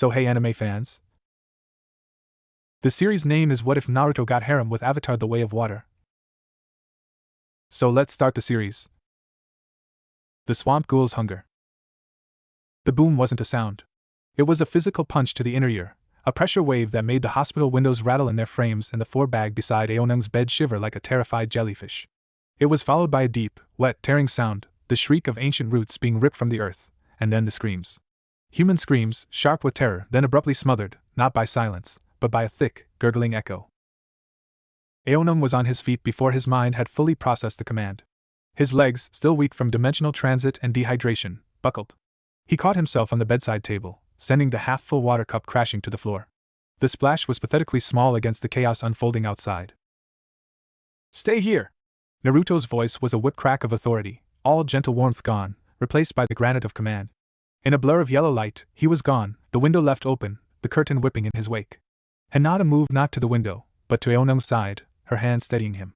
So hey anime fans. The series name is What If Naruto Got Harem with Avatar The Way of Water. So let's start the series. The Swamp Ghoul's Hunger. The boom wasn't a sound. It was a physical punch to the inner ear, a pressure wave that made the hospital windows rattle in their frames and the floor bag beside Aonung's bed shiver like a terrified jellyfish. It was followed by a deep, wet, tearing sound, the shriek of ancient roots being ripped from the earth, and then the screams. Human screams, sharp with terror, then abruptly smothered, not by silence, but by a thick, gurgling echo. Aonung was on his feet before his mind had fully processed the command. His legs, still weak from dimensional transit and dehydration, buckled. He caught himself on the bedside table, sending the half-full water cup crashing to the floor. The splash was pathetically small against the chaos unfolding outside. "Stay here!" Naruto's voice was a whip crack of authority, all gentle warmth gone, replaced by the granite of command. In a blur of yellow light, he was gone, the window left open, the curtain whipping in his wake. Hinata moved not to the window, but to Aonung's side, her hand steadying him.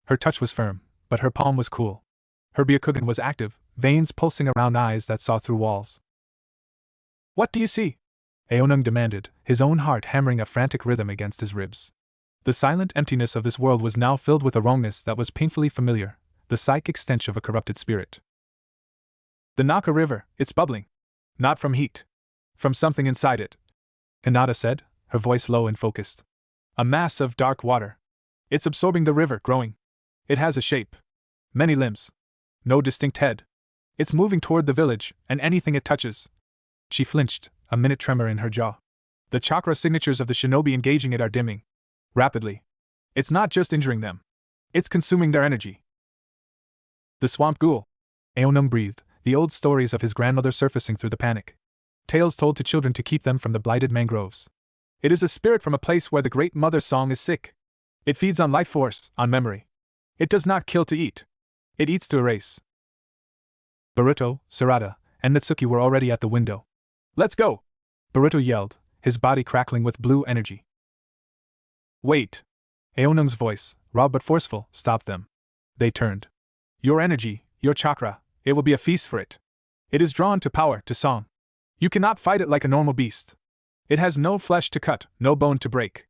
Her touch was firm, but her palm was cool. Her Byakugan was active, veins pulsing around eyes that saw through walls. "What do you see?" Aonung demanded, his own heart hammering a frantic rhythm against his ribs. The silent emptiness of this world was now filled with a wrongness that was painfully familiar, the psychic stench of a corrupted spirit. "The Naka River, it's bubbling. Not from heat. From something inside it," Hinata said, her voice low and focused. "A mass of dark water. It's absorbing the river, growing. It has a shape. Many limbs. No distinct head. It's moving toward the village, and anything it touches." She flinched, a minute tremor in her jaw. "The chakra signatures of the shinobi engaging it are dimming. Rapidly. It's not just injuring them. It's consuming their energy." "The swamp ghoul," Aonung breathed, the old stories of his grandmother surfacing through the panic. Tales told to children to keep them from the blighted mangroves. "It is a spirit from a place where the great mother song is sick. It feeds on life force, on memory. It does not kill to eat. It eats to erase." Boruto, Sarada, and Natsuki were already at the window. "Let's go!" Boruto yelled, his body crackling with blue energy. "Wait!" Aonung's voice, raw but forceful, stopped them. They turned. "Your energy, your chakra, it will be a feast for it. It is drawn to power, to song. You cannot fight it like a normal beast. It has no flesh to cut, no bone to break."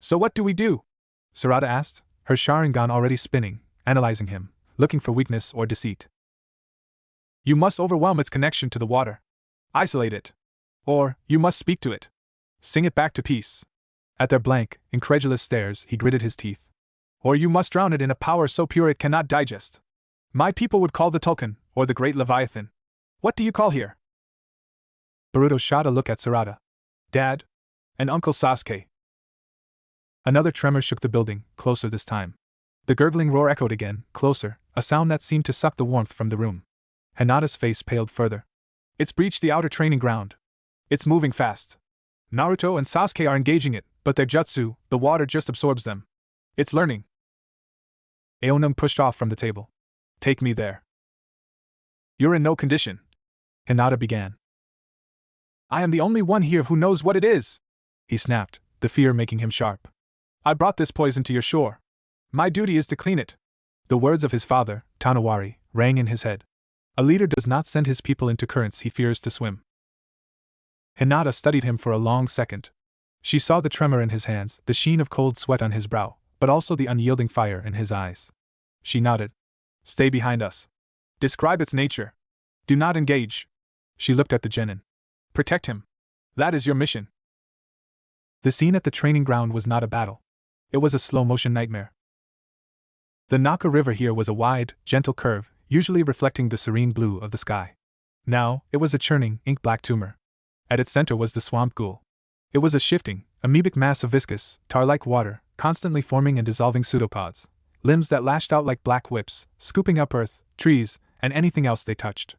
"So what do we do?" Sarada asked, her Sharingan already spinning, analyzing him, looking for weakness or deceit. "You must overwhelm its connection to the water. Isolate it. Or, you must speak to it. Sing it back to peace." At their blank, incredulous stares, he gritted his teeth. "Or you must drown it in a power so pure it cannot digest. My people would call the Tulkun, or the Great Leviathan. What do you call here?" Boruto shot a look at Sarada. "Dad? And Uncle Sasuke." Another tremor shook the building, closer this time. The gurgling roar echoed again, closer, a sound that seemed to suck the warmth from the room. Hinata's face paled further. "It's breached the outer training ground. It's moving fast. Naruto and Sasuke are engaging it, but their jutsu, the water just absorbs them. It's learning." Aonung pushed off from the table. "Take me there." "You're in no condition," Hinata began. "I am the only one here who knows what it is," he snapped, the fear making him sharp. "I brought this poison to your shore. My duty is to clean it." The words of his father, Tanawari, rang in his head. A leader does not send his people into currents he fears to swim. Hinata studied him for a long second. She saw the tremor in his hands, the sheen of cold sweat on his brow, but also the unyielding fire in his eyes. She nodded. "Stay behind us. Describe its nature. Do not engage." She looked at the genin. "Protect him. That is your mission." The scene at the training ground was not a battle. It was a slow-motion nightmare. The Naka River here was a wide, gentle curve, usually reflecting the serene blue of the sky. Now, it was a churning, ink-black tumor. At its center was the swamp ghoul. It was a shifting, amoebic mass of viscous, tar-like water, constantly forming and dissolving pseudopods, limbs that lashed out like black whips, scooping up earth, trees, and anything else they touched.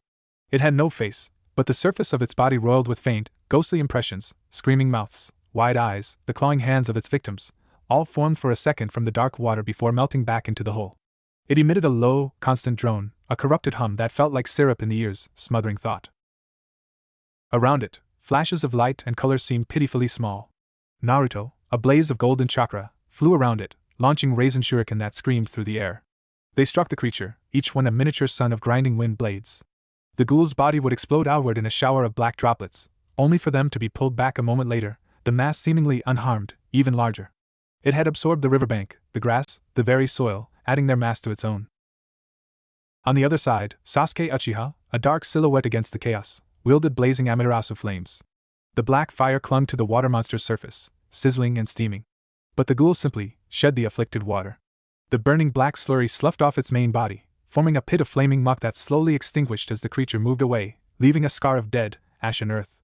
It had no face, but the surface of its body roiled with faint, ghostly impressions, screaming mouths, wide eyes, the clawing hands of its victims, all formed for a second from the dark water before melting back into the hole. It emitted a low, constant drone, a corrupted hum that felt like syrup in the ears, smothering thought. Around it, flashes of light and color seemed pitifully small. Naruto, a blaze of golden chakra, flew around it, launching raisin shuriken that screamed through the air. They struck the creature, each one a miniature sun of grinding wind blades. The ghoul's body would explode outward in a shower of black droplets, only for them to be pulled back a moment later, the mass seemingly unharmed, even larger. It had absorbed the riverbank, the grass, the very soil, adding their mass to its own. On the other side, Sasuke Uchiha, a dark silhouette against the chaos, wielded blazing Amaterasu flames. The black fire clung to the water monster's surface, sizzling and steaming. But the ghoul simply shed the afflicted water. The burning black slurry sloughed off its main body, forming a pit of flaming muck that slowly extinguished as the creature moved away, leaving a scar of dead, ashen earth.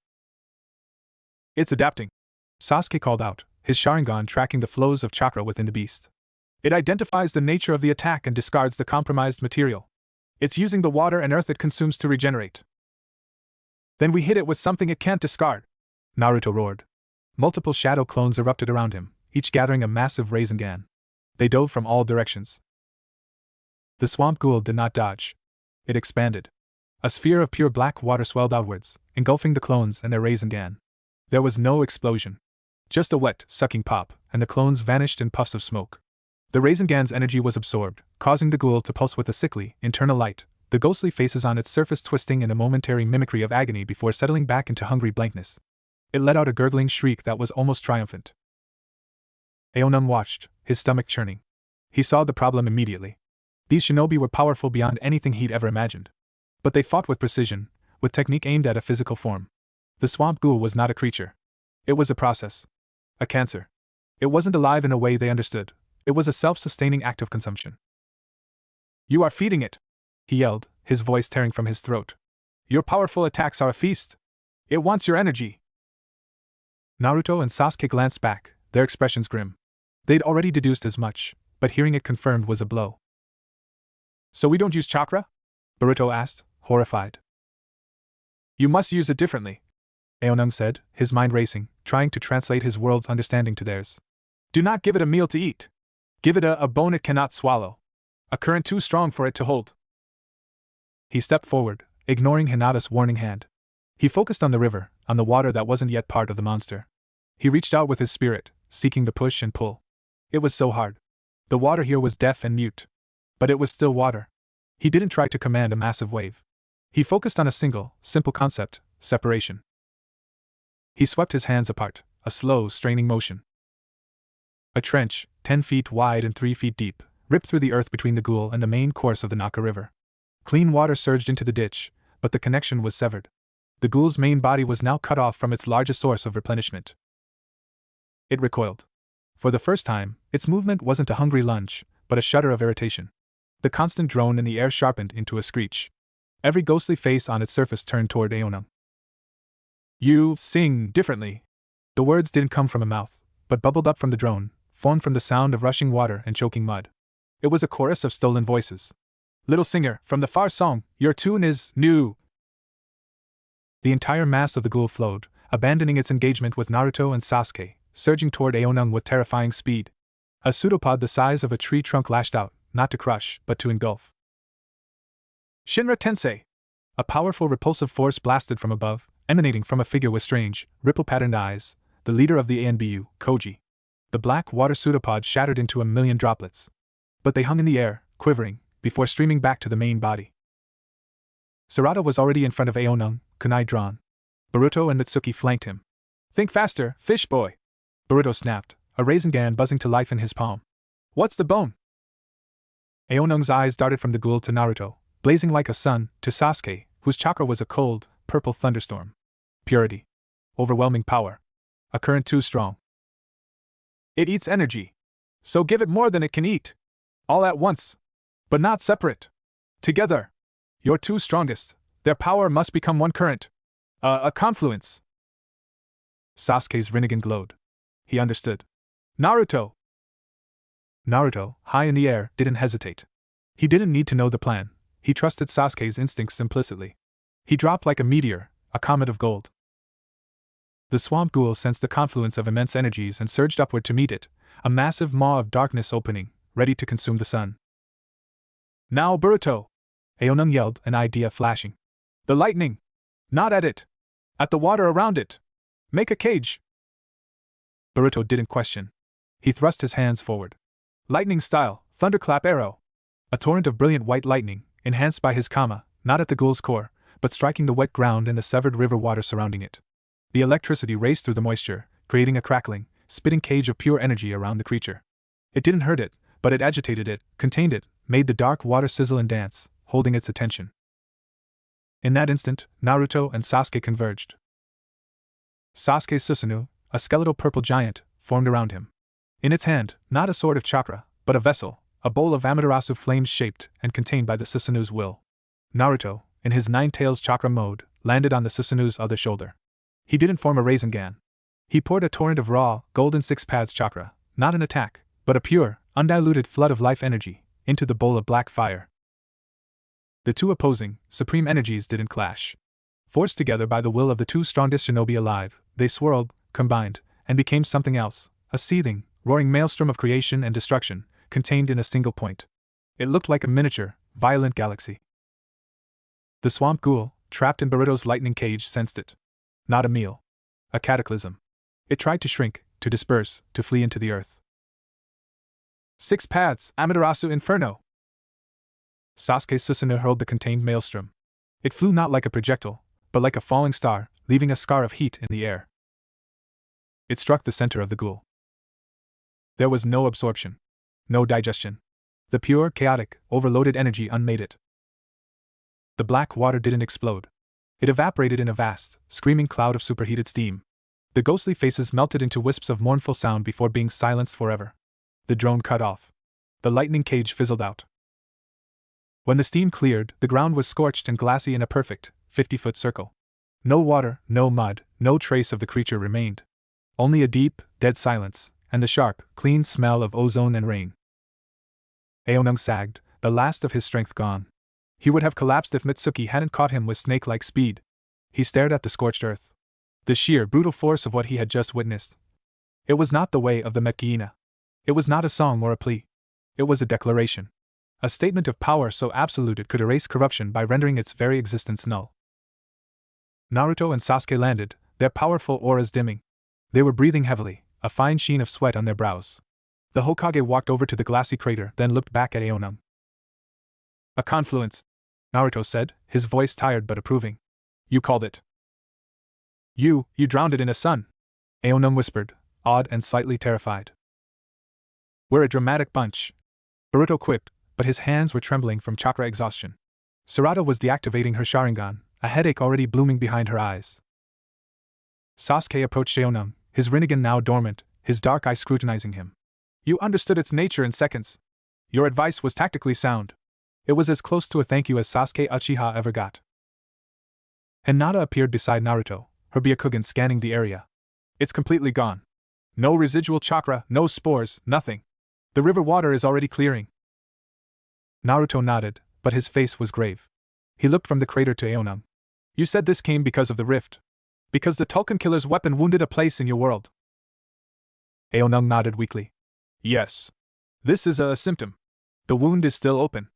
It's adapting, Sasuke called out, his Sharingan tracking the flows of chakra within the beast. It identifies the nature of the attack and discards the compromised material. It's using the water and earth it consumes to regenerate. Then we hit it with something it can't discard, Naruto roared. Multiple shadow clones erupted around him, each gathering a massive Rasengan. They dove from all directions. The swamp ghoul did not dodge. It expanded. A sphere of pure black water swelled outwards, engulfing the clones and their Rasengan. There was no explosion. Just a wet, sucking pop, and the clones vanished in puffs of smoke. The Rasengan's energy was absorbed, causing the ghoul to pulse with a sickly, internal light, the ghostly faces on its surface twisting in a momentary mimicry of agony before settling back into hungry blankness. It let out a gurgling shriek that was almost triumphant. Aonung watched, his stomach churning. He saw the problem immediately. These shinobi were powerful beyond anything he'd ever imagined. But they fought with precision, with technique aimed at a physical form. The swamp ghoul was not a creature. It was a process. A cancer. It wasn't alive in a way they understood. It was a self-sustaining act of consumption. You are feeding it, he yelled, his voice tearing from his throat. Your powerful attacks are a feast. It wants your energy. Naruto and Sasuke glanced back, their expressions grim. They'd already deduced as much, but hearing it confirmed was a blow. So we don't use chakra? Boruto asked, horrified. You must use it differently, Aonung said, his mind racing, trying to translate his world's understanding to theirs. Do not give it a meal to eat. Give it a bone it cannot swallow. A current too strong for it to hold. He stepped forward, ignoring Hinata's warning hand. He focused on the river, on the water that wasn't yet part of the monster. He reached out with his spirit, seeking the push and pull. It was so hard. The water here was deaf and mute. But it was still water. He didn't try to command a massive wave. He focused on a single, simple concept: separation. He swept his hands apart, a slow, straining motion. A trench, 10 feet wide and 3 feet deep, ripped through the earth between the ghoul and the main course of the Naka River. Clean water surged into the ditch, but the connection was severed. The ghoul's main body was now cut off from its largest source of replenishment. It recoiled. For the first time, its movement wasn't a hungry lunge, but a shudder of irritation. The constant drone in the air sharpened into a screech. Every ghostly face on its surface turned toward Aonung. You sing differently. The words didn't come from a mouth, but bubbled up from the drone, formed from the sound of rushing water and choking mud. It was a chorus of stolen voices. Little singer, from the far song, your tune is new. The entire mass of the ghoul flowed, abandoning its engagement with Naruto and Sasuke, surging toward Aonung with terrifying speed. A pseudopod the size of a tree trunk lashed out, not to crush, but to engulf. Shinra Tensei! A powerful repulsive force blasted from above, emanating from a figure with strange, ripple-patterned eyes, the leader of the ANBU, Koji. The black water pseudopod shattered into a million droplets. But they hung in the air, quivering, before streaming back to the main body. Sarada was already in front of Aonung, kunai drawn. Boruto and Mitsuki flanked him. Think faster, fish boy! Boruto snapped, a Rasengan buzzing to life in his palm. What's the bone? Aonung's eyes darted from the ghoul to Naruto, blazing like a sun, to Sasuke, whose chakra was a cold, purple thunderstorm. Purity. Overwhelming power. A current too strong. It eats energy. So give it more than it can eat. All at once. But not separate. Together. Your two strongest. Their power must become one current. A confluence. Sasuke's Rinnegan glowed. He understood. Naruto! Naruto, high in the air, didn't hesitate. He didn't need to know the plan. He trusted Sasuke's instincts implicitly. He dropped like a meteor, a comet of gold. The swamp ghoul sensed the confluence of immense energies and surged upward to meet it, a massive maw of darkness opening, ready to consume the sun. Now Boruto! Aonung yelled, an idea flashing. The lightning! Not at it! At the water around it! Make a cage! Boruto didn't question. He thrust his hands forward. Lightning style, thunderclap arrow. A torrent of brilliant white lightning, enhanced by his kama, not at the ghoul's core, but striking the wet ground and the severed river water surrounding it. The electricity raced through the moisture, creating a crackling, spitting cage of pure energy around the creature. It didn't hurt it, but it agitated it, contained it, made the dark water sizzle and dance, holding its attention. In that instant, Naruto and Sasuke converged. Sasuke's Susanoo, a skeletal purple giant, formed around him. In its hand, not a sword of chakra, but a vessel, a bowl of Amaterasu flames shaped and contained by the Susanoo's will. Naruto, in his Nine Tails chakra mode, landed on the Susanoo's other shoulder. He didn't form a Rasengan. He poured a torrent of raw, golden six paths chakra, not an attack, but a pure, undiluted flood of life energy, into the bowl of black fire. The two opposing, supreme energies didn't clash. Forced together by the will of the two strongest shinobi alive, they swirled, combined, and became something else, a seething, roaring maelstrom of creation and destruction, contained in a single point. It looked like a miniature, violent galaxy. The swamp ghoul, trapped in Boruto's lightning cage, sensed it. Not a meal. A cataclysm. It tried to shrink, to disperse, to flee into the earth. Six paths, Amaterasu Inferno! Sasuke's Susanoo hurled the contained maelstrom. It flew not like a projectile, but like a falling star, leaving a scar of heat in the air. It struck the center of the ghoul. There was no absorption. No digestion. The pure, chaotic, overloaded energy unmade it. The black water didn't explode. It evaporated in a vast, screaming cloud of superheated steam. The ghostly faces melted into wisps of mournful sound before being silenced forever. The drone cut off. The lightning cage fizzled out. When the steam cleared, the ground was scorched and glassy in a perfect, 50-foot circle. No water, no mud, no trace of the creature remained. Only a deep, dead silence, and the sharp, clean smell of ozone and rain. Aonung sagged, the last of his strength gone. He would have collapsed if Mitsuki hadn't caught him with snake-like speed. He stared at the scorched earth. The sheer, brutal force of what he had just witnessed. It was not the way of the Metkina. It was not a song or a plea. It was a declaration. A statement of power so absolute it could erase corruption by rendering its very existence null. Naruto and Sasuke landed, their powerful auras dimming. They were breathing heavily, a fine sheen of sweat on their brows. The Hokage walked over to the glassy crater, then looked back at Aonung. A confluence, Naruto said, his voice tired but approving. You called it. You drowned it in a sun, Aonung whispered, awed and slightly terrified. We're a dramatic bunch, Boruto quipped, but his hands were trembling from chakra exhaustion. Sarada was deactivating her Sharingan, a headache already blooming behind her eyes. Sasuke approached Aonung, his Rinnegan now dormant, his dark eye scrutinizing him. You understood its nature in seconds. Your advice was tactically sound. It was as close to a thank you as Sasuke Uchiha ever got. Hinata appeared beside Naruto, her Byakugan scanning the area. It's completely gone. No residual chakra, no spores, nothing. The river water is already clearing. Naruto nodded, but his face was grave. He looked from the crater to Aonung. You said this came because of the rift. Because the Tulkun killer's weapon wounded a place in your world. Aonung nodded weakly. Yes. This is a symptom. The wound is still open.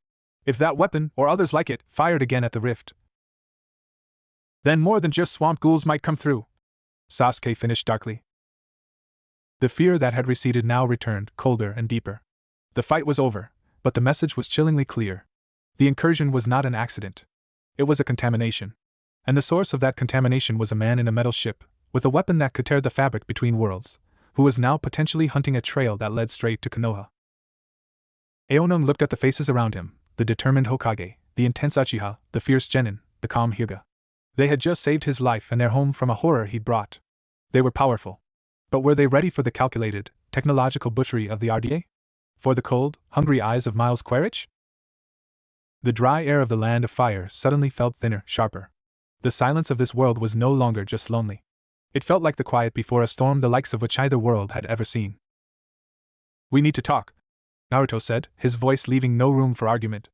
If that weapon, or others like it, fired again at the rift, then more than just swamp ghouls might come through, Sasuke finished darkly. The fear that had receded now returned, colder and deeper. The fight was over, but the message was chillingly clear. The incursion was not an accident. It was a contamination. And the source of that contamination was a man in a metal ship, with a weapon that could tear the fabric between worlds, who was now potentially hunting a trail that led straight to Konoha. Aonung looked at the faces around him, the determined Hokage, the intense Uchiha, the fierce Genin, the calm Hyuga. They had just saved his life and their home from a horror he'd brought. They were powerful. But were they ready for the calculated, technological butchery of the RDA? For the cold, hungry eyes of Miles Quaritch? The dry air of the Land of Fire suddenly felt thinner, sharper. The silence of this world was no longer just lonely. It felt like the quiet before a storm the likes of which either world had ever seen. We need to talk, Naruto said, his voice leaving no room for argument.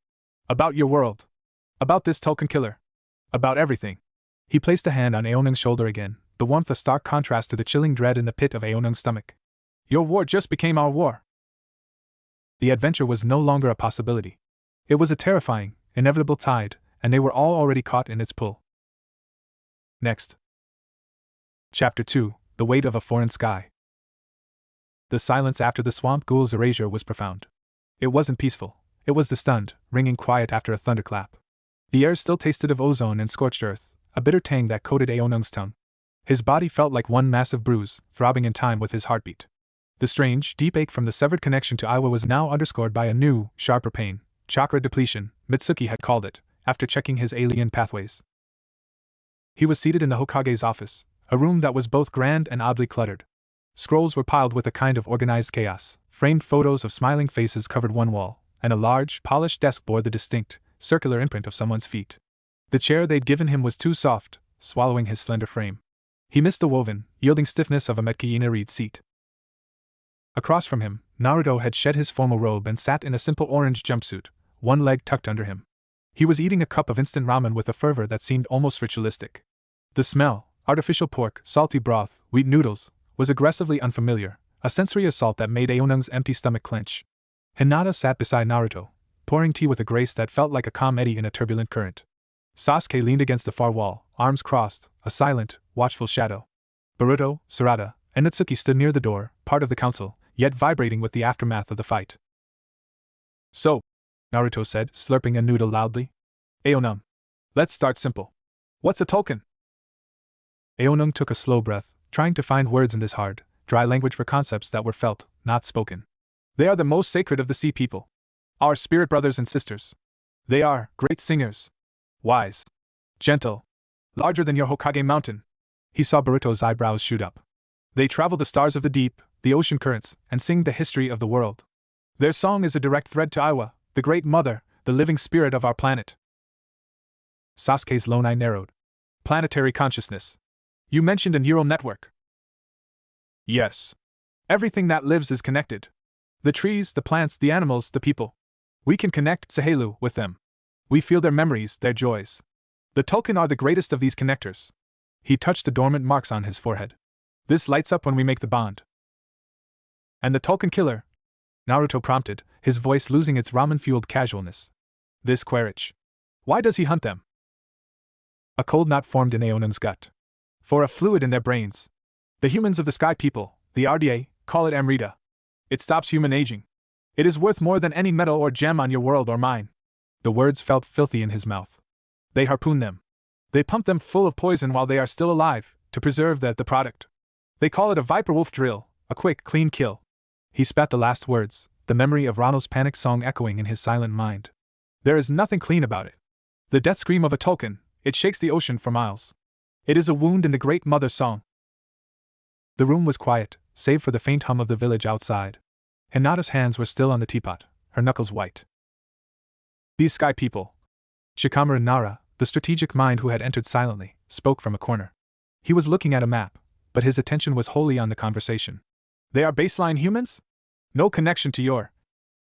About your world. About this Tulkun killer. About everything. He placed a hand on Aonung's shoulder again, the warmth a stark contrast to the chilling dread in the pit of Aonung's stomach. Your war just became our war. The adventure was no longer a possibility. It was a terrifying, inevitable tide, and they were all already caught in its pull. Next. Chapter 2, The Weight of a Foreign Sky. The silence after the swamp ghoul's erasure was profound. It wasn't peaceful, it was the stunned, ringing quiet after a thunderclap. The air still tasted of ozone and scorched earth, a bitter tang that coated Aonung's tongue. His body felt like one massive bruise, throbbing in time with his heartbeat. The strange, deep ache from the severed connection to Aiwa was now underscored by a new, sharper pain, chakra depletion, Mitsuki had called it, after checking his alien pathways. He was seated in the Hokage's office, a room that was both grand and oddly cluttered. Scrolls were piled with a kind of organized chaos, framed photos of smiling faces covered one wall, and a large, polished desk bore the distinct, circular imprint of someone's feet. The chair they'd given him was too soft, swallowing his slender frame. He missed the woven, yielding stiffness of a Metkayina reed seat. Across from him, Naruto had shed his formal robe and sat in a simple orange jumpsuit, one leg tucked under him. He was eating a cup of instant ramen with a fervor that seemed almost ritualistic. The smell, artificial pork, salty broth, wheat noodles, was aggressively unfamiliar, a sensory assault that made Aonung's empty stomach clench. Hinata sat beside Naruto, pouring tea with a grace that felt like a calm eddy in a turbulent current. Sasuke leaned against the far wall, arms crossed, a silent, watchful shadow. Boruto, Sarada, and Natsuki stood near the door, part of the council, yet vibrating with the aftermath of the fight. "So," Naruto said, slurping a noodle loudly. "Aonung. Let's start simple. What's a Tolkien?" Aonung took a slow breath, trying to find words in this hard, dry language for concepts that were felt, not spoken. "They are the most sacred of the sea people. Our spirit brothers and sisters. They are great singers. Wise. Gentle. Larger than your Hokage mountain." He saw Boruto's eyebrows shoot up. "They travel the stars of the deep, the ocean currents, and sing the history of the world. Their song is a direct thread to Aiwa, the Great Mother, the living spirit of our planet." Sasuke's lone eye narrowed. "Planetary consciousness. You mentioned a neural network." "Yes. Everything that lives is connected. The trees, the plants, the animals, the people. We can connect, Sahelu, with them. We feel their memories, their joys. The Tolkien are the greatest of these connectors." He touched the dormant marks on his forehead. "This lights up when we make the bond." "And the Tolkien killer?" Naruto prompted, his voice losing its ramen-fueled casualness. "This Quaritch. Why does he hunt them?" A cold knot formed in Aonung's gut. "For a fluid in their brains. The humans of the Sky People, the RDA, call it Amrita. It stops human aging. It is worth more than any metal or gem on your world or mine." The words felt filthy in his mouth. "They harpoon them. They pump them full of poison while they are still alive, to preserve the product. They call it a Viper Wolf drill, a quick, clean kill." He spat the last words, the memory of Ronald's panic song echoing in his silent mind. "There is nothing clean about it. The death scream of a Tolkien, it shakes the ocean for miles. It is a wound in the Great Mother's song." The room was quiet, save for the faint hum of the village outside. Hinata's hands were still on the teapot, her knuckles white. "These Sky People." Shikamaru Nara, the strategic mind who had entered silently, spoke from a corner. He was looking at a map, but his attention was wholly on the conversation. "They are baseline humans? No connection to your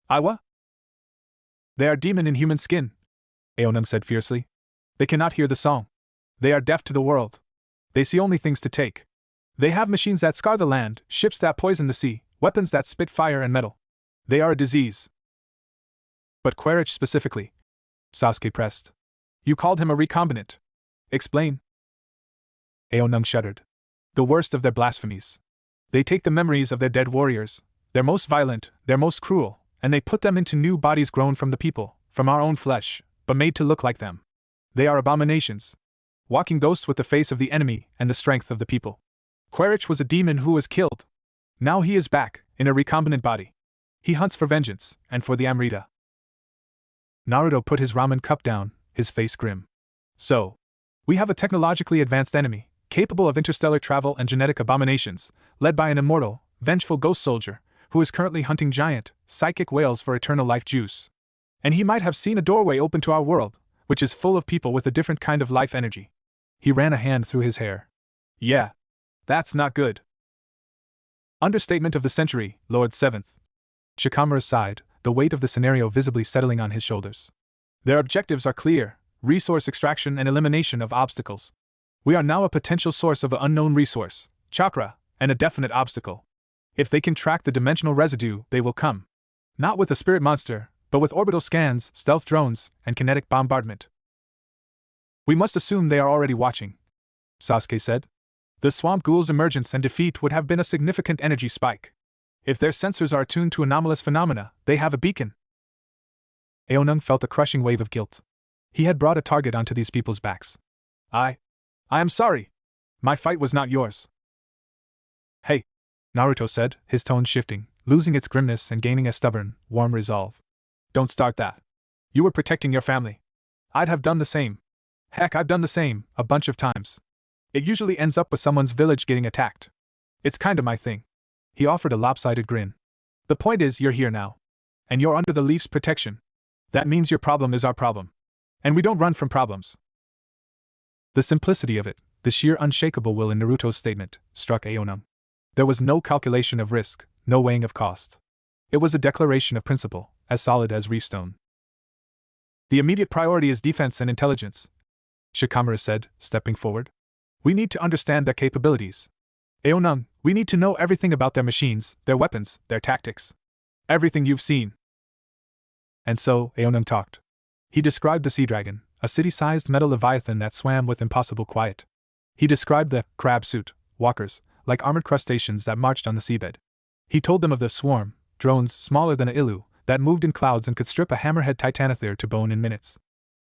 Aiwa?" "They are demon in human skin," Aonung said fiercely. "They cannot hear the song. They are deaf to the world. They see only things to take. They have machines that scar the land, ships that poison the sea, weapons that spit fire and metal. They are a disease." "But Quaritch specifically?" Sasuke pressed. "You called him a recombinant. Explain." Aonung shuddered. "The worst of their blasphemies. They take the memories of their dead warriors, their most violent, their most cruel, and they put them into new bodies grown from the people, from our own flesh, but made to look like them. They are abominations. Walking ghosts with the face of the enemy and the strength of the people. Quaritch was a demon who was killed. Now he is back, in a recombinant body. He hunts for vengeance, and for the Amrita." Naruto put his ramen cup down, his face grim. "So, we have a technologically advanced enemy, capable of interstellar travel and genetic abominations, led by an immortal, vengeful ghost soldier, who is currently hunting giant, psychic whales for eternal life juice. And he might have seen a doorway open to our world, which is full of people with a different kind of life energy." He ran a hand through his hair. "Yeah. That's not good." "Understatement of the century, Lord Seventh." Shikamaru sighed, the weight of the scenario visibly settling on his shoulders. "Their objectives are clear: resource extraction and elimination of obstacles. We are now a potential source of an unknown resource, chakra, and a definite obstacle. If they can track the dimensional residue, they will come. Not with a spirit monster, but with orbital scans, stealth drones, and kinetic bombardment." "We must assume they are already watching," Sasuke said. "The swamp ghoul's emergence and defeat would have been a significant energy spike. If their sensors are attuned to anomalous phenomena, they have a beacon." Aonung felt a crushing wave of guilt. He had brought a target onto these people's backs. I am sorry." My fight was not yours. Hey, Naruto said, his tone shifting, losing its grimness and gaining a stubborn, warm resolve. Don't start that. You were protecting your family. I'd have done the same. Heck, I've done the same, a bunch of times. It usually ends up with someone's village getting attacked. It's kinda my thing. He offered a lopsided grin. The point is, you're here now. And you're under the Leaf's protection. That means your problem is our problem. And we don't run from problems. The simplicity of it, the sheer unshakable will in Naruto's statement, struck Aonum. There was no calculation of risk, no weighing of cost. It was a declaration of principle, as solid as reef stone. The immediate priority is defense and intelligence, Shikamaru said, stepping forward. We need to understand their capabilities. Aonum, we need to know everything about their machines, their weapons, their tactics. Everything you've seen. And so, Aonum talked. He described the sea dragon, a city-sized metal leviathan that swam with impossible quiet. He described the crab suit walkers, like armored crustaceans that marched on the seabed. He told them of the swarm, drones smaller than a ilu, that moved in clouds and could strip a hammerhead titanothere to bone in minutes.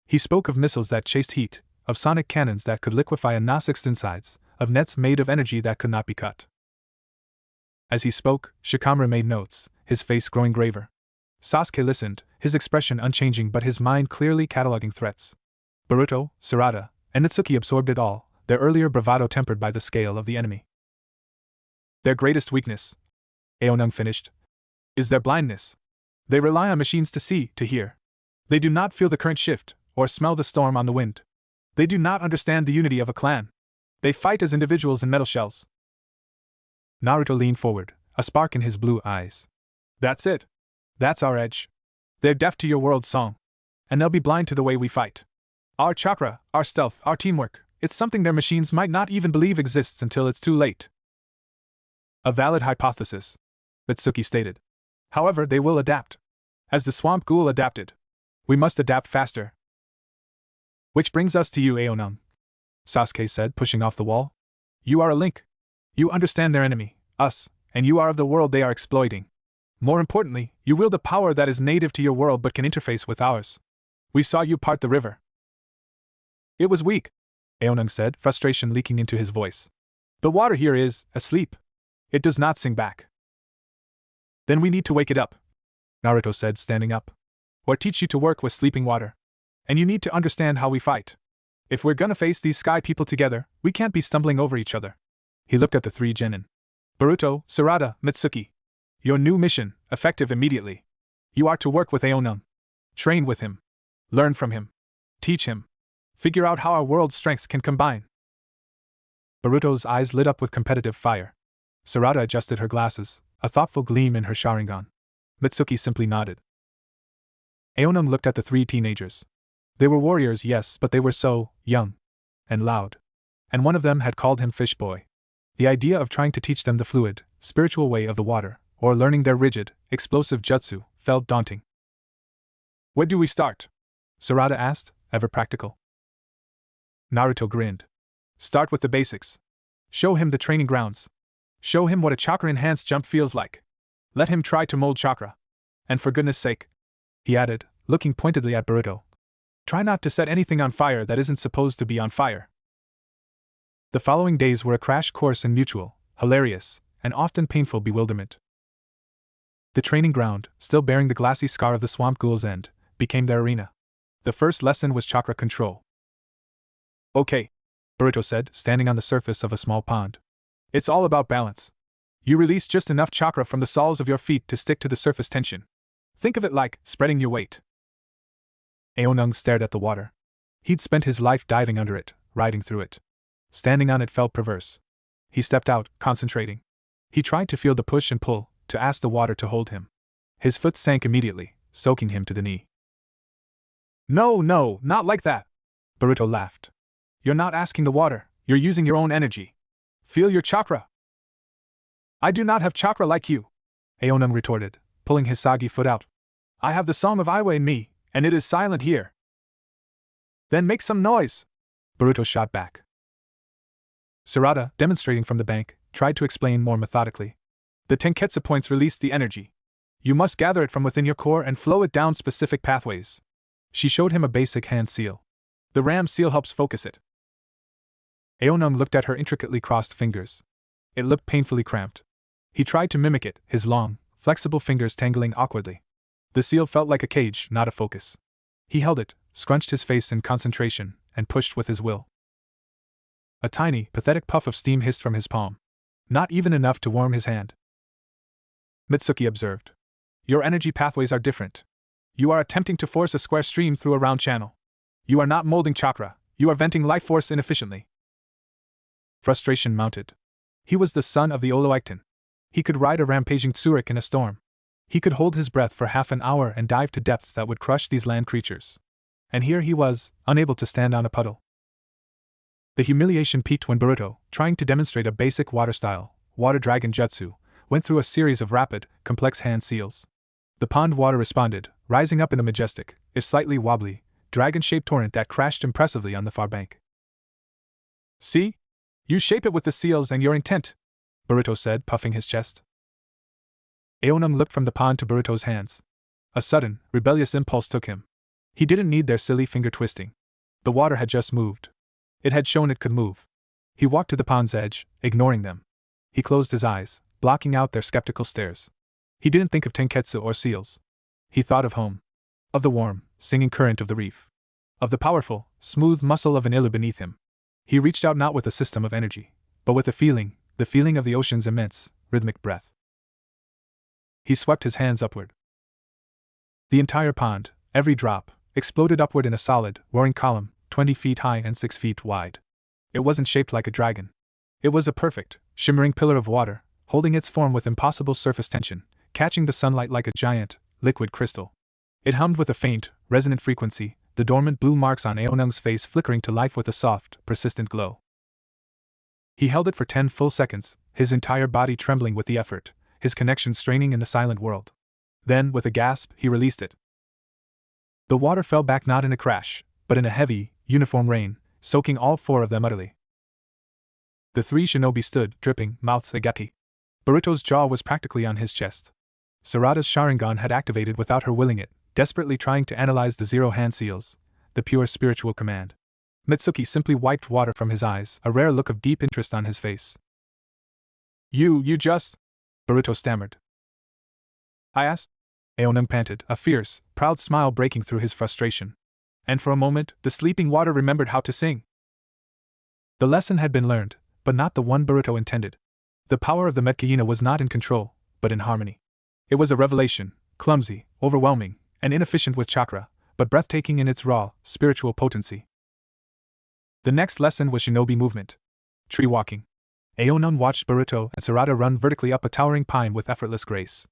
He spoke of missiles that chased heat, of sonic cannons that could liquefy a Nausic's insides, of nets made of energy that could not be cut. As he spoke, Shikamaru made notes, his face growing graver. Sasuke listened, his expression unchanging but his mind clearly cataloging threats. Boruto, Sarada, and Natsuki absorbed it all, their earlier bravado tempered by the scale of the enemy. Their greatest weakness, Aonung finished, is their blindness. They rely on machines to see, to hear. They do not feel the current shift, or smell the storm on the wind. They do not understand the unity of a clan. They fight as individuals in metal shells. Naruto leaned forward, a spark in his blue eyes. That's it. That's our edge. They're deaf to your world's song. And they'll be blind to the way we fight. Our chakra, our stealth, our teamwork, it's something their machines might not even believe exists until it's too late. A valid hypothesis, Mitsuki stated. However, they will adapt. As the swamp ghoul adapted. We must adapt faster. Which brings us to you, Aonung, Sasuke said, pushing off the wall. You are a link. You understand their enemy, us, and you are of the world they are exploiting. More importantly, you wield a power that is native to your world but can interface with ours. We saw you part the river. It was weak, Aonung said, frustration leaking into his voice. The water here is asleep. It does not sing back. Then we need to wake it up, Naruto said, standing up. Or teach you to work with sleeping water. And you need to understand how we fight. If we're gonna face these sky people together, we can't be stumbling over each other. He looked at the three genin. Boruto, Sarada, Mitsuki. Your new mission, effective immediately. You are to work with Aonung. Train with him. Learn from him. Teach him. Figure out how our world's strengths can combine. Boruto's eyes lit up with competitive fire. Sarada adjusted her glasses, a thoughtful gleam in her Sharingan. Mitsuki simply nodded. Aonung looked at the three teenagers. They were warriors, yes, but they were so young and loud. And one of them had called him Fish Boy. The idea of trying to teach them the fluid, spiritual way of the water, or learning their rigid, explosive jutsu, felt daunting. Where do we start? Sarada asked, ever practical. Naruto grinned. Start with the basics. Show him the training grounds. Show him what a chakra-enhanced jump feels like. Let him try to mold chakra. And for goodness sake, he added, looking pointedly at Boruto, try not to set anything on fire that isn't supposed to be on fire. The following days were a crash course in mutual, hilarious, and often painful bewilderment. The training ground, still bearing the glassy scar of the swamp ghoul's end, became their arena. The first lesson was chakra control. Okay, Boruto said, standing on the surface of a small pond. It's all about balance. You release just enough chakra from the soles of your feet to stick to the surface tension. Think of it like spreading your weight. Aonung stared at the water. He'd spent his life diving under it, riding through it. Standing on it felt perverse. He stepped out, concentrating. He tried to feel the push and pull, to ask the water to hold him. His foot sank immediately, soaking him to the knee. No, not like that. Boruto laughed. You're not asking the water, you're using your own energy. Feel your chakra. I do not have chakra like you, Aonung retorted, pulling his soggy foot out. I have the song of Iwa in me, and it is silent here. Then make some noise, Boruto shot back. Sarada, demonstrating from the bank, tried to explain more methodically. The Tenketsu points release the energy. You must gather it from within your core and flow it down specific pathways. She showed him a basic hand seal. The ram seal helps focus it. Aonung looked at her intricately crossed fingers. It looked painfully cramped. He tried to mimic it, his long, flexible fingers tangling awkwardly. The seal felt like a cage, not a focus. He held it, scrunched his face in concentration, and pushed with his will. A tiny, pathetic puff of steam hissed from his palm. Not even enough to warm his hand. Mitsuki observed. Your energy pathways are different. You are attempting to force a square stream through a round channel. You are not molding chakra, you are venting life force inefficiently. Frustration mounted. He was the son of the Oloikton. He could ride a rampaging Tsurik in a storm. He could hold his breath for half an hour and dive to depths that would crush these land creatures. And here he was, unable to stand on a puddle. The humiliation peaked when Boruto, trying to demonstrate a basic water style, water dragon jutsu, went through a series of rapid, complex hand seals. The pond water responded, rising up in a majestic, if slightly wobbly, dragon-shaped torrent that crashed impressively on the far bank. See? You shape it with the seals and your intent, Boruto said, puffing his chest. Aonung looked from the pond to Boruto's hands. A sudden, rebellious impulse took him. He didn't need their silly finger-twisting. The water had just moved. It had shown it could move. He walked to the pond's edge, ignoring them. He closed his eyes, blocking out their skeptical stares. He didn't think of tenketsu or seals. He thought of home. Of the warm, singing current of the reef. Of the powerful, smooth muscle of an ilu beneath him. He reached out not with a system of energy, but with the feeling of the ocean's immense, rhythmic breath. He swept his hands upward. The entire pond, every drop, exploded upward in a solid, roaring column, 20 feet high and 6 feet wide. It wasn't shaped like a dragon. It was a perfect, shimmering pillar of water, holding its form with impossible surface tension, catching the sunlight like a giant, liquid crystal. It hummed with a faint, resonant frequency, the dormant blue marks on Aonung's face flickering to life with a soft, persistent glow. He held it for 10 full seconds, his entire body trembling with the effort, his connection straining in the silent world. Then, with a gasp, he released it. The water fell back not in a crash, but in a heavy, uniform rain, soaking all 4 of them utterly. The 3 shinobi stood, dripping, mouths agape. Boruto's jaw was practically on his chest. Sarada's Sharingan had activated without her willing it, desperately trying to analyze the 0 hand seals, the pure spiritual command. Mitsuki simply wiped water from his eyes, a rare look of deep interest on his face. You just... Boruto stammered. I asked? Aonung panted, a fierce, proud smile breaking through his frustration. And for a moment, the sleeping water remembered how to sing. The lesson had been learned, but not the one Boruto intended. The power of the Metkayina was not in control, but in harmony. It was a revelation, clumsy, overwhelming, and inefficient with chakra, but breathtaking in its raw, spiritual potency. The next lesson was shinobi movement. Tree walking. Aonung watched Boruto and Sarada run vertically up a towering pine with effortless grace.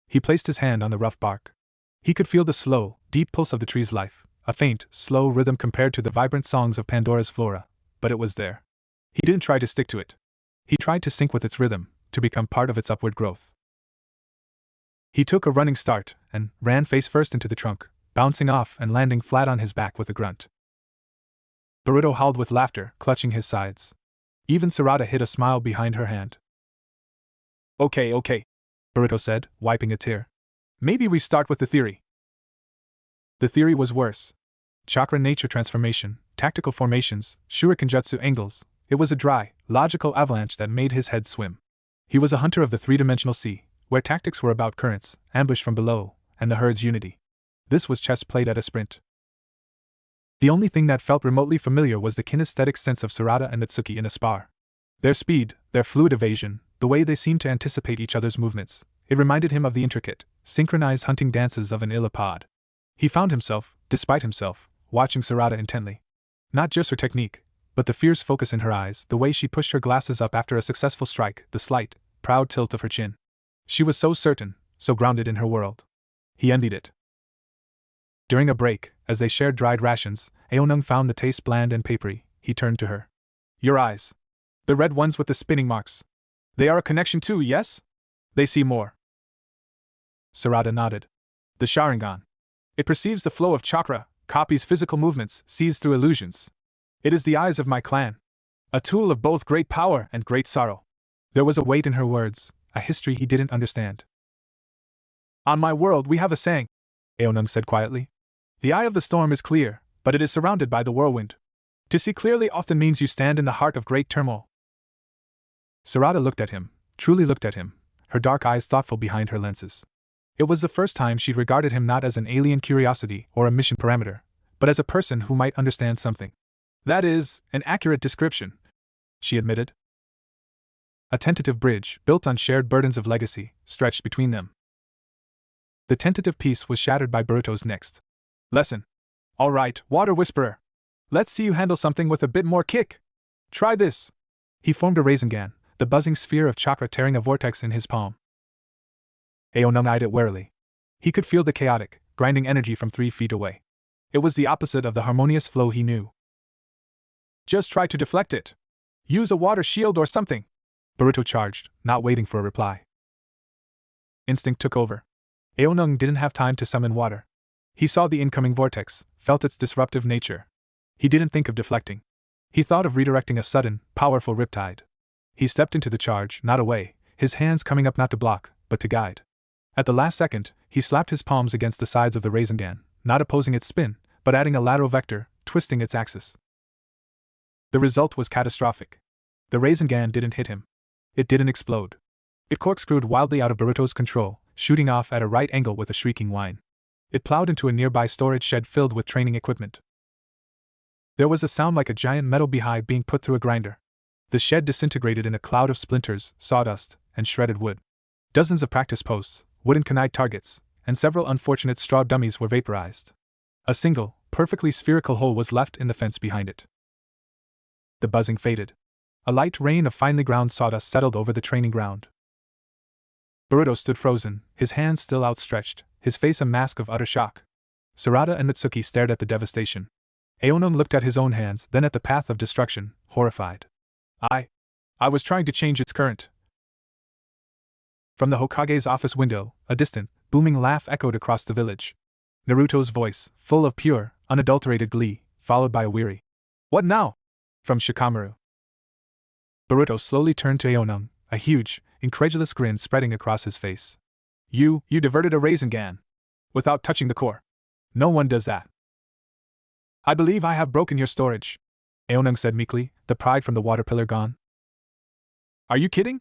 He placed his hand on the rough bark. He could feel the slow, deep pulse of the tree's life, a faint, slow rhythm compared to the vibrant songs of Pandora's flora, but it was there. He didn't try to stick to it. He tried to sync with its rhythm, to become part of its upward growth. He took a running start, and ran face first into the trunk, bouncing off and landing flat on his back with a grunt. Boruto howled with laughter, clutching his sides. Even Sarada hid a smile behind her hand. Okay, Boruto said, wiping a tear. Maybe we start with the theory. The theory was worse. Chakra nature transformation, tactical formations, shurikenjutsu angles. It was a dry, logical avalanche that made his head swim. He was a hunter of the three-dimensional sea, where tactics were about currents, ambush from below, and the herd's unity. This was chess played at a sprint. The only thing that felt remotely familiar was the kinesthetic sense of Sarada and Mitsuki in a spar. Their speed, their fluid evasion, the way they seemed to anticipate each other's movements, it reminded him of the intricate, synchronized hunting dances of an illipod. He found himself, despite himself, watching Sarada intently. Not just her technique, but the fierce focus in her eyes, the way she pushed her glasses up after a successful strike, the slight, proud tilt of her chin. She was so certain, so grounded in her world. He envied it. During a break, as they shared dried rations, Aonung found the taste bland and papery. He turned to her. Your eyes. The red ones with the spinning marks. They are a connection too, yes? They see more. Sarada nodded. The Sharingan. It perceives the flow of chakra, copies physical movements, sees through illusions. It is the eyes of my clan. A tool of both great power and great sorrow. There was a weight in her words, a history he didn't understand. On my world we have a saying, Aonung said quietly. The eye of the storm is clear, but it is surrounded by the whirlwind. To see clearly often means you stand in the heart of great turmoil. Sarada looked at him, truly looked at him, her dark eyes thoughtful behind her lenses. It was the first time she'd regarded him not as an alien curiosity or a mission parameter, but as a person who might understand something. That is, an accurate description, she admitted. A tentative bridge, built on shared burdens of legacy, stretched between them. The tentative peace was shattered by Boruto's next lesson. All right, Water Whisperer. Let's see you handle something with a bit more kick. Try this. He formed a Rasengan, the buzzing sphere of chakra tearing a vortex in his palm. Aonung eyed it warily. He could feel the chaotic, grinding energy from 3 feet away. It was the opposite of the harmonious flow he knew. Just try to deflect it. Use a water shield or something. Boruto charged, not waiting for a reply. Instinct took over. Aonung didn't have time to summon water. He saw the incoming vortex, felt its disruptive nature. He didn't think of deflecting. He thought of redirecting a sudden, powerful riptide. He stepped into the charge, not away, his hands coming up not to block, but to guide. At the last second, he slapped his palms against the sides of the Rasengan, not opposing its spin, but adding a lateral vector, twisting its axis. The result was catastrophic. The Rasengan didn't hit him. It didn't explode. It corkscrewed wildly out of Boruto's control, shooting off at a right angle with a shrieking whine. It plowed into a nearby storage shed filled with training equipment. There was a sound like a giant metal beehive being put through a grinder. The shed disintegrated in a cloud of splinters, sawdust, and shredded wood. Dozens of practice posts, wooden kunai targets, and several unfortunate straw dummies were vaporized. A single, perfectly spherical hole was left in the fence behind it. The buzzing faded. A light rain of finely ground sawdust settled over the training ground. Boruto stood frozen, his hands still outstretched, his face a mask of utter shock. Sarada and Mitsuki stared at the devastation. Aonung looked at his own hands, then at the path of destruction, horrified. I was trying to change its current. From the Hokage's office window, a distant, booming laugh echoed across the village. Naruto's voice, full of pure, unadulterated glee, followed by a weary, "What now?" from Shikamaru. Boruto slowly turned to Aonung, a huge, incredulous grin spreading across his face. You diverted a Rasengan. Without touching the core. No one does that. I believe I have broken your storage, Aonung said meekly, the pride from the water pillar gone. Are you kidding?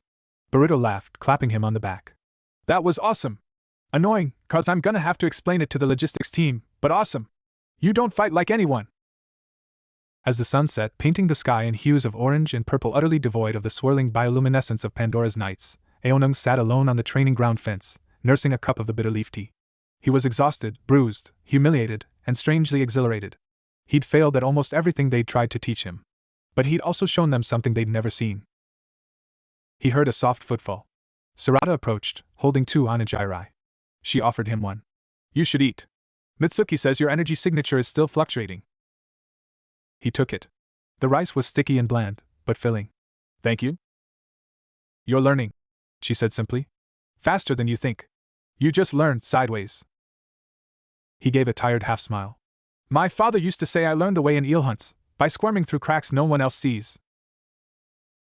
Boruto laughed, clapping him on the back. That was awesome. Annoying, cause I'm gonna have to explain it to the logistics team, but awesome. You don't fight like anyone. As the sun set, painting the sky in hues of orange and purple utterly devoid of the swirling bioluminescence of Pandora's nights, Aonung sat alone on the training ground fence, nursing a cup of the bitter leaf tea. He was exhausted, bruised, humiliated, and strangely exhilarated. He'd failed at almost everything they'd tried to teach him. But he'd also shown them something they'd never seen. He heard a soft footfall. Sarada approached, holding 2 onigiri. She offered him one. You should eat. Mitsuki says your energy signature is still fluctuating. He took it. The rice was sticky and bland, but filling. Thank you. You're learning, she said simply. Faster than you think. You just learned sideways. He gave a tired half smile. My father used to say I learned the way in eel hunts, by squirming through cracks no one else sees.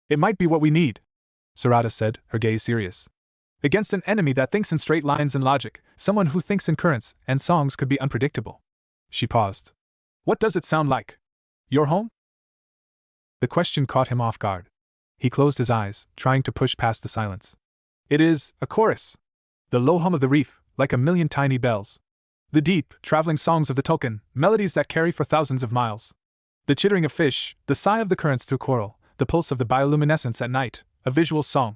It might be what we need, Sarada said, her gaze serious. Against an enemy that thinks in straight lines and logic, someone who thinks in currents and songs could be unpredictable. She paused. What does it sound like? Your home? The question caught him off guard. He closed his eyes, trying to push past the silence. It is a chorus. The low hum of the reef, like a million tiny bells. The deep, traveling songs of the Tolkien, melodies that carry for thousands of miles. The chittering of fish, the sigh of the currents through coral, the pulse of the bioluminescence at night, a visual song.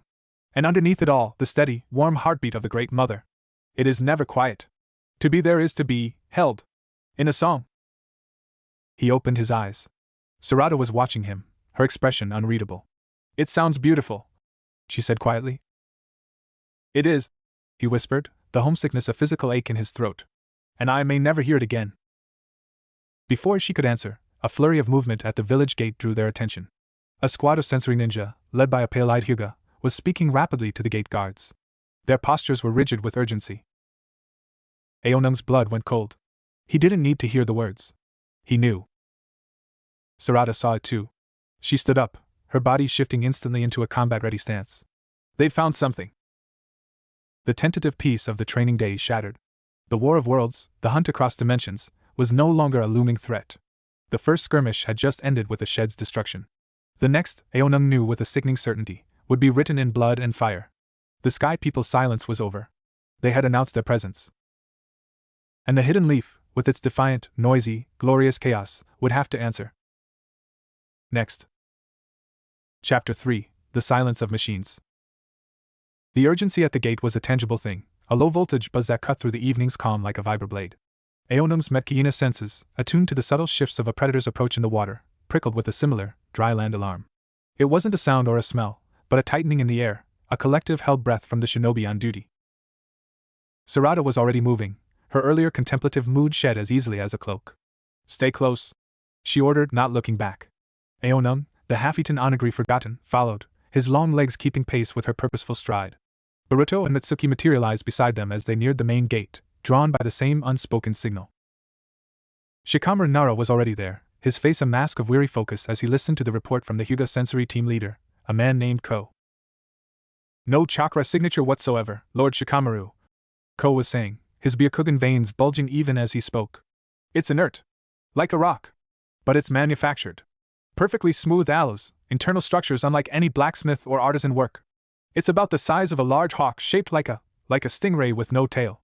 And underneath it all, the steady, warm heartbeat of the Great Mother. It is never quiet. To be there is to be held. In a song. He opened his eyes. Sarada was watching him, her expression unreadable. It sounds beautiful, she said quietly. It is, he whispered, the homesickness a physical ache in his throat. And I may never hear it again. Before she could answer, a flurry of movement at the village gate drew their attention. A squad of sensory ninja, led by a pale-eyed Hyuga, was speaking rapidly to the gate guards. Their postures were rigid with urgency. Aonung's blood went cold. He didn't need to hear the words. He knew. Sarada saw it too. She stood up, her body shifting instantly into a combat-ready stance. They'd found something. The tentative peace of the training days shattered. The War of Worlds, the hunt across dimensions, was no longer a looming threat. The first skirmish had just ended with the shed's destruction. The next, Aonung knew with a sickening certainty, would be written in blood and fire. The Sky People's silence was over. They had announced their presence. And the hidden leaf, with its defiant, noisy, glorious chaos, would have to answer. Next. Chapter 3: The Silence of Machines. The urgency at the gate was a tangible thing, a low-voltage buzz that cut through the evening's calm like a vibroblade. Aonung's Metkayina senses, attuned to the subtle shifts of a predator's approach in the water, prickled with a similar, dry land alarm. It wasn't a sound or a smell, but a tightening in the air, a collective held breath from the shinobi on duty. Sarada was already moving, her earlier contemplative mood shed as easily as a cloak. "Stay close," she ordered, not looking back. Aonung, the half-eaten onigiri forgotten, followed, his long legs keeping pace with her purposeful stride. Boruto and Mitsuki materialized beside them as they neared the main gate, drawn by the same unspoken signal. Shikamaru Nara was already there, his face a mask of weary focus as he listened to the report from the Hyuga sensory team leader, a man named Ko. "No chakra signature whatsoever, Lord Shikamaru," Ko was saying, his Byakugan veins bulging even as he spoke. "It's inert. Like a rock. But it's manufactured. Perfectly smooth alloys, internal structures unlike any blacksmith or artisan work. It's about the size of a large hawk shaped like a stingray with no tail.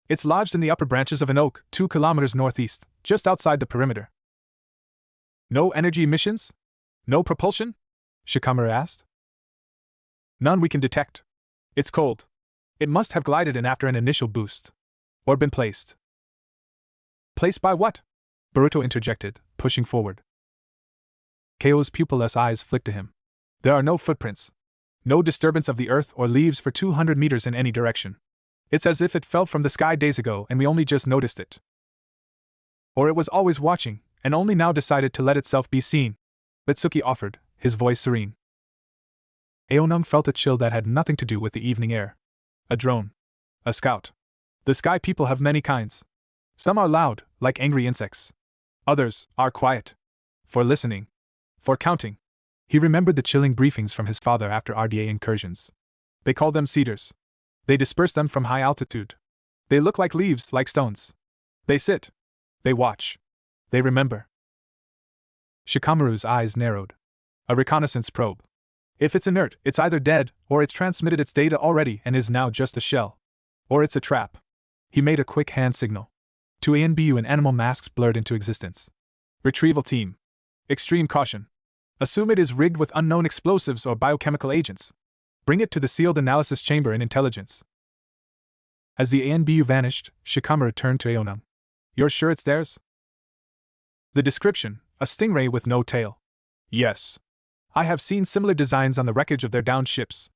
It's lodged in the upper branches of an oak 2 kilometers northeast, just outside the perimeter." "No energy emissions? No propulsion?" Shikamaru asked. "None we can detect. It's cold. It must have glided in after an initial boost. Or been placed." "Placed by what?" Boruto interjected, pushing forward. Ko's pupilless eyes flicked to him. "There are no footprints. No disturbance of the earth or leaves for 200 meters in any direction. It's as if it fell from the sky days ago and we only just noticed it. Or it was always watching, and only now decided to let itself be seen," Mitsuki offered, his voice serene. Aonung felt a chill that had nothing to do with the evening air. A drone. A scout. The Sky People have many kinds. Some are loud, like angry insects. Others are quiet. For listening. For counting. He remembered the chilling briefings from his father after RDA incursions. They call them cedars. They disperse them from high altitude. They look like leaves, like stones. They sit. They watch. They remember. Shikamaru's eyes narrowed. A reconnaissance probe. If it's inert, it's either dead, or it's transmitted its data already and is now just a shell. Or it's a trap. He made a quick hand signal. To ANBU and animal masks blurred into existence. "Retrieval team. Extreme caution. Assume it is rigged with unknown explosives or biochemical agents. Bring it to the sealed analysis chamber in intelligence." As the ANBU vanished, Shikamaru turned to Aonung. "You're sure it's theirs?" "The description, a stingray with no tail." "Yes. I have seen similar designs on the wreckage of their downed ships.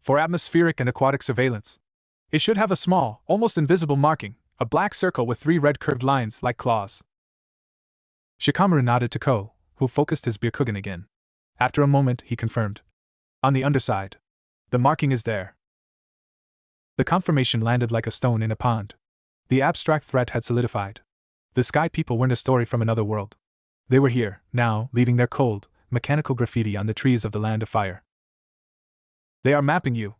For atmospheric and aquatic surveillance. It should have a small, almost invisible marking, a black circle with 3 red curved lines like claws." Shikamaru nodded to Ko, who focused his Byakugan again. After a moment, he confirmed. "On the underside. The marking is there." The confirmation landed like a stone in a pond. The abstract threat had solidified. The Sky People weren't a story from another world. They were here, now, leaving their cold, mechanical graffiti on the trees of the Land of Fire. "They are mapping you,"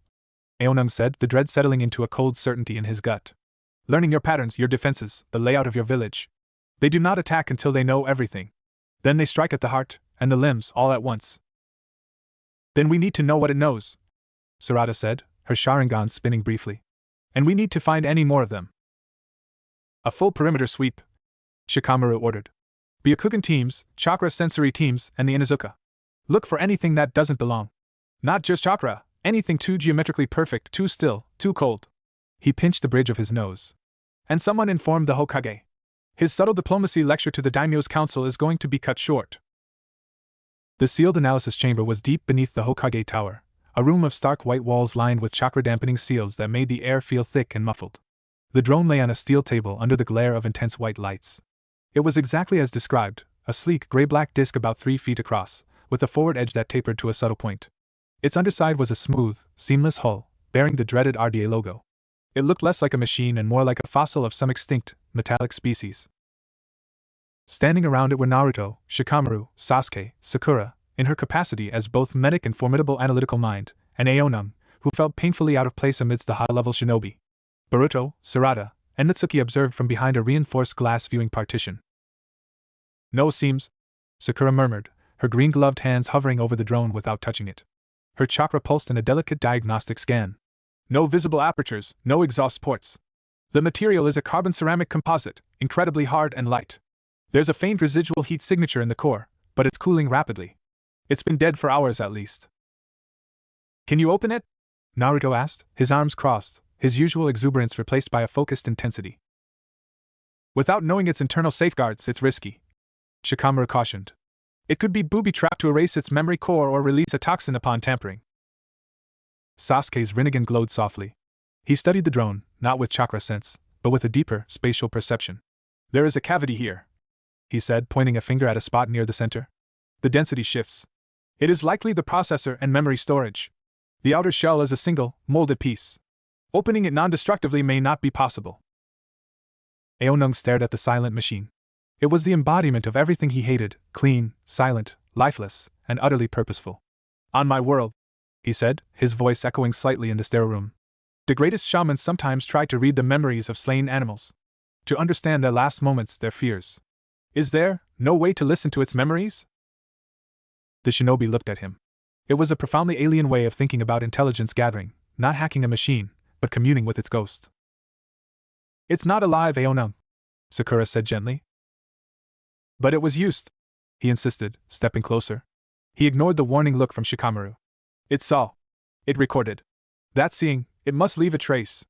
Aonung said, the dread settling into a cold certainty in his gut. "Learning your patterns, your defenses, the layout of your village. They do not attack until they know everything. Then they strike at the heart, and the limbs, all at once." "Then we need to know what it knows," Sarada said, her Sharingan spinning briefly. "And we need to find any more of them." "A full perimeter sweep," Shikamaru ordered. "Byakugan teams, chakra sensory teams, and the Inuzuka. Look for anything that doesn't belong. Not just chakra, anything too geometrically perfect, too still, too cold." He pinched the bridge of his nose. "And someone informed the Hokage. His subtle diplomacy lecture to the daimyo's council is going to be cut short." The sealed analysis chamber was deep beneath the Hokage tower, a room of stark white walls lined with chakra-dampening seals that made the air feel thick and muffled. The drone lay on a steel table under the glare of intense white lights. It was exactly as described, a sleek gray-black disc about 3 feet across, with a forward edge that tapered to a subtle point. Its underside was a smooth, seamless hull, bearing the dreaded RDA logo. It looked less like a machine and more like a fossil of some extinct, metallic species. Standing around it were Naruto, Shikamaru, Sasuke, Sakura, in her capacity as both medic and formidable analytical mind, and Aonung, who felt painfully out of place amidst the high-level shinobi. Boruto, Sarada, and Mitsuki observed from behind a reinforced glass viewing partition. No seams, Sakura murmured, her green-gloved hands hovering over the drone without touching it. Her chakra pulsed in a delicate diagnostic scan. No visible apertures, no exhaust ports. The material is a carbon ceramic composite, incredibly hard and light. There's a faint residual heat signature in the core, but it's cooling rapidly. It's been dead for hours at least. Can you open it? Naruto asked, his arms crossed, his usual exuberance replaced by a focused intensity. Without knowing its internal safeguards, it's risky, Shikamaru cautioned. It could be booby-trapped to erase its memory core or release a toxin upon tampering. Sasuke's Rinnegan glowed softly. He studied the drone, not with chakra sense, but with a deeper, spatial perception. There is a cavity here, he said, pointing a finger at a spot near the center. The density shifts. It is likely the processor and memory storage. The outer shell is a single, molded piece. Opening it non-destructively may not be possible. Aonung stared at the silent machine. It was the embodiment of everything he hated, clean, silent, lifeless, and utterly purposeful. On my world, he said, his voice echoing slightly in the stair room. The greatest shamans sometimes try to read the memories of slain animals. To understand their last moments, their fears. Is there no way to listen to its memories? The shinobi looked at him. It was a profoundly alien way of thinking about intelligence gathering, not hacking a machine, but communing with its ghost. It's not alive, Aonung, Sakura said gently. But it was used, he insisted, stepping closer. He ignored the warning look from Shikamaru. It saw. It recorded. That seeing, it must leave a trace.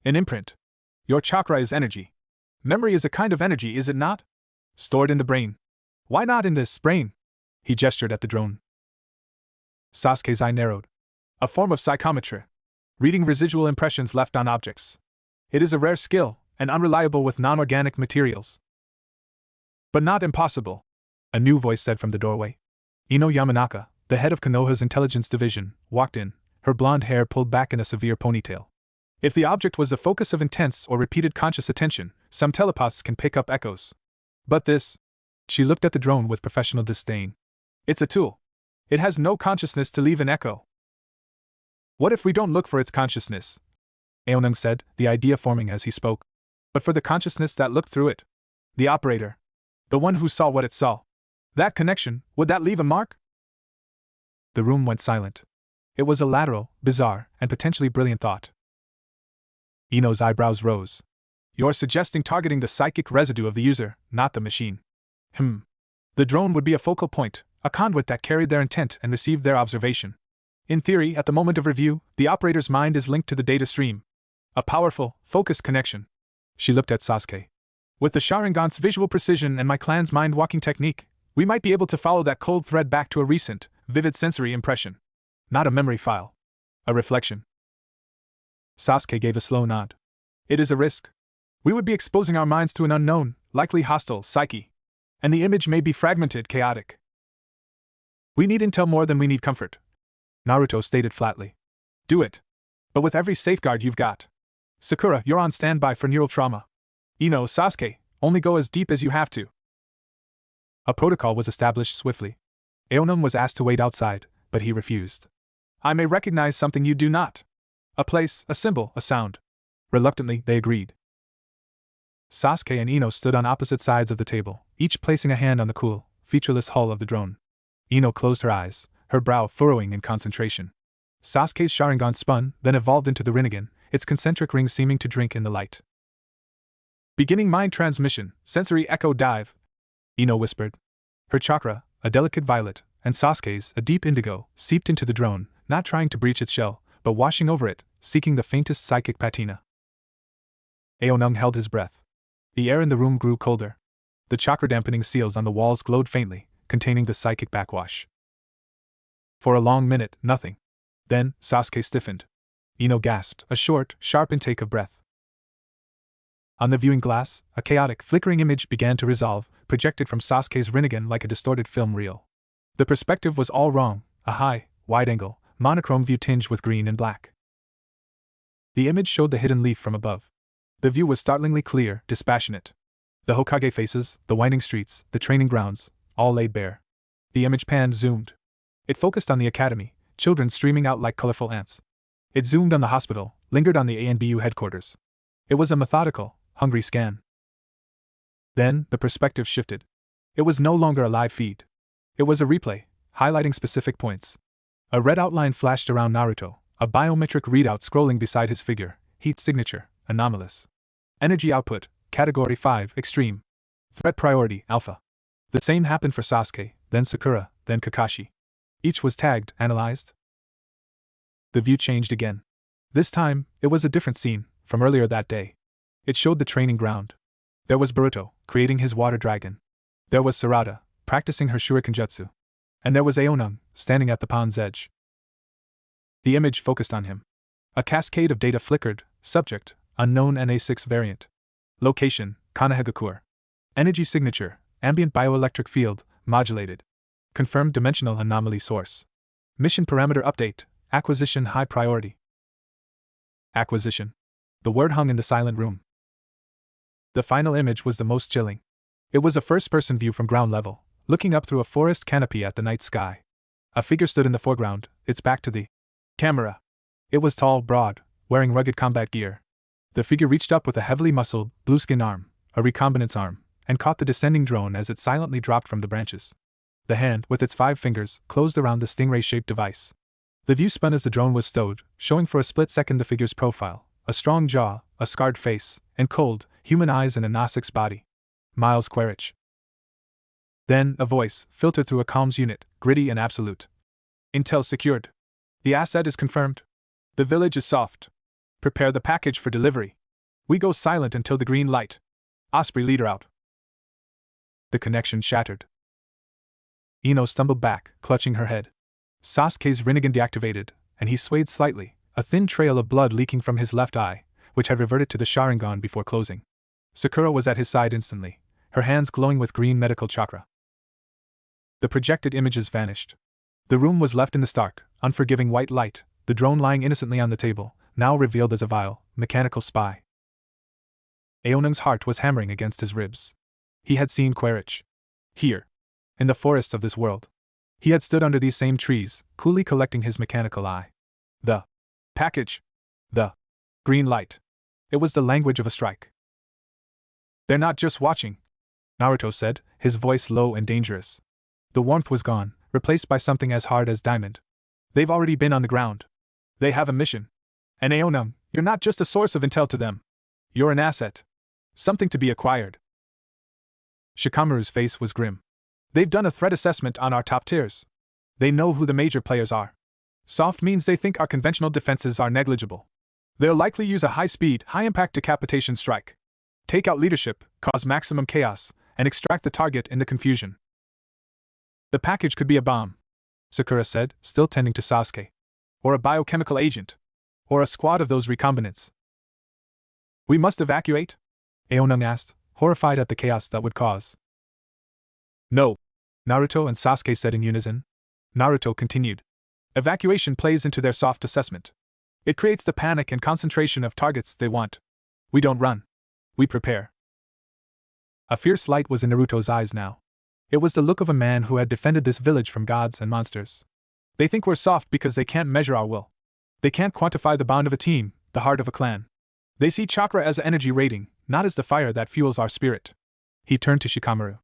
An imprint. Your chakra is energy. Memory is a kind of energy, is it not? Stored in the brain. Why not in this brain? He gestured at the drone. Sasuke's eye narrowed. A form of psychometry. Reading residual impressions left on objects. It is a rare skill, and unreliable with non-organic materials. But not impossible, a new voice said from the doorway. Ino Yamanaka, the head of Konoha's intelligence division, walked in, her blonde hair pulled back in a severe ponytail. If the object was the focus of intense or repeated conscious attention, some telepaths can pick up echoes. But this, she looked at the drone with professional disdain. It's a tool. It has no consciousness to leave an echo. What if we don't look for its consciousness? Aonung said, the idea forming as he spoke. But for the consciousness that looked through it. The operator. The one who saw what it saw. That connection, would that leave a mark? The room went silent. It was a lateral, bizarre, and potentially brilliant thought. Ino's eyebrows rose. You're suggesting targeting the psychic residue of the user, not the machine. The drone would be a focal point, a conduit that carried their intent and received their observation. In theory, at the moment of review, the operator's mind is linked to the data stream. A powerful, focused connection. She looked at Sasuke. With the Sharingan's visual precision and my clan's mind-walking technique, we might be able to follow that cold thread back to a recent, vivid sensory impression. Not a memory file. A reflection. Sasuke gave a slow nod. It is a risk. We would be exposing our minds to an unknown, likely hostile, psyche. And the image may be fragmented, chaotic. We need intel more than we need comfort, Naruto stated flatly. Do it. But with every safeguard you've got. Sakura, you're on standby for neural trauma. Ino, Sasuke, only go as deep as you have to. A protocol was established swiftly. Aonum was asked to wait outside, but he refused. I may recognize something you do not. A place, a symbol, a sound. Reluctantly, they agreed. Sasuke and Ino stood on opposite sides of the table, each placing a hand on the cool, featureless hull of the drone. Ino closed her eyes, her brow furrowing in concentration. Sasuke's Sharingan spun, then evolved into the Rinnegan, its concentric rings seeming to drink in the light. Beginning mind transmission, sensory echo dive, Ino whispered. Her chakra, a delicate violet, and Sasuke's, a deep indigo, seeped into the drone, not trying to breach its shell, but washing over it, seeking the faintest psychic patina. Aonung held his breath. The air in the room grew colder. The chakra-dampening seals on the walls glowed faintly, containing the psychic backwash. For a long minute, nothing. Then, Sasuke stiffened. Ino gasped, a short, sharp intake of breath. On the viewing glass, a chaotic, flickering image began to resolve, projected from Sasuke's Rinnegan like a distorted film reel. The perspective was all wrong, a high, wide-angle, monochrome view tinged with green and black. The image showed the hidden leaf from above. The view was startlingly clear, dispassionate. The Hokage faces, the winding streets, the training grounds, all laid bare. The image panned, zoomed. It focused on the academy, children streaming out like colorful ants. It zoomed on the hospital, lingered on the ANBU headquarters. It was a methodical, hungry scan. Then, the perspective shifted. It was no longer a live feed. It was a replay, highlighting specific points. A red outline flashed around Naruto, a biometric readout scrolling beside his figure, heat signature, anomalous. Energy output, category 5, extreme. Threat priority, alpha. The same happened for Sasuke, then Sakura, then Kakashi. Each was tagged, analyzed. The view changed again. This time, it was a different scene, from earlier that day. It showed the training ground. There was Boruto, creating his water dragon. There was Sarada, practicing her shuriken jutsu. And there was Aonung, standing at the pond's edge. The image focused on him. A cascade of data flickered, subject, unknown NA6 variant. Location, Kanehagakur. Energy signature, ambient bioelectric field, modulated. Confirmed dimensional anomaly source. Mission parameter update, acquisition high priority. Acquisition. The word hung in the silent room. The final image was the most chilling. It was a first-person view from ground level, looking up through a forest canopy at the night sky. A figure stood in the foreground, its back to the camera. It was tall, broad, wearing rugged combat gear. The figure reached up with a heavily muscled, blue-skin arm, a recombinance arm, and caught the descending drone as it silently dropped from the branches. The hand, with its 5 fingers, closed around the stingray-shaped device. The view spun as the drone was stowed, showing for a split second the figure's profile, a strong jaw, a scarred face, and cold, human eyes in a Nasik's body. Miles Quaritch. Then, a voice, filtered through a comms unit, gritty and absolute. Intel secured. The asset is confirmed. The village is soft. Prepare the package for delivery. We go silent until the green light. Osprey leader out. The connection shattered. Ino stumbled back, clutching her head. Sasuke's Rinnegan deactivated, and he swayed slightly, a thin trail of blood leaking from his left eye, which had reverted to the Sharingan before closing. Sakura was at his side instantly, her hands glowing with green medical chakra. The projected images vanished. The room was left in the stark, unforgiving white light, the drone lying innocently on the table, now revealed as a vile, mechanical spy. Aonung's heart was hammering against his ribs. He had seen Quaritch. Here. In the forests of this world. He had stood under these same trees, coolly collecting his mechanical eye. The package. The green light. It was the language of a strike. They're not just watching, Naruto said, his voice low and dangerous. The warmth was gone, replaced by something as hard as diamond. They've already been on the ground. They have a mission. And Aonung, you're not just a source of intel to them. You're an asset. Something to be acquired. Shikamaru's face was grim. They've done a threat assessment on our top tiers. They know who the major players are. Soft means they think our conventional defenses are negligible. They'll likely use a high-speed, high-impact decapitation strike. Take out leadership, cause maximum chaos, and extract the target in the confusion. The package could be a bomb, Sakura said, still tending to Sasuke. Or a biochemical agent. Or a squad of those recombinants. We must evacuate? Aonung asked, horrified at the chaos that would cause. No, Naruto and Sasuke said in unison. Naruto continued. Evacuation plays into their soft assessment. It creates the panic and concentration of targets they want. We don't run. We prepare. A fierce light was in Naruto's eyes now. It was the look of a man who had defended this village from gods and monsters. They think we're soft because they can't measure our will. They can't quantify the bond of a team, the heart of a clan. They see chakra as an energy rating, not as the fire that fuels our spirit. He turned to Shikamaru.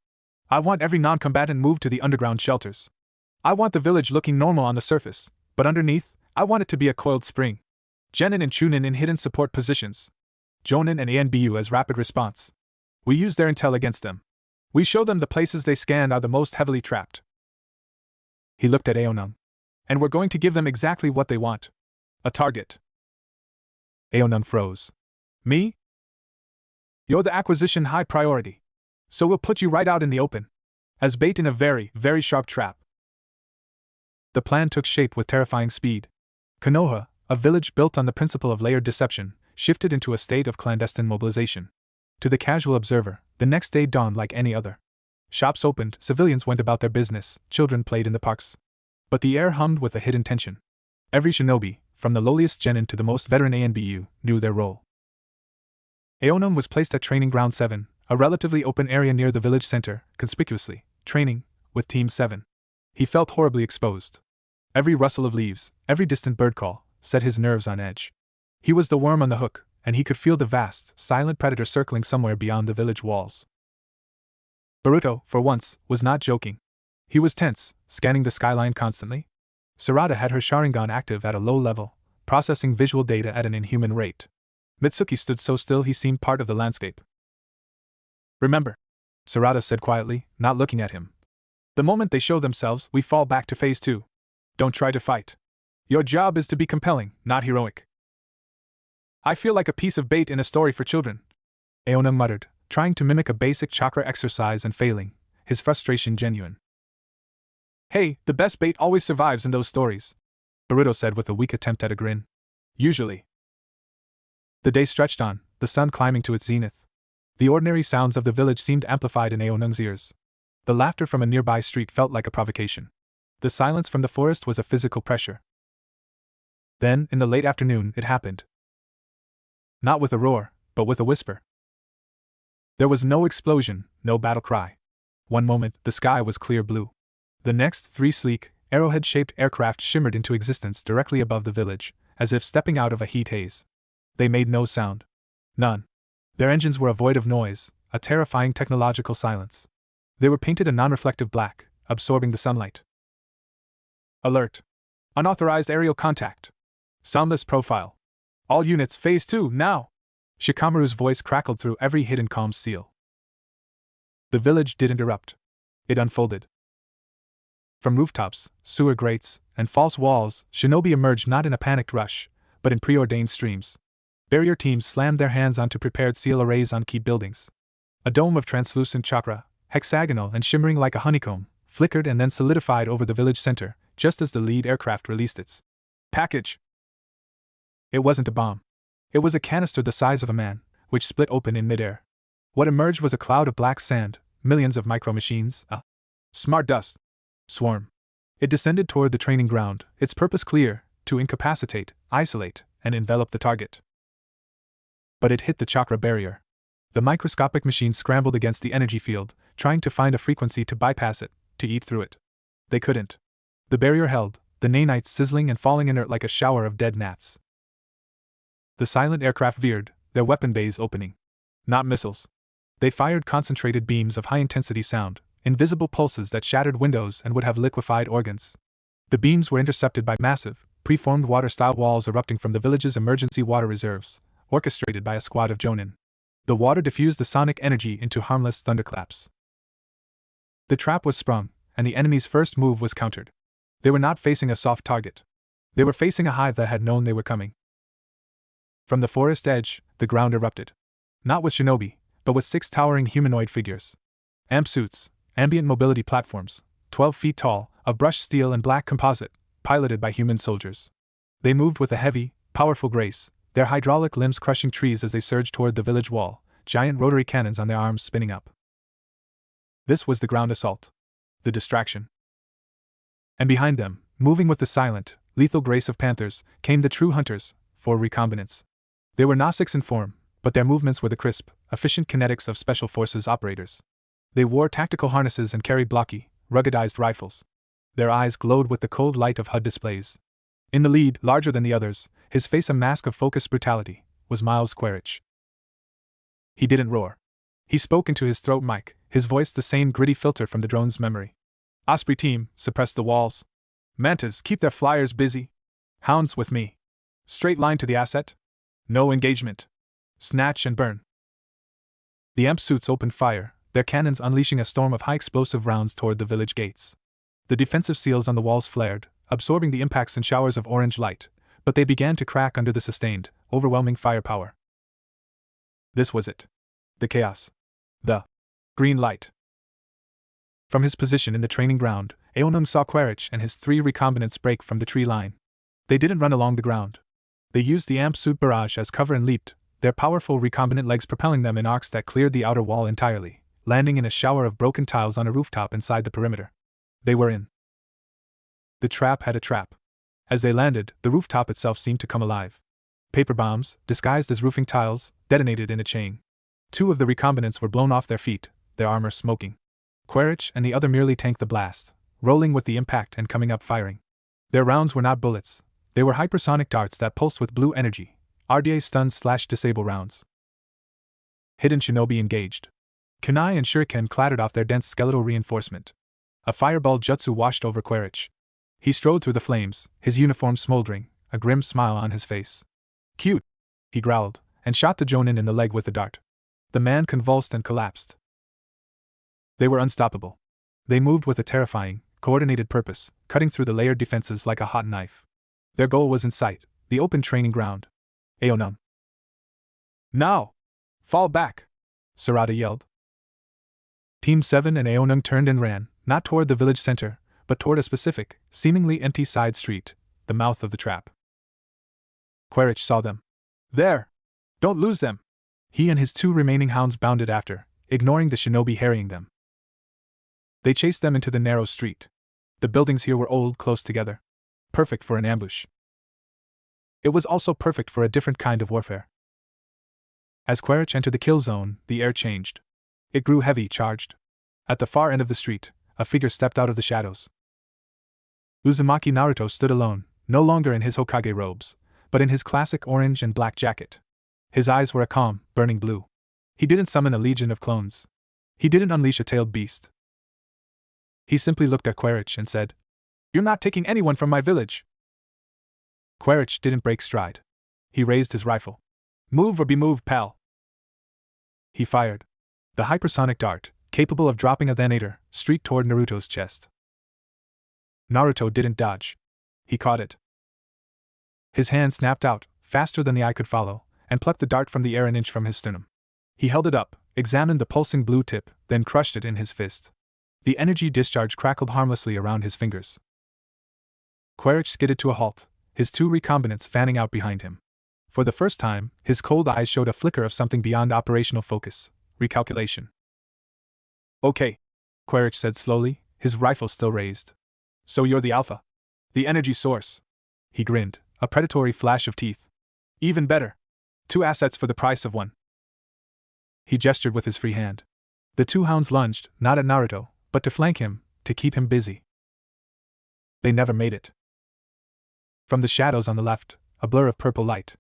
I want every non-combatant moved to the underground shelters. I want the village looking normal on the surface, but underneath, I want it to be a coiled spring. Genin and Chunin in hidden support positions. Jonin and Anbu as rapid response. We use their intel against them. We show them the places they scanned are the most heavily trapped. He looked at Aonung. And we're going to give them exactly what they want. A target. Aonung froze. Me? You're the acquisition high priority. So we'll put you right out in the open. As bait in a very, very sharp trap. The plan took shape with terrifying speed. Konoha, a village built on the principle of layered deception, shifted into a state of clandestine mobilization. To the casual observer, the next day dawned like any other. Shops opened, civilians went about their business, children played in the parks. But the air hummed with a hidden tension. Every shinobi, from the lowliest genin to the most veteran ANBU, knew their role. Aonung was placed at Training Ground 7, a relatively open area near the village center, conspicuously, training, with Team 7. He felt horribly exposed. Every rustle of leaves, every distant bird call, set his nerves on edge. He was the worm on the hook, and he could feel the vast, silent predator circling somewhere beyond the village walls. Naruto, for once, was not joking. He was tense, scanning the skyline constantly. Sarada had her Sharingan active at a low level, processing visual data at an inhuman rate. Mitsuki stood so still he seemed part of the landscape. Remember, Sarada said quietly, not looking at him. The moment they show themselves, we fall back to phase 2. Don't try to fight. Your job is to be compelling, not heroic. I feel like a piece of bait in a story for children, Aona muttered, trying to mimic a basic chakra exercise and failing, his frustration genuine. Hey, the best bait always survives in those stories, Naruto said with a weak attempt at a grin. Usually. The day stretched on, the sun climbing to its zenith. The ordinary sounds of the village seemed amplified in Aonung's ears. The laughter from a nearby street felt like a provocation. The silence from the forest was a physical pressure. Then, in the late afternoon, it happened. Not with a roar, but with a whisper. There was no explosion, no battle cry. One moment, the sky was clear blue. The next, 3 sleek, arrowhead-shaped aircraft shimmered into existence directly above the village, as if stepping out of a heat haze. They made no sound. None. Their engines were void of noise, a terrifying technological silence. They were painted a non-reflective black, absorbing the sunlight. Alert! Unauthorized aerial contact. Soundless profile. All units, phase 2, now! Shikamaru's voice crackled through every hidden calm seal. The village didn't erupt. It unfolded. From rooftops, sewer grates, and false walls, shinobi emerged not in a panicked rush, but in preordained streams. Barrier teams slammed their hands onto prepared seal arrays on key buildings. A dome of translucent chakra, hexagonal and shimmering like a honeycomb, flickered and then solidified over the village center, just as the lead aircraft released its package. It wasn't a bomb. It was a canister the size of a man, which split open in midair. What emerged was a cloud of black sand, millions of micro-machines, a smart dust swarm. It descended toward the training ground, its purpose clear, to incapacitate, isolate, and envelop the target. But it hit the chakra barrier. The microscopic machines scrambled against the energy field, trying to find a frequency to bypass it, to eat through it. They couldn't. The barrier held, the nanites sizzling and falling inert like a shower of dead gnats. The silent aircraft veered, their weapon bays opening. Not missiles. They fired concentrated beams of high-intensity sound, invisible pulses that shattered windows and would have liquefied organs. The beams were intercepted by massive, preformed water-style walls erupting from the village's emergency water reserves, orchestrated by a squad of jonin. The water diffused the sonic energy into harmless thunderclaps. The trap was sprung, and the enemy's first move was countered. They were not facing a soft target. They were facing a hive that had known they were coming. From the forest edge, the ground erupted. Not with shinobi, but with 6 towering humanoid figures. Amp suits, ambient mobility platforms, 12 feet tall, of brushed steel and black composite, piloted by human soldiers. They moved with a heavy, powerful grace, their hydraulic limbs crushing trees as they surged toward the village wall, giant rotary cannons on their arms spinning up. This was the ground assault. The distraction. And behind them, moving with the silent, lethal grace of panthers, came the true hunters, for recombinants. They were Gnostics in form, but their movements were the crisp, efficient kinetics of Special Forces operators. They wore tactical harnesses and carried blocky, ruggedized rifles. Their eyes glowed with the cold light of HUD displays. In the lead, larger than the others, his face a mask of focused brutality, was Miles Quaritch. He didn't roar. He spoke into his throat mic, his voice the same gritty filter from the drone's memory. Osprey team, suppress the walls. Mantas, keep their flyers busy. Hounds with me. Straight line to the asset. No engagement. Snatch and burn. The amp suits opened fire, their cannons unleashing a storm of high-explosive rounds toward the village gates. The defensive seals on the walls flared, absorbing the impacts in showers of orange light, but they began to crack under the sustained, overwhelming firepower. This was it. The chaos. The green light. From his position in the training ground, Aonung saw Quaritch and his 3 recombinants break from the tree line. They didn't run along the ground. They used the amp suit barrage as cover and leaped, their powerful recombinant legs propelling them in arcs that cleared the outer wall entirely, landing in a shower of broken tiles on a rooftop inside the perimeter. They were in. The trap had a trap. As they landed, the rooftop itself seemed to come alive. Paper bombs, disguised as roofing tiles, detonated in a chain. 2 of the recombinants were blown off their feet, their armor smoking. Quaritch and the other merely tanked the blast, rolling with the impact and coming up firing. Their rounds were not bullets. They were hypersonic darts that pulsed with blue energy, RDA stun/disable rounds. Hidden shinobi engaged. Kunai and shuriken clattered off their dense skeletal reinforcement. A fireball jutsu washed over Quaritch. He strode through the flames, his uniform smoldering, a grim smile on his face. Cute! He growled, and shot the jonin in the leg with the dart. The man convulsed and collapsed. They were unstoppable. They moved with a terrifying, coordinated purpose, cutting through the layered defenses like a hot knife. Their goal was in sight, the open training ground. Aonum. Now! Fall back! Sarada yelled. Team 7 and Aonung turned and ran, not toward the village center, but toward a specific, seemingly empty side street, the mouth of the trap. Quaritch saw them. There! Don't lose them! He and his 2 remaining hounds bounded after, ignoring the shinobi harrying them. They chased them into the narrow street. The buildings here were old, close together. Perfect for an ambush. It was also perfect for a different kind of warfare. As Quaritch entered the kill zone, the air changed. It grew heavy, charged. At the far end of the street, a figure stepped out of the shadows. Uzumaki Naruto stood alone, no longer in his Hokage robes, but in his classic orange and black jacket. His eyes were a calm, burning blue. He didn't summon a legion of clones. He didn't unleash a tailed beast. He simply looked at Quaritch and said, "You're not taking anyone from my village." Quaritch didn't break stride. He raised his rifle. "Move or be moved, pal." He fired. The hypersonic dart, capable of dropping a detonator, streaked toward Naruto's chest. Naruto didn't dodge. He caught it. His hand snapped out, faster than the eye could follow, and plucked the dart from the air an inch from his sternum. He held it up, examined the pulsing blue tip, then crushed it in his fist. The energy discharge crackled harmlessly around his fingers. Quaritch skidded to a halt, his 2 recombinants fanning out behind him. For the first time, his cold eyes showed a flicker of something beyond operational focus, recalculation. "Okay," Quaritch said slowly, his rifle still raised. "So you're the alpha? The energy source?" He grinned, a predatory flash of teeth. "Even better. 2 assets for the price of 1. He gestured with his free hand. The 2 hounds lunged, not at Naruto, but to flank him, to keep him busy. They never made it. From the shadows on the left, a blur of purple light.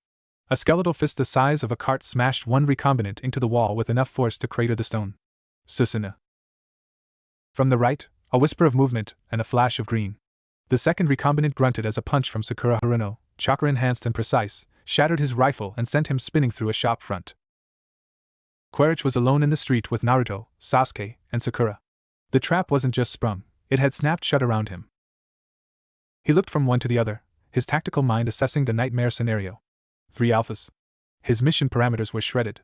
A skeletal fist the size of a cart smashed one recombinant into the wall with enough force to crater the stone. Susanoo. From the right, a whisper of movement and a flash of green. The second recombinant grunted as a punch from Sakura Haruno, chakra-enhanced and precise, shattered his rifle and sent him spinning through a shop front. Quaritch was alone in the street with Naruto, Sasuke, and Sakura. The trap wasn't just sprung, it had snapped shut around him. He looked from one to the other, his tactical mind assessing the nightmare scenario. 3 alphas. His mission parameters were shredded.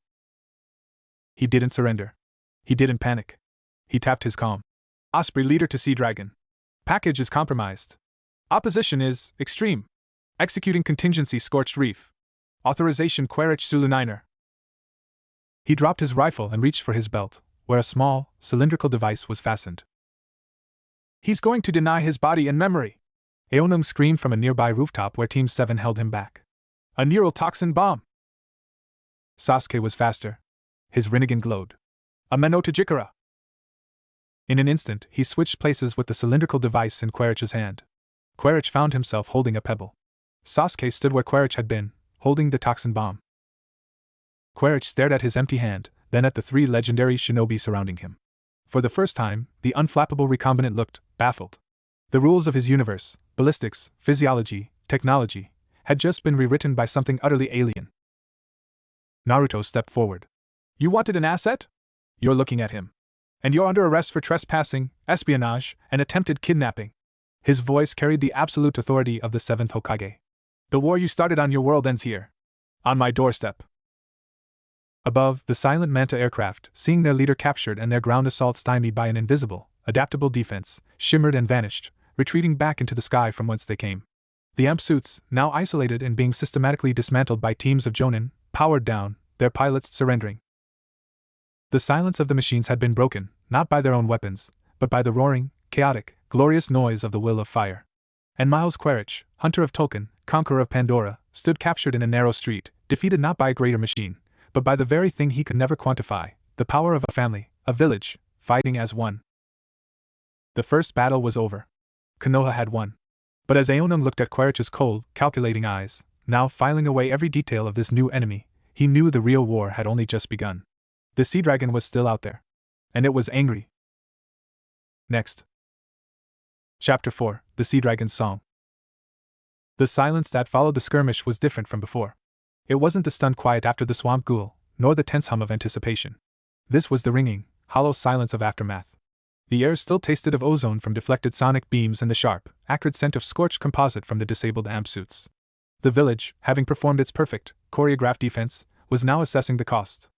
He didn't surrender. He didn't panic. He tapped his calm. Osprey leader to Sea Dragon. Package is compromised. Opposition is extreme. Executing contingency Scorched Reef. Authorization Quaritch Sulu Niner. He dropped his rifle and reached for his belt, where a small, cylindrical device was fastened. "He's going to deny his body and memory!" Aonung screamed from a nearby rooftop where Team 7 held him back. "A neural toxin bomb!" Sasuke was faster. His Rinnegan glowed. "A Menotajikara!" In an instant, he switched places with the cylindrical device in Quaritch's hand. Quaritch found himself holding a pebble. Sasuke stood where Quaritch had been, holding the toxin bomb. Quaritch stared at his empty hand, then at the 3 legendary shinobi surrounding him. For the first time, the unflappable recombinant looked baffled. The rules of his universe, ballistics, physiology, technology, had just been rewritten by something utterly alien. Naruto stepped forward. "You wanted an asset? You're looking at him. And you're under arrest for trespassing, espionage, and attempted kidnapping." His voice carried the absolute authority of the 7th Hokage. "The war you started on your world ends here. On my doorstep." Above, the silent Manta aircraft, seeing their leader captured and their ground assault stymied by an invisible, adaptable defense, shimmered and vanished, retreating back into the sky from whence they came. The AMP suits, now isolated and being systematically dismantled by teams of Jonin, powered down, their pilots surrendering. The silence of the machines had been broken, not by their own weapons, but by the roaring, chaotic, glorious noise of the will of fire. And Miles Quaritch, hunter of Tolkien, conqueror of Pandora, stood captured in a narrow street, defeated not by a greater machine, but by the very thing he could never quantify, the power of a family, a village, fighting as one. The first battle was over. Konoha had won. But as Aonum looked at Quaritch's cold, calculating eyes, now filing away every detail of this new enemy, he knew the real war had only just begun. The Sea Dragon was still out there. And it was angry. Next. Chapter 4, The Sea Dragon's Song. The silence that followed the skirmish was different from before. It wasn't the stunned quiet after the swamp ghoul, nor the tense hum of anticipation. This was the ringing, hollow silence of aftermath. The air still tasted of ozone from deflected sonic beams and the sharp, acrid scent of scorched composite from the disabled amp suits. The village, having performed its perfect, choreographed defense, was now assessing the cost.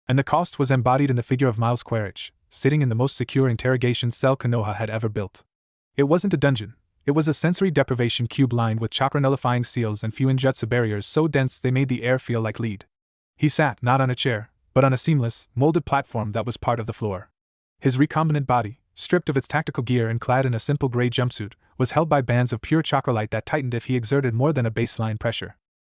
And the cost was embodied in the figure of Miles Quaritch, sitting in the most secure interrogation cell Konoha had ever built. It wasn't a dungeon. It was a sensory deprivation cube lined with chakra-nullifying seals and fuinjutsu barriers so dense they made the air feel like lead. He sat not on a chair, but on a seamless, molded platform that was part of the floor. His recombinant body, stripped of its tactical gear and clad in a simple gray jumpsuit, was held by bands of pure chakra light that tightened if he exerted more than a baseline pressure.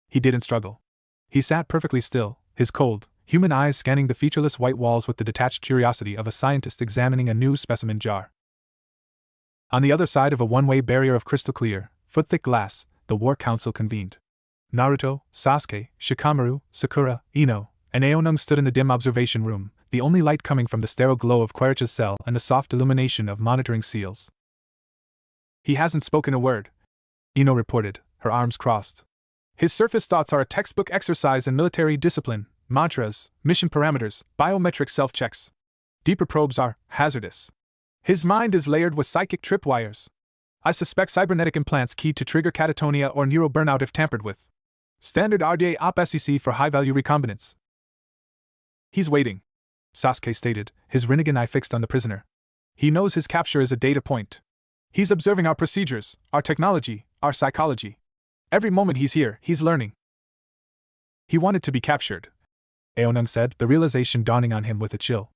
He didn't struggle. He sat perfectly still, his cold, human eyes scanning the featureless white walls with the detached curiosity of a scientist examining a new specimen jar. On the other side of a one-way barrier of crystal clear, foot-thick glass, the War Council convened. Naruto, Sasuke, Shikamaru, Sakura, Ino, and Aonung stood in the dim observation room, the only light coming from the sterile glow of Quaritch's cell and the soft illumination of monitoring seals. He hasn't spoken a word, Ino reported, her arms crossed. His surface thoughts are a textbook exercise in military discipline, mantras, mission parameters, biometric self-checks. Deeper probes are hazardous. His mind is layered with psychic tripwires. I suspect cybernetic implants keyed to trigger catatonia or neural burnout if tampered with. Standard RDA op-SEC for high-value recombinants. He's waiting, Sasuke stated, his Rinnegan eye fixed on the prisoner. He knows his capture is a data point. He's observing our procedures, our technology, our psychology. Every moment he's here, he's learning. He wanted to be captured, Aonung said, the realization dawning on him with a chill.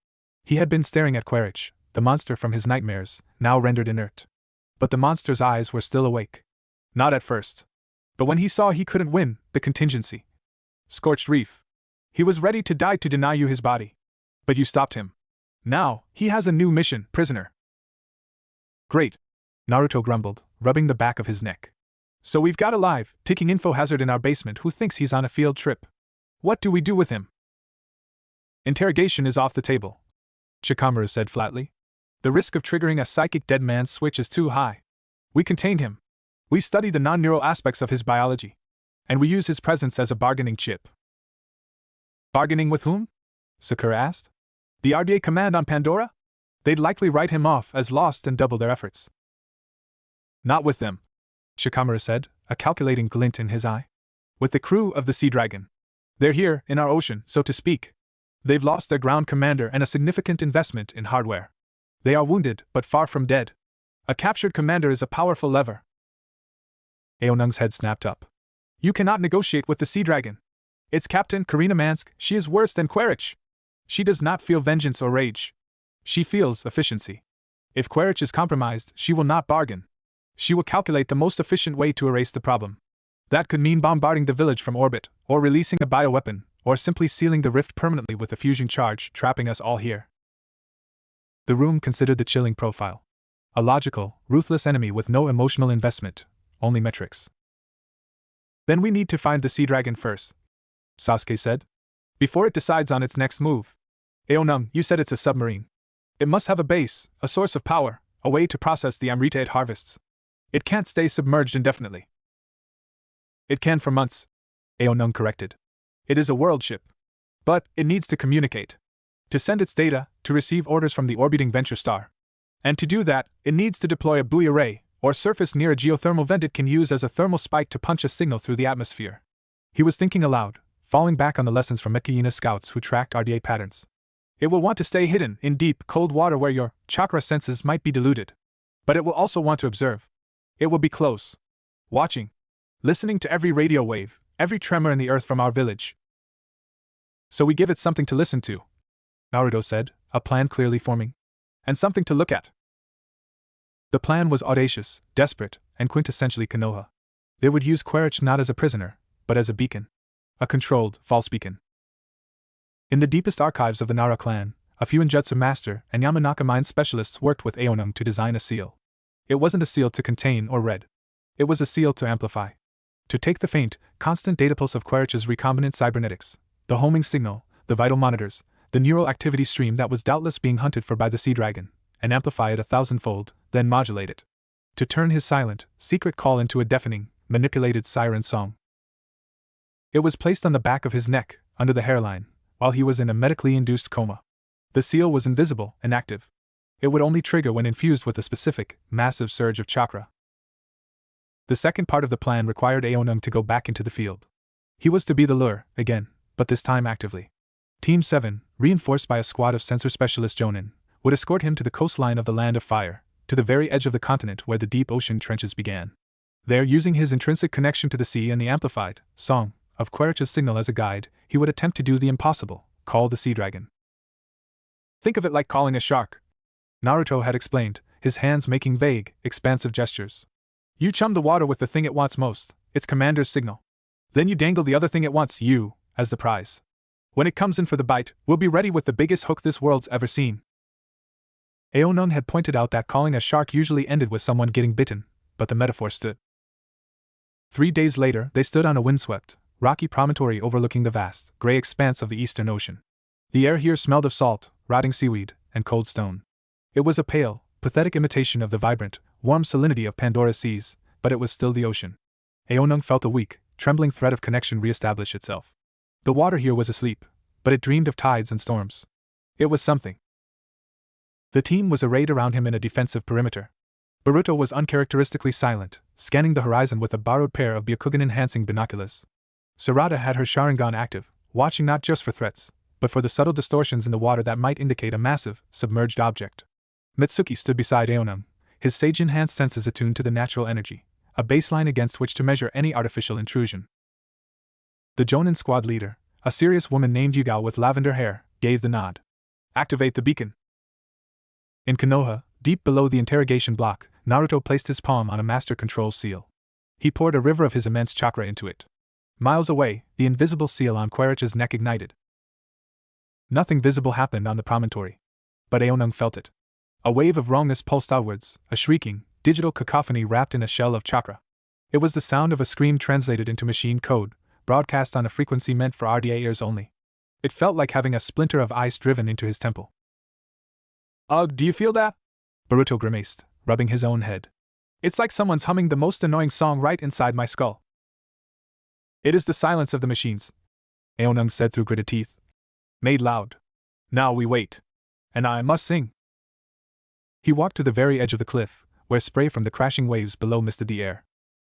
He had been staring at Quaritch, the monster from his nightmares, now rendered inert. But the monster's eyes were still awake. Not at first. But when he saw he couldn't win, the contingency. Scorched reef. He was ready to die to deny you his body. But you stopped him. Now, he has a new mission, prisoner. Great, Naruto grumbled, rubbing the back of his neck. So we've got a live, ticking info hazard in our basement who thinks he's on a field trip. What do we do with him? Interrogation is off the table, Shikamaru said flatly. The risk of triggering a psychic dead man's switch is too high. We contain him. We study the non-neural aspects of his biology. And we use his presence as a bargaining chip. Bargaining with whom? Sakura asked. The RDA command on Pandora? They'd likely write him off as lost and double their efforts. Not with them, Shikamaru said, a calculating glint in his eye. With the crew of the Sea Dragon. They're here, in our ocean, so to speak. They've lost their ground commander and a significant investment in hardware. They are wounded, but far from dead. A captured commander is a powerful lever. Aonung's head snapped up. You cannot negotiate with the Sea Dragon. Its captain, Karina Mansk, she is worse than Quaritch. She does not feel vengeance or rage. She feels efficiency. If Quaritch is compromised, she will not bargain. She will calculate the most efficient way to erase the problem. That could mean bombarding the village from orbit, or releasing a bioweapon, or simply sealing the rift permanently with a fusion charge, trapping us all here. The room considered the chilling profile. A logical, ruthless enemy with no emotional investment, only metrics. Then we need to find the Sea Dragon first, Sasuke said. Before it decides on its next move. Aonung, you said it's a submarine. It must have a base, a source of power, a way to process the amrita it harvests. It can't stay submerged indefinitely. It can for months, Aonung corrected. It is a world ship. But it needs to communicate. To send its data, to receive orders from the orbiting Venture Star. And to do that, it needs to deploy a buoy array, or surface near a geothermal vent it can use as a thermal spike to punch a signal through the atmosphere. He was thinking aloud, falling back on the lessons from Mekayina scouts who tracked RDA patterns. It will want to stay hidden in deep, cold water where your chakra senses might be diluted. But it will also want to observe. It will be close. Watching. Listening to every radio wave, every tremor in the earth from our village. So we give it something to listen to, Naruto said, a plan clearly forming. And something to look at. The plan was audacious, desperate, and quintessentially Konoha. They would use Quaritch not as a prisoner, but as a beacon. A controlled, false beacon. In the deepest archives of the Nara clan, a fuinjutsu master and Yamanaka mind specialists worked with Aonung to design a seal. It wasn't a seal to contain or read. It was a seal to amplify. To take the faint, constant data pulse of Quaritch's recombinant cybernetics, the homing signal, the vital monitors, the neural activity stream that was doubtless being hunted for by the sea dragon, and amplify it 1,000-fold, then modulate it. To turn his silent, secret call into a deafening, manipulated siren song. It was placed on the back of his neck, under the hairline, while he was in a medically induced coma. The seal was invisible and active. It would only trigger when infused with a specific, massive surge of chakra. The second part of the plan required Aonung to go back into the field. He was to be the lure, again, but this time actively. Team 7, reinforced by a squad of sensor specialist Jonin, would escort him to the coastline of the Land of Fire, to the very edge of the continent where the deep ocean trenches began. There, using his intrinsic connection to the sea and the amplified song of Querich's signal as a guide, he would attempt to do the impossible, call the sea dragon. Think of it like calling a shark, Naruto had explained, his hands making vague, expansive gestures. You chum the water with the thing it wants most, its commander's signal. Then you dangle the other thing it wants, you, as the prize. When it comes in for the bite, we'll be ready with the biggest hook this world's ever seen. Aonung had pointed out that calling a shark usually ended with someone getting bitten, but the metaphor stood. 3 days later, they stood on a windswept, rocky promontory overlooking the vast, gray expanse of the Eastern Ocean. The air here smelled of salt, rotting seaweed, and cold stone. It was a pale, pathetic imitation of the vibrant, warm salinity of Pandora's seas, but it was still the ocean. Aonung felt a weak, trembling thread of connection re-establish itself. The water here was asleep, but it dreamed of tides and storms. It was something. The team was arrayed around him in a defensive perimeter. Boruto was uncharacteristically silent, scanning the horizon with a borrowed pair of Byakugan-enhancing binoculars. Sarada had her Sharingan active, watching not just for threats, but for the subtle distortions in the water that might indicate a massive, submerged object. Mitsuki stood beside Aonung, his sage-enhanced senses attuned to the natural energy, a baseline against which to measure any artificial intrusion. The Jonin squad leader, a serious woman named Yugao with lavender hair, gave the nod. Activate the beacon. In Konoha, deep below the interrogation block, Naruto placed his palm on a master control seal. He poured a river of his immense chakra into it. Miles away, the invisible seal on Querich's neck ignited. Nothing visible happened on the promontory. But Aonung felt it. A wave of wrongness pulsed outwards, a shrieking, digital cacophony wrapped in a shell of chakra. It was the sound of a scream translated into machine code, broadcast on a frequency meant for RDA ears only. It felt like having a splinter of ice driven into his temple. Ugh, do you feel that? Boruto grimaced, rubbing his own head. It's like someone's humming the most annoying song right inside my skull. It is the silence of the machines, Aonung said through gritted teeth. Made loud. Now we wait. And I must sing. He walked to the very edge of the cliff, where spray from the crashing waves below misted the air.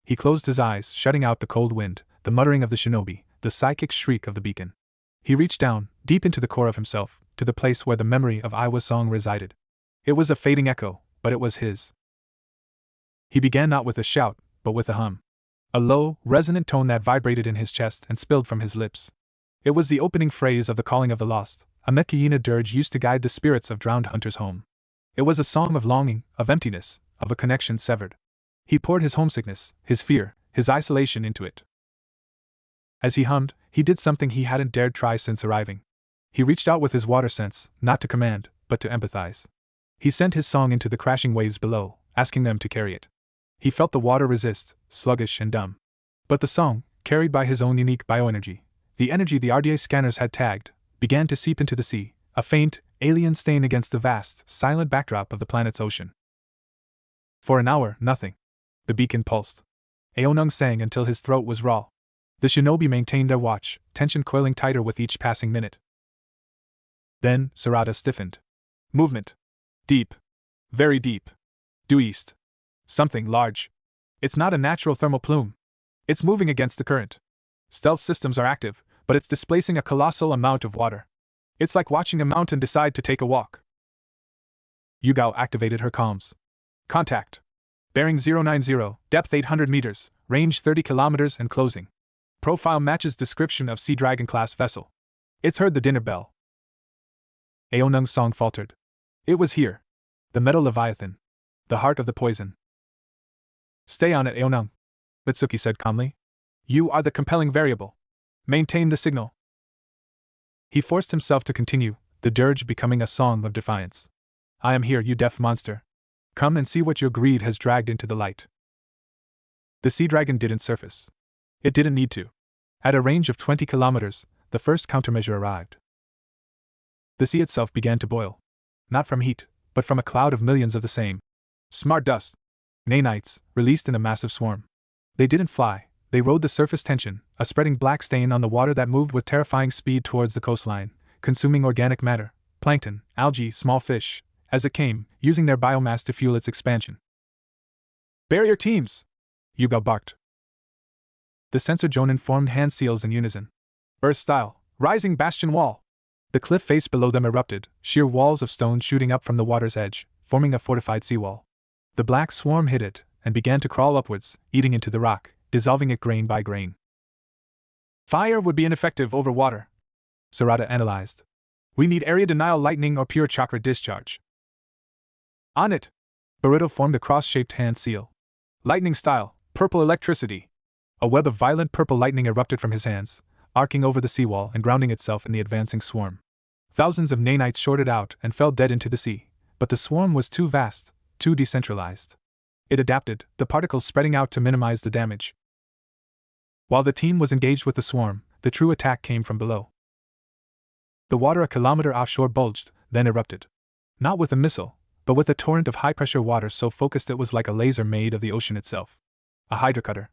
He closed his eyes, shutting out the cold wind, the muttering of the shinobi, the psychic shriek of the beacon. He reached down, deep into the core of himself, to the place where the memory of Iwa's song resided. It was a fading echo, but it was his. He began not with a shout, but with a hum. A low, resonant tone that vibrated in his chest and spilled from his lips. It was the opening phrase of the Calling of the Lost, a Metkayina dirge used to guide the spirits of drowned hunters home. It was a song of longing, of emptiness, of a connection severed. He poured his homesickness, his fear, his isolation into it. As he hummed, he did something he hadn't dared try since arriving. He reached out with his water sense, not to command, but to empathize. He sent his song into the crashing waves below, asking them to carry it. He felt the water resist, sluggish and dumb. But the song, carried by his own unique bioenergy, the energy the RDA scanners had tagged, began to seep into the sea, a faint, alien stain against the vast, silent backdrop of the planet's ocean. For an hour, nothing. The beacon pulsed. Aonung sang until his throat was raw. The shinobi maintained their watch, tension coiling tighter with each passing minute. Then, Sarada stiffened. Movement. Deep. Very deep. Due east. Something large. It's not a natural thermal plume. It's moving against the current. Stealth systems are active, but it's displacing a colossal amount of water. It's like watching a mountain decide to take a walk. Yugao activated her comms. Contact. Bearing 090, depth 800 meters, range 30 kilometers and closing. Profile matches description of Sea Dragon class vessel. It's heard the dinner bell. Aonung's song faltered. It was here. The metal leviathan. The heart of the poison. Stay on it, Aonung, Mitsuki said calmly. You are the compelling variable. Maintain the signal. He forced himself to continue, the dirge becoming a song of defiance. I am here, you deaf monster. Come and see what your greed has dragged into the light. The sea dragon didn't surface. It didn't need to. At a range of 20 kilometers, the first countermeasure arrived. The sea itself began to boil. Not from heat, but from a cloud of millions of the same smart dust nanites, released in a massive swarm. They didn't fly, they rode the surface tension, a spreading black stain on the water that moved with terrifying speed towards the coastline, consuming organic matter, plankton, algae, small fish, as it came, using their biomass to fuel its expansion. Barrier teams! Yuga barked. The sensor Jonin formed hand seals in unison. Earth-style, rising bastion wall. The cliff face below them erupted, sheer walls of stone shooting up from the water's edge, forming a fortified seawall. The black swarm hit it, and began to crawl upwards, eating into the rock, dissolving it grain by grain. Fire would be ineffective over water, Sarada analyzed. We need area denial lightning or pure chakra discharge. On it! Boruto formed a cross-shaped hand seal. Lightning style, purple electricity. A web of violent purple lightning erupted from his hands, arcing over the seawall and grounding itself in the advancing swarm. Thousands of nanites shorted out and fell dead into the sea, but the swarm was too vast, too decentralized. It adapted, the particles spreading out to minimize the damage. While the team was engaged with the swarm, the true attack came from below. The water a kilometer offshore bulged, then erupted. Not with a missile, but with a torrent of high-pressure water so focused it was like a laser made of the ocean itself. A hydrocutter.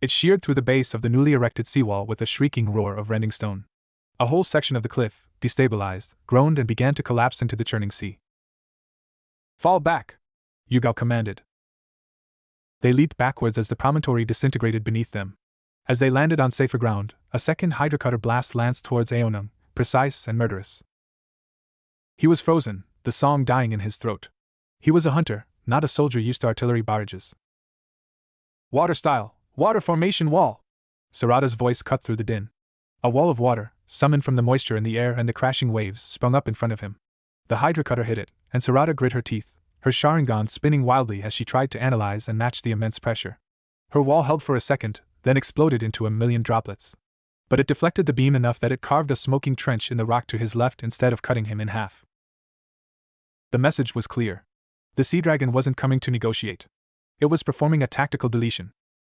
It sheared through the base of the newly erected seawall with a shrieking roar of rending stone. A whole section of the cliff, destabilized, groaned and began to collapse into the churning sea. Fall back! Yugao commanded. They leaped backwards as the promontory disintegrated beneath them. As they landed on safer ground, a second hydrocutter blast lanced towards Aonung, precise and murderous. He was frozen, the song dying in his throat. He was a hunter, not a soldier used to artillery barrages. Water style, water formation wall! Sarada's voice cut through the din. A wall of water, summoned from the moisture in the air and the crashing waves, sprung up in front of him. The hydrocutter hit it, and Sarada grit her teeth, her Sharingan spinning wildly as she tried to analyze and match the immense pressure. Her wall held for a second, then exploded into a million droplets. But it deflected the beam enough that it carved a smoking trench in the rock to his left instead of cutting him in half. The message was clear. The Sea Dragon wasn't coming to negotiate. It was performing a tactical deletion.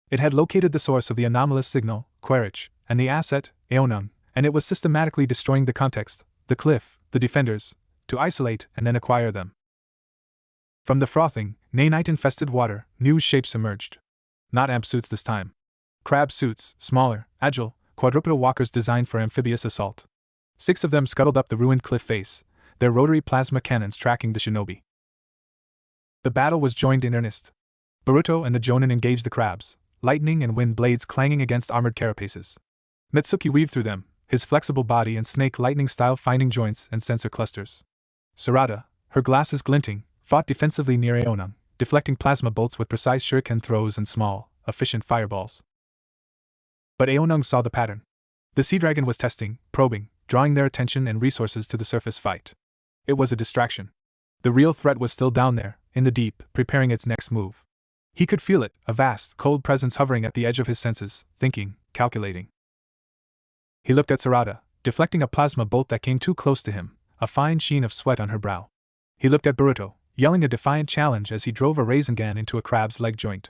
It had located the source of the anomalous signal, Quaritch, and the asset, Aonung, and it was systematically destroying the context, the cliff, the defenders, to isolate and then acquire them. From the frothing, nanite-infested water, new shapes emerged. Not amp suits this time. Crab suits, smaller, agile, quadrupedal walkers designed for amphibious assault. 6 of them scuttled up the ruined cliff face, their rotary plasma cannons tracking the shinobi. The battle was joined in earnest. Boruto and the Jonin engaged the crabs, lightning and wind blades clanging against armored carapaces. Mitsuki weaved through them, his flexible body and snake lightning style finding joints and sensor clusters. Sarada, her glasses glinting, fought defensively near Aonung, deflecting plasma bolts with precise shuriken throws and small, efficient fireballs. But Aonung saw the pattern. The Sea Dragon was testing, probing, drawing their attention and resources to the surface fight. It was a distraction. The real threat was still down there, in the deep, preparing its next move. He could feel it, a vast, cold presence hovering at the edge of his senses, thinking, calculating. He looked at Sarada, deflecting a plasma bolt that came too close to him, a fine sheen of sweat on her brow. He looked at Boruto, yelling a defiant challenge as he drove a Rasengan into a crab's leg joint.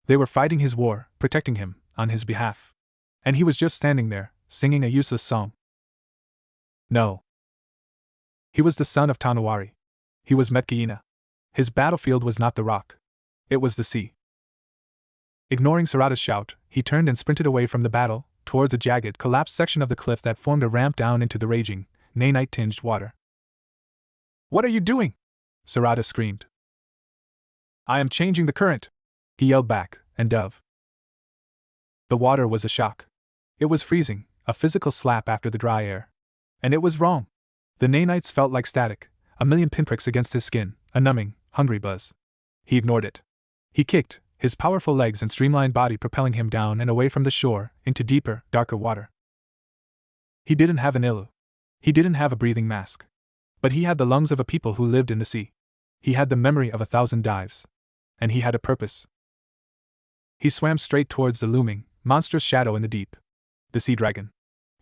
They were fighting his war, protecting him, on his behalf. And he was just standing there, singing a useless song. No. He was the son of Tanawari. He was Metkiina. His battlefield was not the rock. It was the sea. Ignoring Sarada's shout, he turned and sprinted away from the battle, towards a jagged, collapsed section of the cliff that formed a ramp down into the raging, nanite-tinged water. What are you doing? Sarada screamed. I am changing the current, he yelled back, and dove. The water was a shock. It was freezing, a physical slap after the dry air. And it was wrong. The nanites felt like static, a million pinpricks against his skin, a numbing, hungry buzz. He ignored it. He kicked, his powerful legs and streamlined body propelling him down and away from the shore, into deeper, darker water. He didn't have an ilu. He didn't have a breathing mask. But he had the lungs of a people who lived in the sea. He had the memory of 1,000 dives. And he had a purpose. He swam straight towards the looming, monstrous shadow in the deep. The Sea Dragon.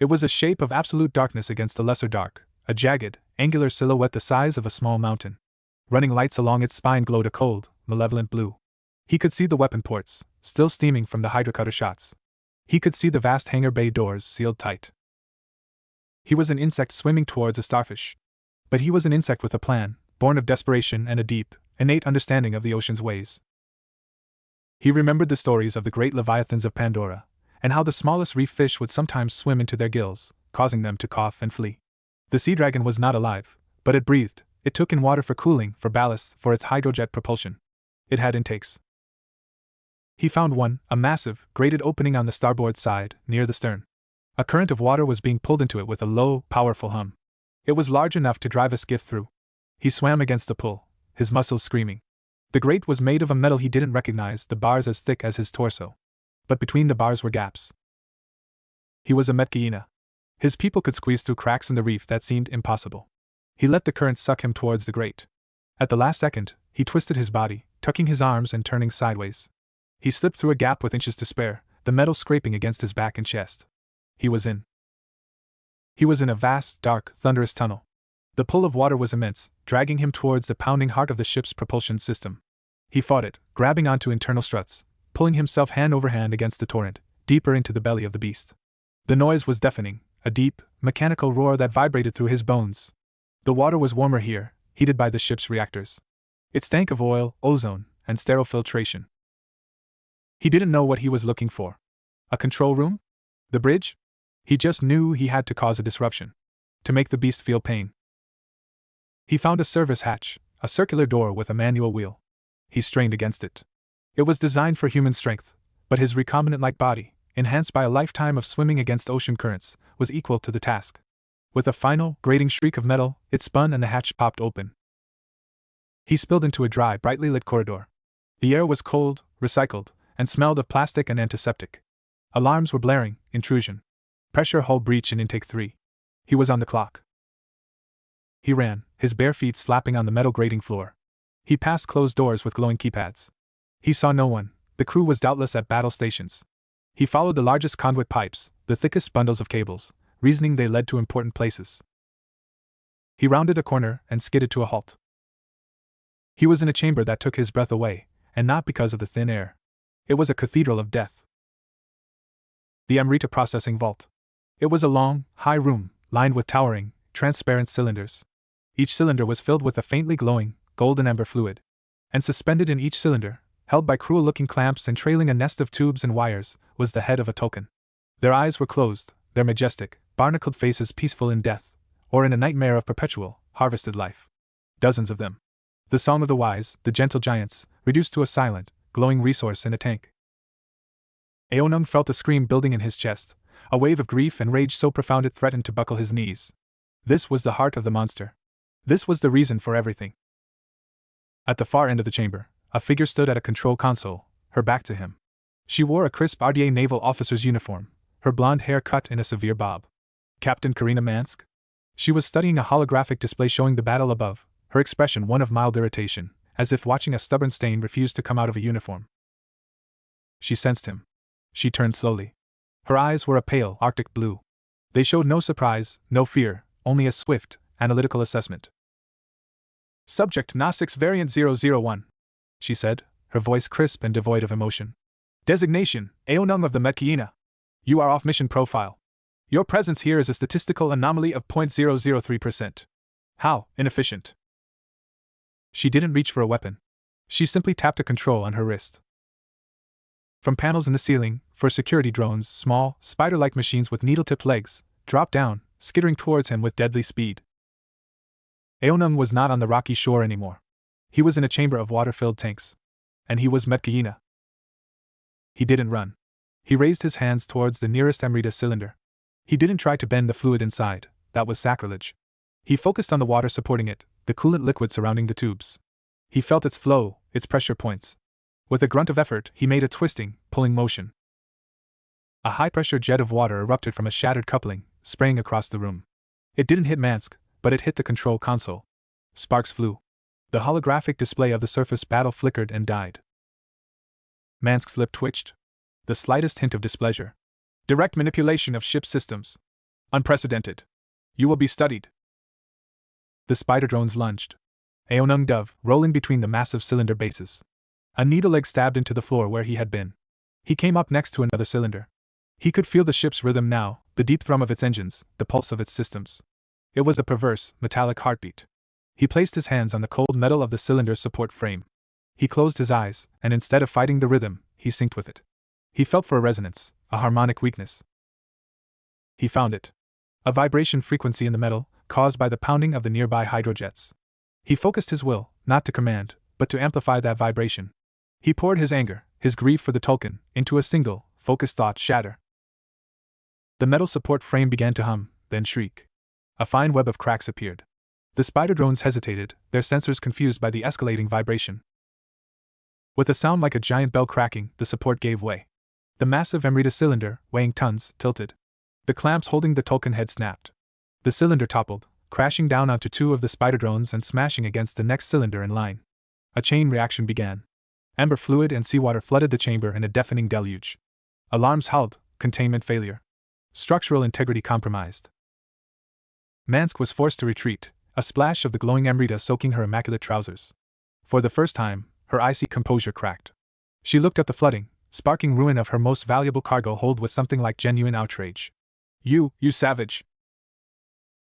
It was a shape of absolute darkness against the lesser dark, a jagged, angular silhouette the size of a small mountain. Running lights along its spine glowed a cold, malevolent blue. He could see the weapon ports, still steaming from the hydrocutter shots. He could see the vast hangar bay doors sealed tight. He was an insect swimming towards a starfish. But he was an insect with a plan, born of desperation and a deep, innate understanding of the ocean's ways. He remembered the stories of the great leviathans of Pandora, and how the smallest reef fish would sometimes swim into their gills, causing them to cough and flee. The sea dragon was not alive, but it breathed. It took in water for cooling, for ballast, for its hydrojet propulsion. It had intakes. He found one, a massive, grated opening on the starboard side, near the stern. A current of water was being pulled into it with a low, powerful hum. It was large enough to drive a skiff through. He swam against the pull, his muscles screaming. The grate was made of a metal he didn't recognize, the bars as thick as his torso. But between the bars were gaps. He was a Metcalina. His people could squeeze through cracks in the reef that seemed impossible. He let the current suck him towards the grate. At the last second, he twisted his body, tucking his arms and turning sideways. He slipped through a gap with inches to spare, the metal scraping against his back and chest. He was in a vast, dark, thunderous tunnel. The pull of water was immense, dragging him towards the pounding heart of the ship's propulsion system. He fought it, grabbing onto internal struts, pulling himself hand over hand against the torrent, deeper into the belly of the beast. The noise was deafening, a deep, mechanical roar that vibrated through his bones. The water was warmer here, heated by the ship's reactors. It stank of oil, ozone, and sterile filtration. He didn't know what he was looking for. A control room? The bridge? He just knew he had to cause a disruption. To make the beast feel pain. He found a service hatch, a circular door with a manual wheel. He strained against it. It was designed for human strength, but his recombinant-like body, enhanced by a lifetime of swimming against ocean currents, was equal to the task. With a final, grating shriek of metal, it spun and the hatch popped open. He spilled into a dry, brightly lit corridor. The air was cold, recycled, and smelled of plastic and antiseptic. Alarms were blaring. Intrusion. Pressure hull breach in intake 3. He was on the clock. He ran, his bare feet slapping on the metal grating floor. He passed closed doors with glowing keypads. He saw no one. The crew was doubtless at battle stations. He followed the largest conduit pipes, the thickest bundles of cables, reasoning they led to important places. He rounded a corner and skidded to a halt. He was in a chamber that took his breath away, and not because of the thin air. It was a cathedral of death. The Amrita processing vault. It was a long, high room, lined with towering, transparent cylinders. Each cylinder was filled with a faintly glowing, golden amber fluid. And suspended in each cylinder, held by cruel-looking clamps and trailing a nest of tubes and wires, was the head of a Tolkien. Their eyes were closed, their majestic, barnacled faces peaceful in death, or in a nightmare of perpetual, harvested life. Dozens of them. The song of the wise, the gentle giants, reduced to a silent, glowing resource in a tank. Eonung felt a scream building in his chest, a wave of grief and rage so profound it threatened to buckle his knees. This was the heart of the monster. This was the reason for everything. At the far end of the chamber, a figure stood at a control console, her back to him. She wore a crisp RDA naval officer's uniform, her blonde hair cut in a severe bob. Captain Karina Mansk? She was studying a holographic display showing the battle above, her expression one of mild irritation, as if watching a stubborn stain refuse to come out of a uniform. She sensed him. She turned slowly. Her eyes were a pale, arctic blue. They showed no surprise, no fear, only a swift, analytical assessment. Subject NA6 Variant 001, she said, her voice crisp and devoid of emotion. Designation, Eonung of the Metcalina. You are off mission profile. Your presence here is a statistical anomaly of 0.003%. How inefficient. She didn't reach for a weapon. She simply tapped a control on her wrist. From panels in the ceiling, for security drones, small, spider-like machines with needle-tipped legs, dropped down, skittering towards him with deadly speed. Eonung was not on the rocky shore anymore. He was in a chamber of water-filled tanks. And he was Metcalina. He didn't run. He raised his hands towards the nearest Amrita cylinder. He didn't try to bend the fluid inside, that was sacrilege. He focused on the water supporting it, the coolant liquid surrounding the tubes. He felt its flow, its pressure points. With a grunt of effort, he made a twisting, pulling motion. A high-pressure jet of water erupted from a shattered coupling, spraying across the room. It didn't hit Mansk, but it hit the control console. Sparks flew. The holographic display of the surface battle flickered and died. Mansk's lip twitched. The slightest hint of displeasure. Direct manipulation of ship systems. Unprecedented. You will be studied. The spider drones lunged. Eonung dove, rolling between the massive cylinder bases. A needle leg stabbed into the floor where he had been. He came up next to another cylinder. He could feel the ship's rhythm now, the deep thrum of its engines, the pulse of its systems. It was a perverse, metallic heartbeat. He placed his hands on the cold metal of the cylinder's support frame. He closed his eyes, and instead of fighting the rhythm, he synced with it. He felt for a resonance, a harmonic weakness. He found it. A vibration frequency in the metal, caused by the pounding of the nearby hydrojets. He focused his will, not to command, but to amplify that vibration. He poured his anger, his grief for the Tulkun, into a single, focused thought shatter. The metal support frame began to hum, then shriek. A fine web of cracks appeared. The spider drones hesitated, their sensors confused by the escalating vibration. With a sound like a giant bell cracking, the support gave way. The massive Amrita cylinder, weighing tons, tilted. The clamps holding the Tulkun head snapped. The cylinder toppled, crashing down onto two of the spider drones and smashing against the next cylinder in line. A chain reaction began. Amber fluid and seawater flooded the chamber in a deafening deluge. Alarms howled, containment failure. Structural integrity compromised. Mansk was forced to retreat, a splash of the glowing Amrita soaking her immaculate trousers. For the first time, her icy composure cracked. She looked at the flooding, sparking ruin of her most valuable cargo hold with something like genuine outrage. You savage!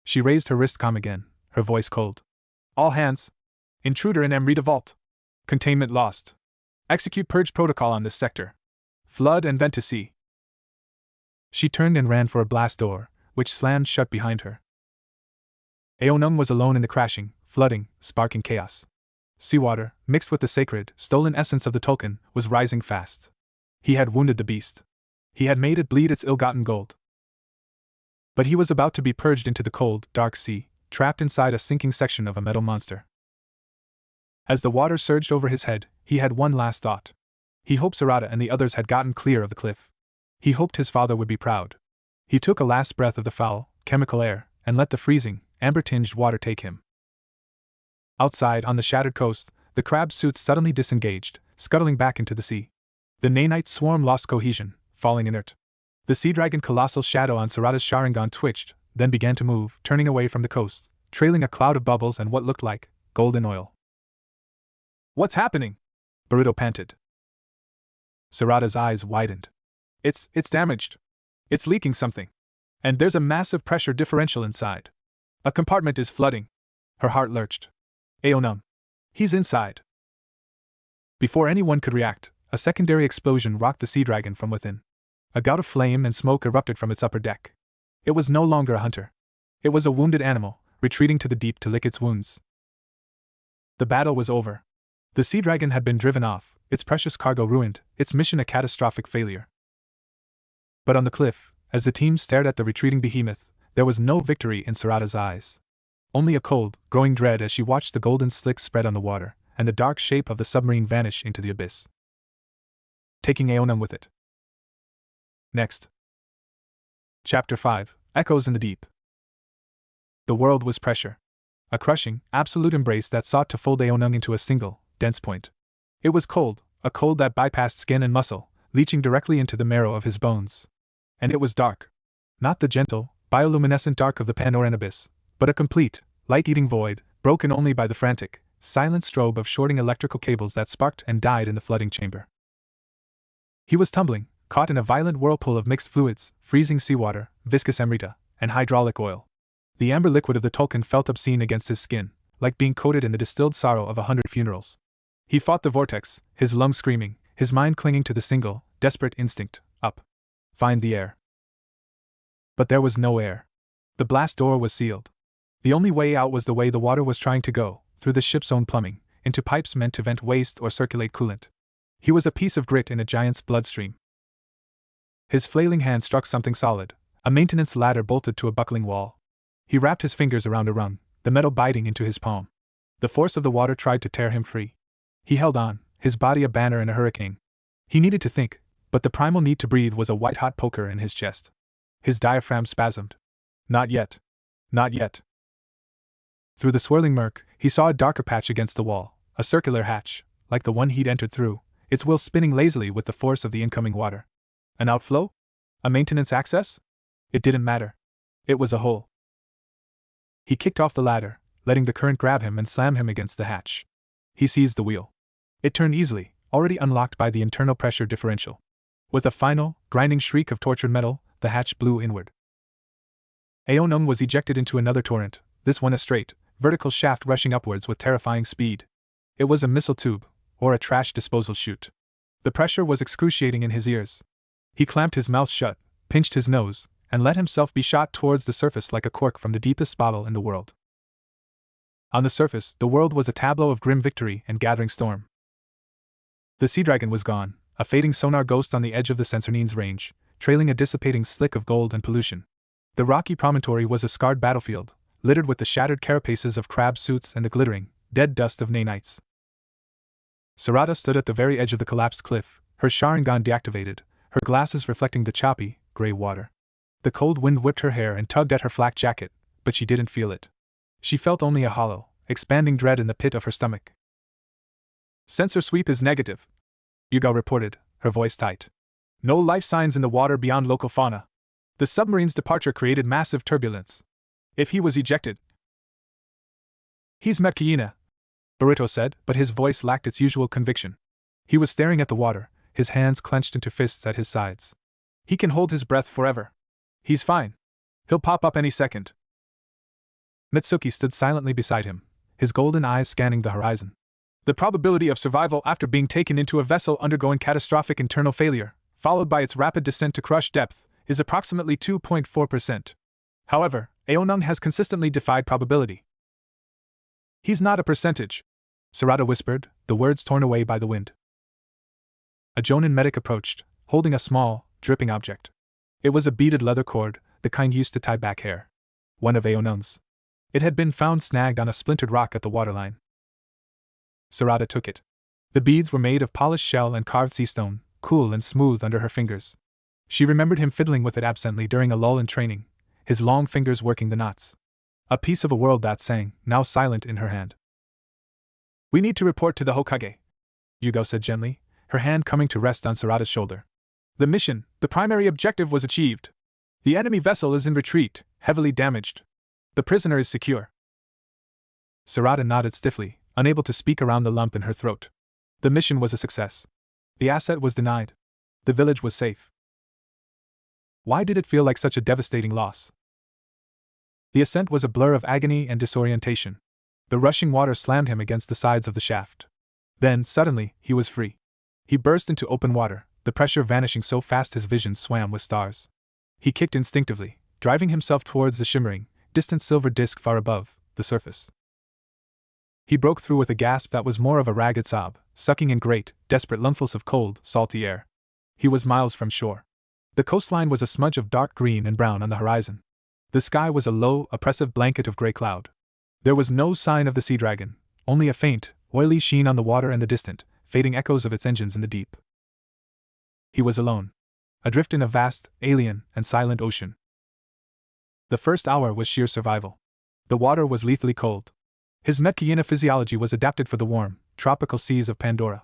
She raised her wrist calm again, her voice cold. All hands! Intruder in Amrita vault! Containment lost. Execute purge protocol on this sector. Flood and vent to sea. She turned and ran for a blast door, which slammed shut behind her. Aonum was alone in the crashing, flooding, sparking chaos. Seawater, mixed with the sacred, stolen essence of the Tulkun, was rising fast. He had wounded the beast. He had made it bleed its ill-gotten gold. But he was about to be purged into the cold, dark sea, trapped inside a sinking section of a metal monster. As the water surged over his head, he had one last thought. He hoped Sarada and the others had gotten clear of the cliff. He hoped his father would be proud. He took a last breath of the foul, chemical air, and let the freezing, amber-tinged water take him. Outside, on the shattered coast, the crab suits suddenly disengaged, scuttling back into the sea. The nanite swarm lost cohesion, falling inert. The sea dragon colossal shadow on Sarada's Sharingan twitched, then began to move, turning away from the coast, trailing a cloud of bubbles and what looked like golden oil. What's happening? Boruto panted. Sarada's eyes widened. It's damaged. It's leaking something. And there's a massive pressure differential inside. A compartment is flooding. Her heart lurched. Aonum. He's inside. Before anyone could react, a secondary explosion rocked the sea dragon from within. A gout of flame and smoke erupted from its upper deck. It was no longer a hunter. It was a wounded animal, retreating to the deep to lick its wounds. The battle was over. The sea dragon had been driven off, its precious cargo ruined, its mission a catastrophic failure. But on the cliff, as the team stared at the retreating behemoth, there was no victory in Sarada's eyes. Only a cold, growing dread as she watched the golden slick spread on the water, and the dark shape of the submarine vanish into the abyss, taking Aonum with it. Next. Chapter 5, Echoes in the Deep. The world was pressure. A crushing, absolute embrace that sought to fold Aonum into a single, dense point. It was cold, a cold that bypassed skin and muscle, leaching directly into the marrow of his bones. And it was dark. Not the gentle, bioluminescent dark of the Panoran abyss, but a complete, light-eating void, broken only by the frantic, silent strobe of shorting electrical cables that sparked and died in the flooding chamber. He was tumbling, caught in a violent whirlpool of mixed fluids, freezing seawater, viscous amrita, and hydraulic oil. The amber liquid of the Tulkun felt obscene against his skin, like being coated in the distilled sorrow of 100 funerals. He fought the vortex, his lungs screaming, his mind clinging to the single, desperate instinct, up. Find the air. But there was no air. The blast door was sealed. The only way out was the way the water was trying to go, through the ship's own plumbing, into pipes meant to vent waste or circulate coolant. He was a piece of grit in a giant's bloodstream. His flailing hand struck something solid, a maintenance ladder bolted to a buckling wall. He wrapped his fingers around a rung, the metal biting into his palm. The force of the water tried to tear him free. He held on, his body a banner in a hurricane. He needed to think, but the primal need to breathe was a white-hot poker in his chest. His diaphragm spasmed. Not yet. Not yet. Through the swirling murk, he saw a darker patch against the wall, a circular hatch, like the one he'd entered through, its wheel spinning lazily with the force of the incoming water. An outflow? A maintenance access? It didn't matter. It was a hole. He kicked off the ladder, letting the current grab him and slam him against the hatch. He seized the wheel. It turned easily, already unlocked by the internal pressure differential. With a final, grinding shriek of tortured metal, the hatch blew inward. Aonung was ejected into another torrent, this one a straight, vertical shaft rushing upwards with terrifying speed. It was a missile tube, or a trash disposal chute. The pressure was excruciating in his ears. He clamped his mouth shut, pinched his nose, and let himself be shot towards the surface like a cork from the deepest bottle in the world. On the surface, the world was a tableau of grim victory and gathering storm. The sea dragon was gone, a fading sonar ghost on the edge of the Sensorine's range, trailing a dissipating slick of gold and pollution. The rocky promontory was a scarred battlefield, littered with the shattered carapaces of crab suits and the glittering, dead dust of nanites. Sarada stood at the very edge of the collapsed cliff, her Sharingan deactivated, her glasses reflecting the choppy, gray water. The cold wind whipped her hair and tugged at her flak jacket, but she didn't feel it. She felt only a hollow, expanding dread in the pit of her stomach. Sensor sweep is negative, Yuga reported, her voice tight. No life signs in the water beyond local fauna. The submarine's departure created massive turbulence. If he was ejected... He's met Kiina, Boruto said, but his voice lacked its usual conviction. He was staring at the water, his hands clenched into fists at his sides. He can hold his breath forever. He's fine. He'll pop up any second. Mitsuki stood silently beside him, his golden eyes scanning the horizon. The probability of survival after being taken into a vessel undergoing catastrophic internal failure, followed by its rapid descent to crush depth, is approximately 2.4%. However, Aonung has consistently defied probability. He's not a percentage, Sarada whispered, the words torn away by the wind. A Jonin medic approached, holding a small, dripping object. It was a beaded leather cord, the kind used to tie back hair. One of Aonung's. It had been found snagged on a splintered rock at the waterline. Sarada took it. The beads were made of polished shell and carved sea stone, cool and smooth under her fingers. She remembered him fiddling with it absently during a lull in training, his long fingers working the knots. A piece of a world that sang, now silent in her hand. We need to report to the Hokage, Yugo said gently, her hand coming to rest on Sarada's shoulder. The mission, the primary objective, was achieved. The enemy vessel is in retreat, heavily damaged. The prisoner is secure. Sarada nodded stiffly, unable to speak around the lump in her throat. The mission was a success. The asset was denied. The village was safe. Why did it feel like such a devastating loss? The ascent was a blur of agony and disorientation. The rushing water slammed him against the sides of the shaft. Then, suddenly, he was free. He burst into open water, the pressure vanishing so fast his vision swam with stars. He kicked instinctively, driving himself towards the shimmering, distant silver disk far above the surface. He broke through with a gasp that was more of a ragged sob, sucking in great, desperate lungfuls of cold, salty air. He was miles from shore. The coastline was a smudge of dark green and brown on the horizon. The sky was a low, oppressive blanket of gray cloud. There was no sign of the sea dragon, only a faint, oily sheen on the water and the distant, fading echoes of its engines in the deep. He was alone, adrift in a vast, alien, and silent ocean. The first hour was sheer survival. The water was lethally cold. His Metkiana physiology was adapted for the warm, tropical seas of Pandora.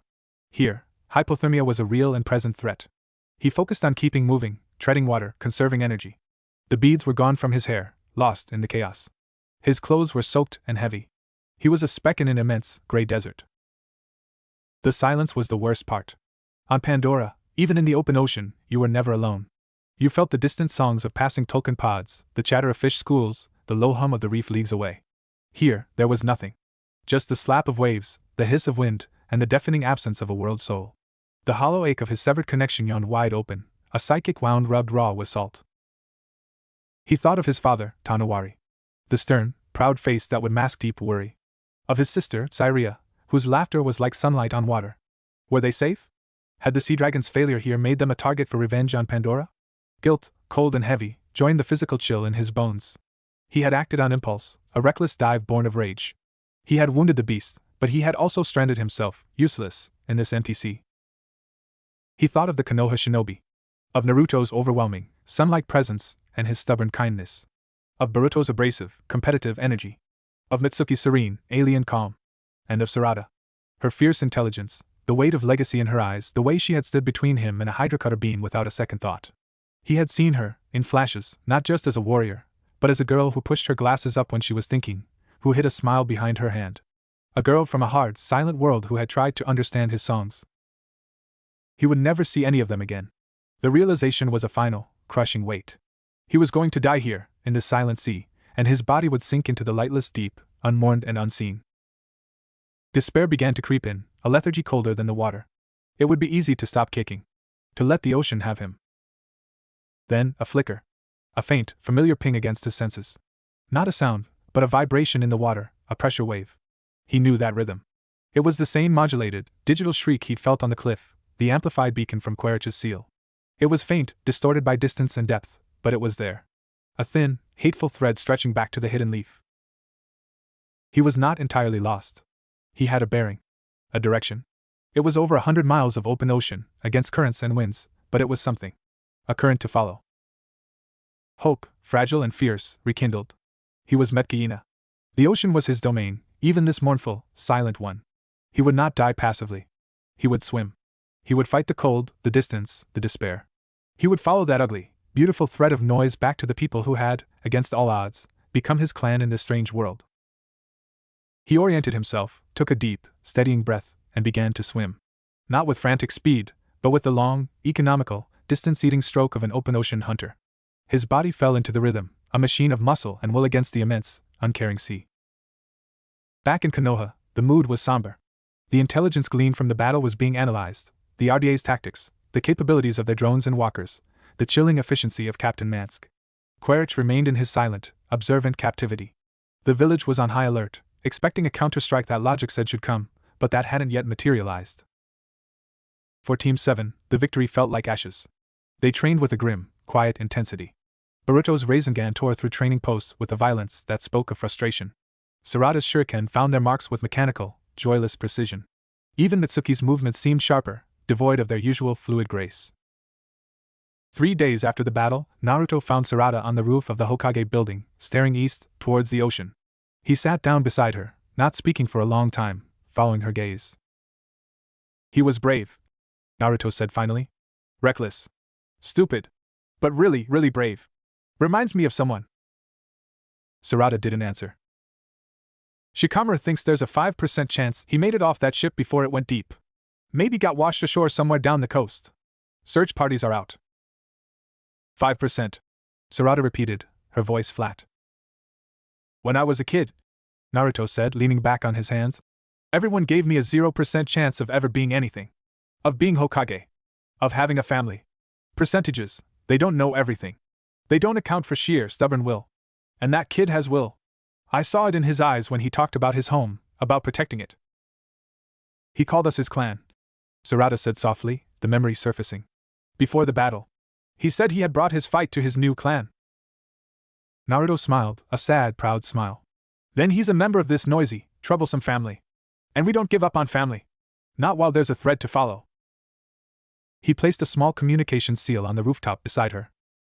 Here, hypothermia was a real and present threat. He focused on keeping moving, treading water, conserving energy. The beads were gone from his hair, lost in the chaos. His clothes were soaked and heavy. He was a speck in an immense, gray desert. The silence was the worst part. On Pandora, even in the open ocean, you were never alone. You felt the distant songs of passing Tolkien pods, the chatter of fish schools, the low hum of the reef leagues away. Here, there was nothing. Just the slap of waves, the hiss of wind, and the deafening absence of a world soul. The hollow ache of his severed connection yawned wide open, a psychic wound rubbed raw with salt. He thought of his father, Tanawari. The stern, proud face that would mask deep worry. Of his sister, Cyria, whose laughter was like sunlight on water. Were they safe? Had the sea dragon's failure here made them a target for revenge on Pandora? Guilt, cold and heavy, joined the physical chill in his bones. He had acted on impulse, a reckless dive born of rage. He had wounded the beast, but he had also stranded himself, useless, in this empty sea. He thought of the Konoha shinobi. Of Naruto's overwhelming, sun-like presence and his stubborn kindness. Of Boruto's abrasive, competitive energy. Of Mitsuki's serene, alien calm. And of Sarada. Her fierce intelligence, the weight of legacy in her eyes, the way she had stood between him and a hydrocutter beam without a second thought. He had seen her, in flashes, not just as a warrior, but as a girl who pushed her glasses up when she was thinking, who hid a smile behind her hand. A girl from a hard, silent world who had tried to understand his songs. He would never see any of them again. The realization was a final, crushing weight. He was going to die here, in this silent sea, and his body would sink into the lightless deep, unmourned and unseen. Despair began to creep in, a lethargy colder than the water. It would be easy to stop kicking. To let the ocean have him. Then, a flicker. A faint, familiar ping against his senses. Not a sound, but a vibration in the water, a pressure wave. He knew that rhythm. It was the same modulated, digital shriek he'd felt on the cliff, the amplified beacon from Quaritch's seal. It was faint, distorted by distance and depth, but it was there. A thin, hateful thread stretching back to the hidden leaf. He was not entirely lost. He had a bearing. A direction. It was over 100 miles of open ocean, against currents and winds, but it was something. A current to follow. Hope, fragile and fierce, rekindled. He was Metkiina. The ocean was his domain, even this mournful, silent one. He would not die passively. He would swim. He would fight the cold, the distance, the despair. He would follow that ugly, beautiful thread of noise back to the people who had, against all odds, become his clan in this strange world. He oriented himself, took a deep, steadying breath, and began to swim. Not with frantic speed, but with the long, economical, distance-eating stroke of an open ocean hunter. His body fell into the rhythm, a machine of muscle and will against the immense, uncaring sea. Back in Konoha, the mood was somber. The intelligence gleaned from the battle was being analyzed, the RDA's tactics, the capabilities of their drones and walkers, the chilling efficiency of Captain Mansk. Quaritch remained in his silent, observant captivity. The village was on high alert, expecting a counterstrike that logic said should come, but that hadn't yet materialized. For Team 7, the victory felt like ashes. They trained with a grim, quiet intensity. Boruto's Rasengan tore through training posts with a violence that spoke of frustration. Sarada's shuriken found their marks with mechanical, joyless precision. Even Mitsuki's movements seemed sharper, devoid of their usual fluid grace. 3 days after the battle, Naruto found Sarada on the roof of the Hokage building, staring east, towards the ocean. He sat down beside her, not speaking for a long time, following her gaze. He was brave, Naruto said finally. Reckless. Stupid. But really, really brave. Reminds me of someone. Sarada didn't answer. Shikamaru thinks there's a 5% chance he made it off that ship before it went deep. Maybe got washed ashore somewhere down the coast. Search parties are out. 5%. Sarada repeated, her voice flat. When I was a kid, Naruto said, leaning back on his hands, everyone gave me a 0% chance of ever being anything. Of being Hokage. Of having a family. Percentages, they don't know everything. They don't account for sheer, stubborn will. And that kid has will. I saw it in his eyes when he talked about his home, about protecting it. He called us his clan, Sarada said softly, the memory surfacing. Before the battle. He said he had brought his fight to his new clan. Naruto smiled, a sad, proud smile. Then he's a member of this noisy, troublesome family. And we don't give up on family. Not while there's a thread to follow. He placed a small communication seal on the rooftop beside her.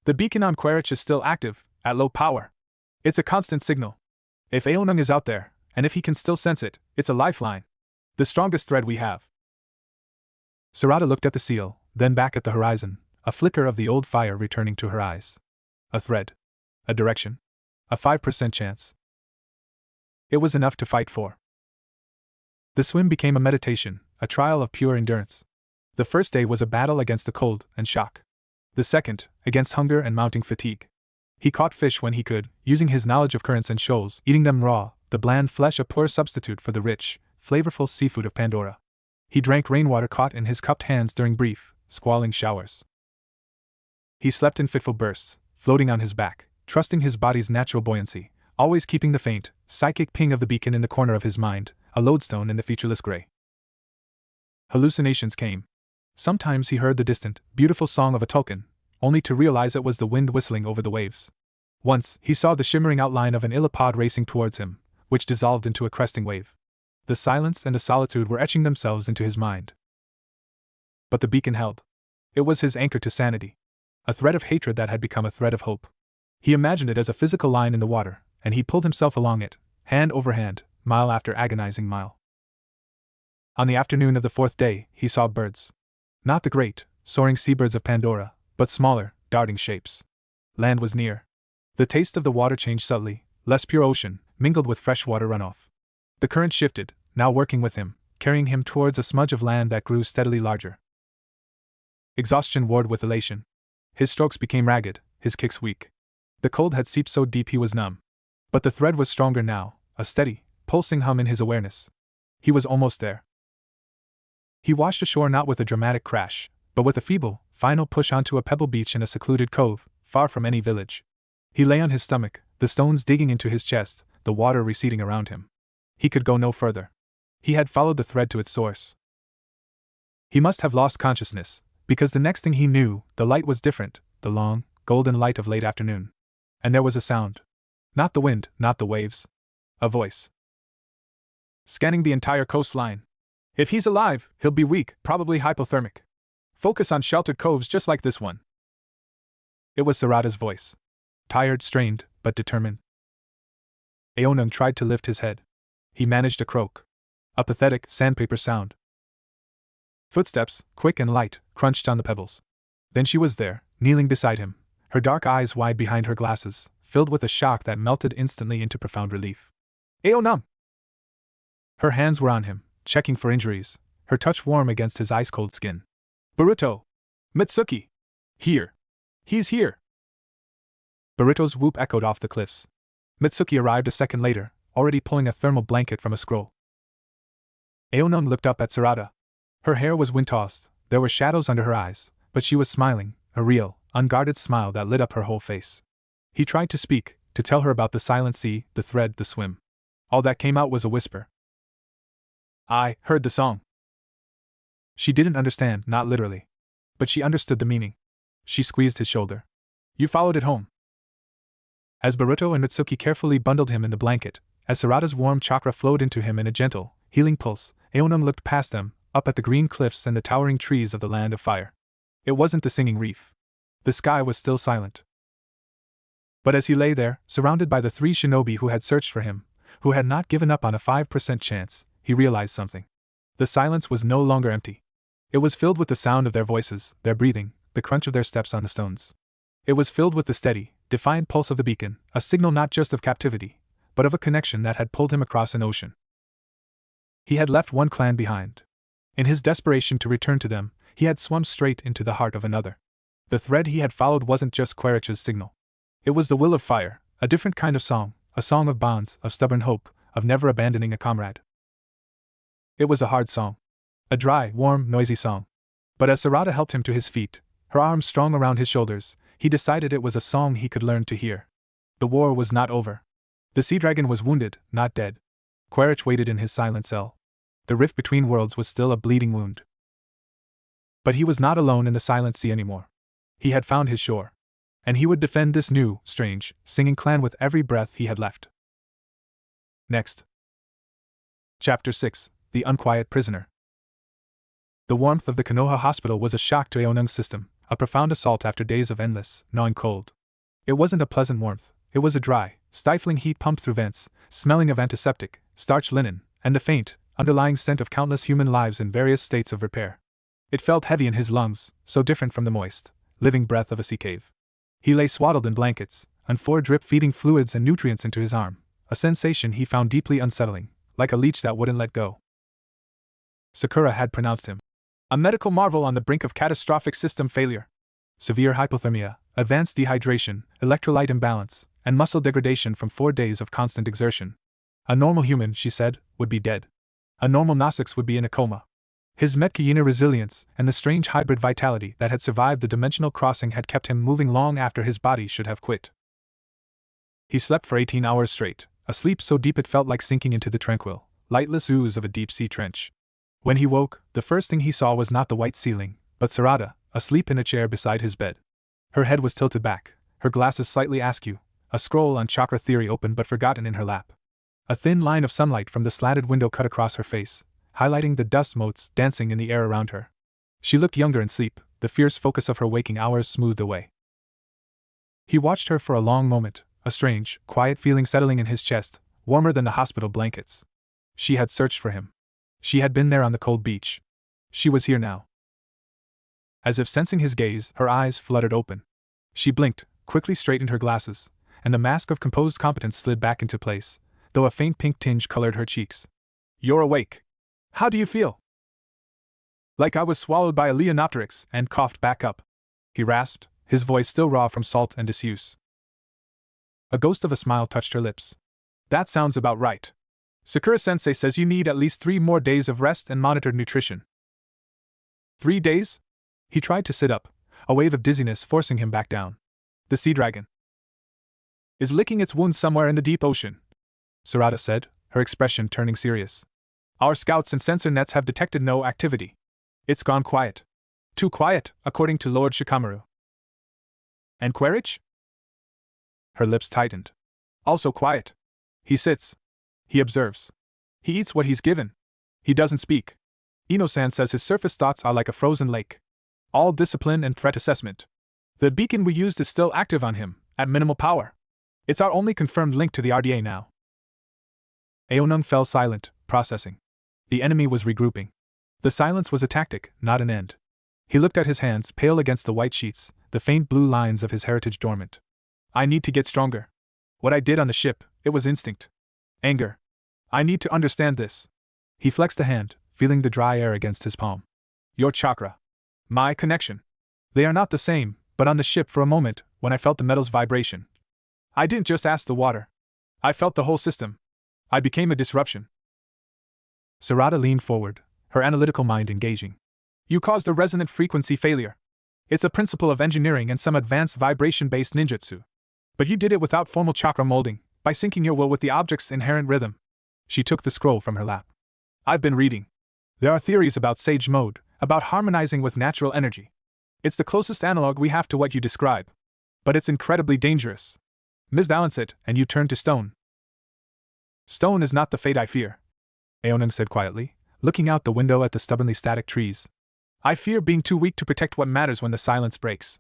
The beacon on Quaritch is still active, at low power. It's a constant signal. If Aonung is out there, and if he can still sense it, it's a lifeline. The strongest thread we have. Sarada looked at the seal, then back at the horizon, a flicker of the old fire returning to her eyes. A thread. A direction. A 5% chance. It was enough to fight for. The swim became a meditation, a trial of pure endurance. The first day was a battle against the cold and shock. The second, against hunger and mounting fatigue. He caught fish when he could, using his knowledge of currents and shoals, eating them raw, the bland flesh a poor substitute for the rich, flavorful seafood of Pandora. He drank rainwater caught in his cupped hands during brief, squalling showers. He slept in fitful bursts, floating on his back, trusting his body's natural buoyancy, always keeping the faint, psychic ping of the beacon in the corner of his mind, a lodestone in the featureless gray. Hallucinations came. Sometimes he heard the distant, beautiful song of a tulkun, only to realize it was the wind whistling over the waves. Once, he saw the shimmering outline of an illipod racing towards him, which dissolved into a cresting wave. The silence and the solitude were etching themselves into his mind. But the beacon held. It was his anchor to sanity. A thread of hatred that had become a thread of hope. He imagined it as a physical line in the water, and he pulled himself along it, hand over hand, mile after agonizing mile. On the afternoon of the 4th day, he saw birds. Not the great, soaring seabirds of Pandora, but smaller, darting shapes. Land was near. The taste of the water changed subtly, less pure ocean, mingled with freshwater runoff. The current shifted, now working with him, carrying him towards a smudge of land that grew steadily larger. Exhaustion warred with elation. His strokes became ragged, his kicks weak. The cold had seeped so deep he was numb. But the thread was stronger now, a steady, pulsing hum in his awareness. He was almost there. He washed ashore not with a dramatic crash, but with a feeble, final push onto a pebble beach in a secluded cove, far from any village. He lay on his stomach, the stones digging into his chest, the water receding around him. He could go no further. He had followed the thread to its source. He must have lost consciousness, because the next thing he knew, the light was different, the long, golden light of late afternoon. And there was a sound. Not the wind, not the waves. A voice. Scanning the entire coastline. If he's alive, he'll be weak, probably hypothermic. Focus on sheltered coves just like this one. It was Sarada's voice. Tired, strained, but determined. Aonung tried to lift his head. He managed a croak. A pathetic, sandpaper sound. Footsteps, quick and light, crunched on the pebbles. Then she was there, kneeling beside him, her dark eyes wide behind her glasses, filled with a shock that melted instantly into profound relief. Aonung! Her hands were on him, checking for injuries, her touch warm against his ice-cold skin. Boruto! Mitsuki! Here! He's here! Boruto's whoop echoed off the cliffs. Mitsuki arrived a second later, already pulling a thermal blanket from a scroll. Aonung looked up at Sarada. Her hair was wind-tossed, there were shadows under her eyes, but she was smiling, a real, unguarded smile that lit up her whole face. He tried to speak, to tell her about the silent sea, the thread, the swim. All that came out was a whisper. I heard the song. She didn't understand, not literally. But she understood the meaning. She squeezed his shoulder. You followed it home. As Boruto and Mitsuki carefully bundled him in the blanket, as Sarada's warm chakra flowed into him in a gentle, healing pulse, Aonung looked past them, up at the green cliffs and the towering trees of the land of fire. It wasn't the singing reef. The sky was still silent. But as he lay there, surrounded by the 3 shinobi who had searched for him, who had not given up on a 5% chance, he realized something. The silence was no longer empty. It was filled with the sound of their voices, their breathing, the crunch of their steps on the stones. It was filled with the steady, defiant pulse of the beacon, a signal not just of captivity, but of a connection that had pulled him across an ocean. He had left one clan behind. In his desperation to return to them, he had swum straight into the heart of another. The thread he had followed wasn't just Quaritch's signal. It was the will of fire, a different kind of song, a song of bonds, of stubborn hope, of never abandoning a comrade. It was a hard song. A dry, warm, noisy song. But as Sarada helped him to his feet, her arms strong around his shoulders, he decided it was a song he could learn to hear. The war was not over. The sea dragon was wounded, not dead. Quaritch waited in his silent cell. The rift between worlds was still a bleeding wound. But he was not alone in the silent sea anymore. He had found his shore. And he would defend this new, strange, singing clan with every breath he had left. Next. Chapter 6. The Unquiet Prisoner. The warmth of the Konoha hospital was a shock to Aonung's system, a profound assault after days of endless, gnawing cold. It wasn't a pleasant warmth, it was a dry, stifling heat pumped through vents, smelling of antiseptic, starched linen, and the faint, underlying scent of countless human lives in various states of repair. It felt heavy in his lungs, so different from the moist, living breath of a sea cave. He lay swaddled in blankets, and 4 drip feeding fluids and nutrients into his arm, a sensation he found deeply unsettling, like a leech that wouldn't let go. Sakura had pronounced him a medical marvel on the brink of catastrophic system failure. Severe hypothermia, advanced dehydration, electrolyte imbalance, and muscle degradation from 4 days of constant exertion. A normal human, she said, would be dead. A normal Gnostics would be in a coma. His Metkayina resilience and the strange hybrid vitality that had survived the dimensional crossing had kept him moving long after his body should have quit. He slept for 18 hours straight, a sleep so deep it felt like sinking into the tranquil, lightless ooze of a deep-sea trench. When he woke, the first thing he saw was not the white ceiling, but Sarada, asleep in a chair beside his bed. Her head was tilted back, her glasses slightly askew, a scroll on chakra theory open but forgotten in her lap. A thin line of sunlight from the slatted window cut across her face, highlighting the dust motes dancing in the air around her. She looked younger in sleep, the fierce focus of her waking hours smoothed away. He watched her for a long moment, a strange, quiet feeling settling in his chest, warmer than the hospital blankets. She had searched for him. She had been there on the cold beach. She was here now. As if sensing his gaze, her eyes fluttered open. She blinked, quickly straightened her glasses, and the mask of composed competence slid back into place, though a faint pink tinge colored her cheeks. You're awake. How do you feel? Like I was swallowed by a Leonopteryx and coughed back up. He rasped, his voice still raw from salt and disuse. A ghost of a smile touched her lips. That sounds about right. Sakura-sensei says you need at least 3 more days of rest and monitored nutrition. 3 days? He tried to sit up, a wave of dizziness forcing him back down. The sea dragon is licking its wounds somewhere in the deep ocean, Sarada said, her expression turning serious. Our scouts and sensor nets have detected no activity. It's gone quiet. Too quiet, according to Lord Shikamaru. And Quaritch? Her lips tightened. Also quiet. He sits. He observes. He eats what he's given. He doesn't speak. Ino-san says his surface thoughts are like a frozen lake. All discipline and threat assessment. The beacon we used is still active on him, at minimal power. It's our only confirmed link to the RDA now. Aonung fell silent, processing. The enemy was regrouping. The silence was a tactic, not an end. He looked at his hands, pale against the white sheets, the faint blue lines of his heritage dormant. I need to get stronger. What I did on the ship, it was instinct. Anger. I need to understand this. He flexed a hand, feeling the dry air against his palm. Your chakra. My connection. They are not the same, but on the ship for a moment, when I felt the metal's vibration. I didn't just ask the water. I felt the whole system. I became a disruption. Sarada leaned forward, her analytical mind engaging. You caused a resonant frequency failure. It's a principle of engineering and some advanced vibration-based ninjutsu. But you did it without formal chakra molding, by syncing your will with the object's inherent rhythm. She took the scroll from her lap. I've been reading. There are theories about sage mode, about harmonizing with natural energy. It's the closest analog we have to what you describe. But it's incredibly dangerous. Misbalance it, and you turn to stone. Stone is not the fate I fear, Aonung said quietly, looking out the window at the stubbornly static trees. I fear being too weak to protect what matters when the silence breaks.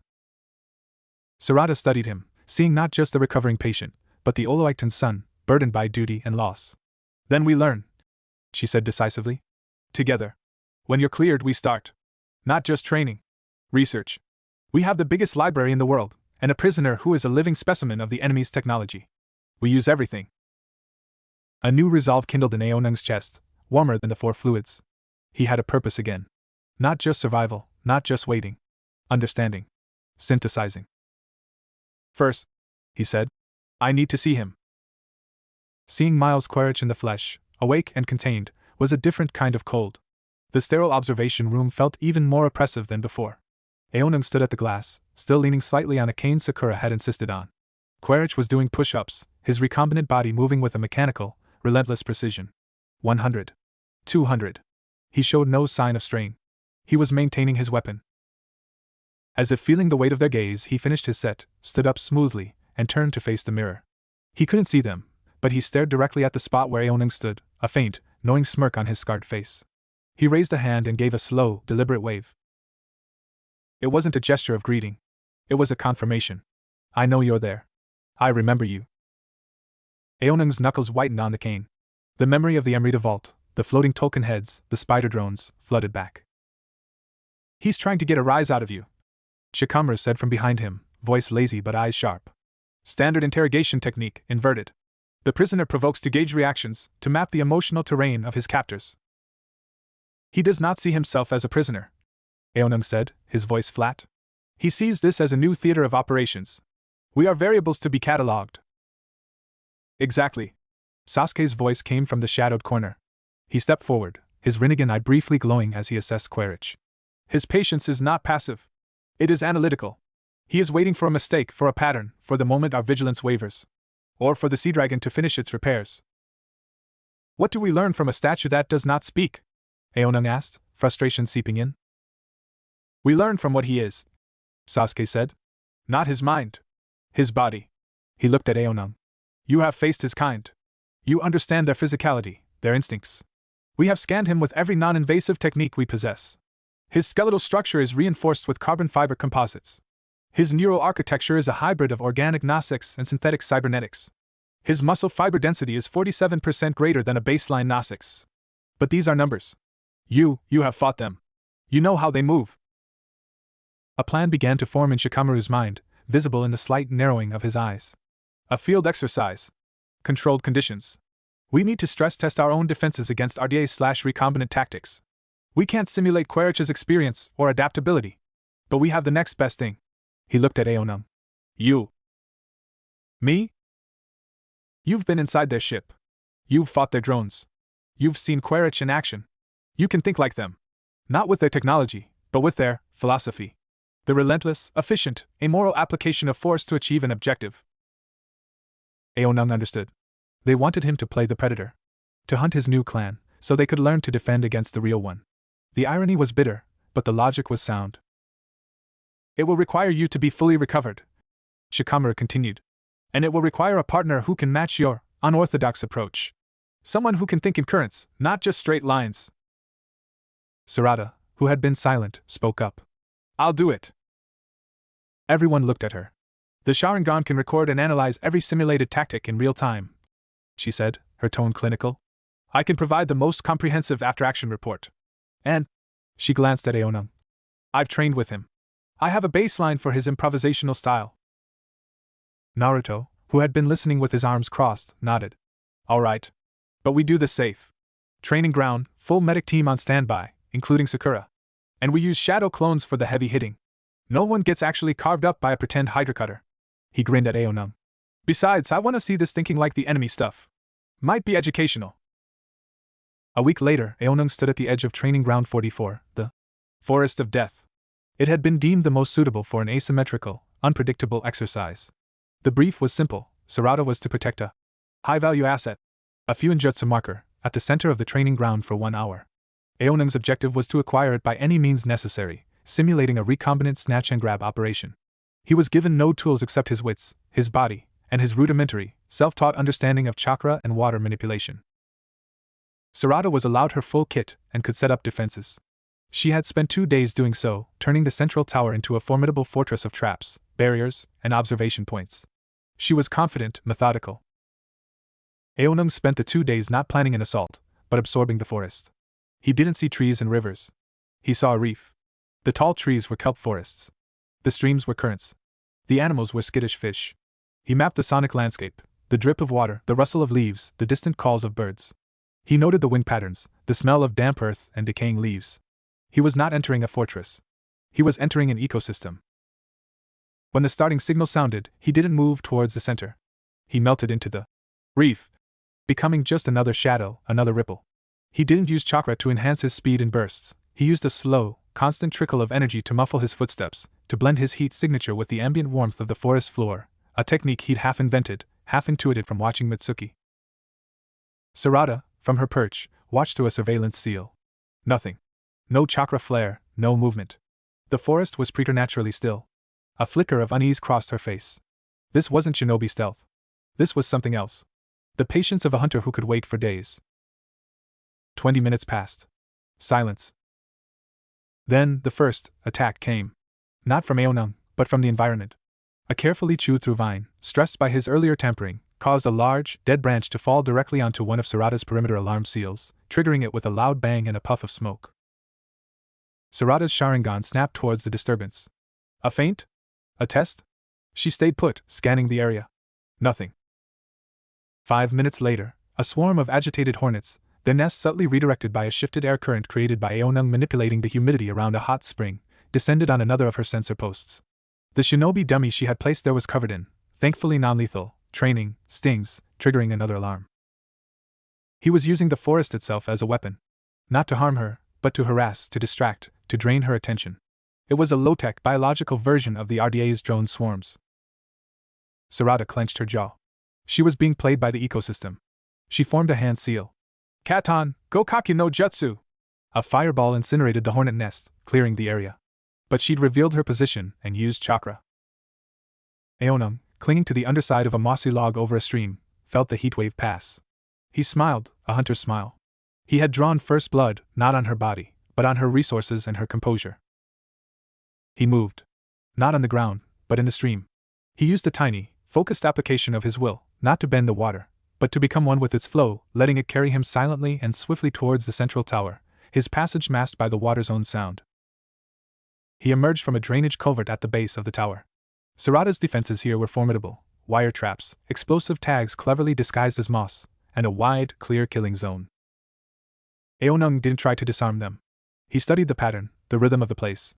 Sarada studied him, seeing not just the recovering patient, but the Oloitan's son, burdened by duty and loss. Then we learn, she said decisively. Together. When you're cleared, we start. Not just training. Research. We have the biggest library in the world, and a prisoner who is a living specimen of the enemy's technology. We use everything. A new resolve kindled in Aonung's chest, warmer than the 4 fluids. He had a purpose again. Not just survival, not just waiting. Understanding. Synthesizing. First, he said, I need to see him. Seeing Miles Quaritch in the flesh, awake and contained, was a different kind of cold. The sterile observation room felt even more oppressive than before. Aonung stood at the glass, still leaning slightly on a cane Sakura had insisted on. Quaritch was doing push-ups, his recombinant body moving with a mechanical, relentless precision. 100. 200. He showed no sign of strain. He was maintaining his weapon. As if feeling the weight of their gaze, he finished his set, stood up smoothly, and turned to face the mirror. He couldn't see them, but he stared directly at the spot where Aonung stood, a faint, knowing smirk on his scarred face. He raised a hand and gave a slow, deliberate wave. It wasn't a gesture of greeting. It was a confirmation. I know you're there. I remember you. Aonung's knuckles whitened on the cane. The memory of the Emerita vault, the floating Tolkien heads, the spider drones, flooded back. He's trying to get a rise out of you, Shikamaru said from behind him, voice lazy but eyes sharp. Standard interrogation technique, inverted. The prisoner provokes to gauge reactions, to map the emotional terrain of his captors. He does not see himself as a prisoner, Aonung said, his voice flat. He sees this as a new theater of operations. We are variables to be catalogued. Exactly. Sasuke's voice came from the shadowed corner. He stepped forward, his Rinnegan eye briefly glowing as he assessed Quaritch. His patience is not passive. It is analytical. He is waiting for a mistake, for a pattern, for the moment our vigilance wavers. Or for the sea dragon to finish its repairs. What do we learn from a statue that does not speak? Aonung asked, frustration seeping in. We learn from what he is, Sasuke said. Not his mind. His body. He looked at Aonung. You have faced his kind. You understand their physicality, their instincts. We have scanned him with every non-invasive technique we possess. His skeletal structure is reinforced with carbon fiber composites. His neural architecture is a hybrid of organic Gnostics and synthetic cybernetics. His muscle fiber density is 47% greater than a baseline Gnostics. But these are numbers. You have fought them. You know how they move. A plan began to form in Shikamaru's mind, visible in the slight narrowing of his eyes. A field exercise. Controlled conditions. We need to stress test our own defenses against RDA/recombinant tactics. We can't simulate Quaritch's experience or adaptability. But we have the next best thing. He looked at Aonung. You. Me? You've been inside their ship. You've fought their drones. You've seen Quaritch in action. You can think like them. Not with their technology, but with their philosophy. The relentless, efficient, amoral application of force to achieve an objective. Aonung understood. They wanted him to play the predator. To hunt his new clan, so they could learn to defend against the real one. The irony was bitter, but the logic was sound. It will require you to be fully recovered, Shikamaru continued. And it will require a partner who can match your unorthodox approach. Someone who can think in currents, not just straight lines. Sarada, who had been silent, spoke up. I'll do it. Everyone looked at her. The Sharingan can record and analyze every simulated tactic in real time, she said, her tone clinical. I can provide the most comprehensive after-action report. And, she glanced at Aonung. I've trained with him. I have a baseline for his improvisational style. Naruto, who had been listening with his arms crossed, nodded. All right. But we do this safe. Training ground, full medic team on standby, including Sakura. And we use shadow clones for the heavy hitting. No one gets actually carved up by a pretend Hydra cutter. He grinned at Aonung. Besides, I want to see this thinking like the enemy stuff. Might be educational. A week later, Aonung stood at the edge of Training Ground 44, the Forest of Death. It had been deemed the most suitable for an asymmetrical, unpredictable exercise. The brief was simple. Sarada was to protect a high-value asset, a Fuinjutsu marker, at the center of the training ground for 1 hour. Aonung's objective was to acquire it by any means necessary, simulating a recombinant snatch-and-grab operation. He was given no tools except his wits, his body, and his rudimentary, self-taught understanding of chakra and water manipulation. Sarada was allowed her full kit and could set up defenses. She had spent 2 days doing so, turning the central tower into a formidable fortress of traps, barriers, and observation points. She was confident, methodical. Aonung spent the 2 days not planning an assault, but absorbing the forest. He didn't see trees and rivers. He saw a reef. The tall trees were kelp forests. The streams were currents. The animals were skittish fish. He mapped the sonic landscape, the drip of water, the rustle of leaves, the distant calls of birds. He noted the wind patterns, the smell of damp earth and decaying leaves. He was not entering a fortress. He was entering an ecosystem. When the starting signal sounded, he didn't move towards the center. He melted into the reef, becoming just another shadow, another ripple. He didn't use chakra to enhance his speed in bursts. He used a slow, constant trickle of energy to muffle his footsteps, to blend his heat signature with the ambient warmth of the forest floor, a technique he'd half invented, half intuited from watching Mitsuki. Sarada, from her perch, watched through a surveillance seal. Nothing. No chakra flare, no movement. The forest was preternaturally still. A flicker of unease crossed her face. This wasn't shinobi stealth. This was something else. The patience of a hunter who could wait for days. 20 minutes passed. Silence. Then, the first attack came. Not from Aonung, but from the environment. A carefully chewed-through vine, stressed by his earlier tampering, caused a large, dead branch to fall directly onto one of Sarada's perimeter alarm seals, triggering it with a loud bang and a puff of smoke. Sarada's Sharingan snapped towards the disturbance. A feint? A test? She stayed put, scanning the area. Nothing. 5 minutes later, a swarm of agitated hornets, their nest subtly redirected by a shifted air current created by Aonung manipulating the humidity around a hot spring, descended on another of her sensor posts. The shinobi dummy she had placed there was covered in, thankfully non-lethal, training, stings, triggering another alarm. He was using the forest itself as a weapon. Not to harm her, but to harass, to distract, to drain her attention. It was a low-tech, biological version of the RDA's drone swarms. Sarada clenched her jaw. She was being played by the ecosystem. She formed a hand seal. Katon, Gokakyu no Jutsu! A fireball incinerated the hornet nest, clearing the area. But she'd revealed her position and used chakra. Aonung, clinging to the underside of a mossy log over a stream, felt the heatwave pass. He smiled, a hunter's smile. He had drawn first blood, not on her body, but on her resources and her composure. He moved. Not on the ground, but in the stream. He used a tiny, focused application of his will, not to bend the water, but to become one with its flow, letting it carry him silently and swiftly towards the central tower, his passage masked by the water's own sound. He emerged from a drainage culvert at the base of the tower. Sarada's defenses here were formidable: wire traps, explosive tags cleverly disguised as moss, and a wide, clear killing zone. Aonung didn't try to disarm them. He studied the pattern, the rhythm of the place.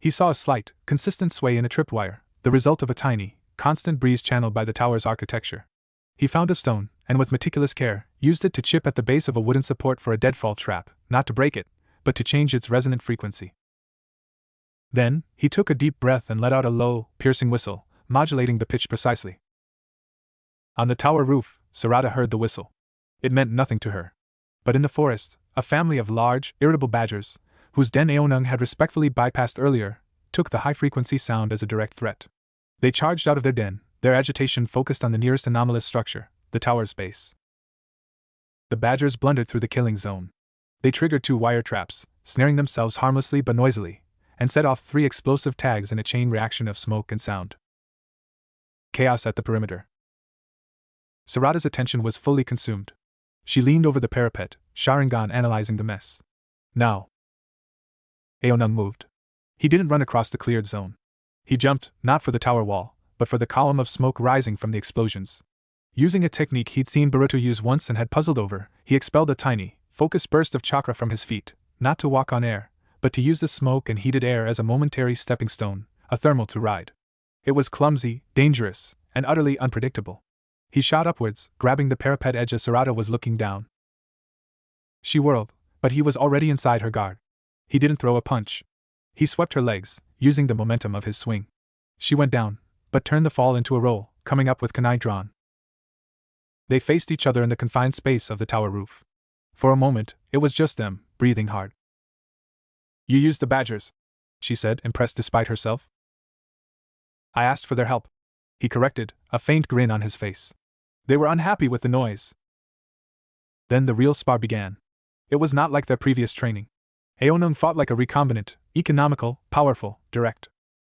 He saw a slight, consistent sway in a tripwire, the result of a tiny, constant breeze channeled by the tower's architecture. He found a stone, and with meticulous care, used it to chip at the base of a wooden support for a deadfall trap, not to break it, but to change its resonant frequency. Then, he took a deep breath and let out a low, piercing whistle, modulating the pitch precisely. On the tower roof, Sarada heard the whistle. It meant nothing to her. But in the forest, a family of large, irritable badgers, whose den Aonung had respectfully bypassed earlier, took the high-frequency sound as a direct threat. They charged out of their den, their agitation focused on the nearest anomalous structure, the tower's base. The badgers blundered through the killing zone. They triggered 2 wire traps, snaring themselves harmlessly but noisily, and set off 3 explosive tags in a chain reaction of smoke and sound. Chaos at the perimeter. Sarada's attention was fully consumed. She leaned over the parapet, Sharingan analyzing the mess. Now. Aonung moved. He didn't run across the cleared zone. He jumped, not for the tower wall, but for the column of smoke rising from the explosions. Using a technique he'd seen Naruto use once and had puzzled over, he expelled a tiny, focused burst of chakra from his feet, not to walk on air, but to use the smoke and heated air as a momentary stepping stone, a thermal to ride. It was clumsy, dangerous, and utterly unpredictable. He shot upwards, grabbing the parapet edge as Sarada was looking down. She whirled, but he was already inside her guard. He didn't throw a punch. He swept her legs, using the momentum of his swing. She went down, but turned the fall into a roll, coming up with kunai drawn. They faced each other in the confined space of the tower roof. For a moment, it was just them, breathing hard. You used the badgers, she said, impressed despite herself. I asked for their help, he corrected, a faint grin on his face. They were unhappy with the noise. Then the real spar began. It was not like their previous training. Aonung fought like a recombinant, economical, powerful, direct.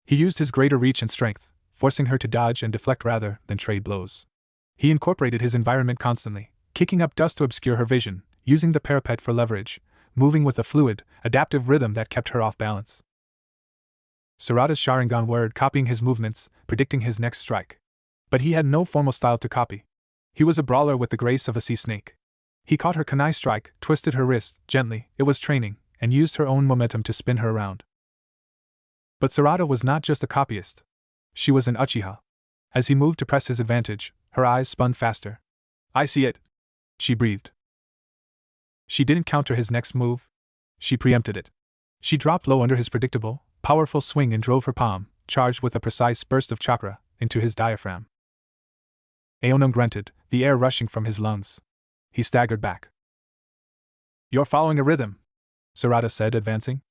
He used his greater reach and strength, forcing her to dodge and deflect rather than trade blows. He incorporated his environment constantly, kicking up dust to obscure her vision, using the parapet for leverage, moving with a fluid, adaptive rhythm that kept her off balance. Sarada's Sharingan whirred, copying his movements, predicting his next strike. But he had no formal style to copy. He was a brawler with the grace of a sea snake. He caught her kunai strike, twisted her wrist, gently, it was training, and used her own momentum to spin her around. But Sarada was not just a copyist. She was an Uchiha. As he moved to press his advantage, her eyes spun faster. I see it, she breathed. She didn't counter his next move. She preempted it. She dropped low under his predictable, powerful swing and drove her palm, charged with a precise burst of chakra, into his diaphragm. Aonung grunted, the air rushing from his lungs. He staggered back. You're following a rhythm, Sarada said, advancing.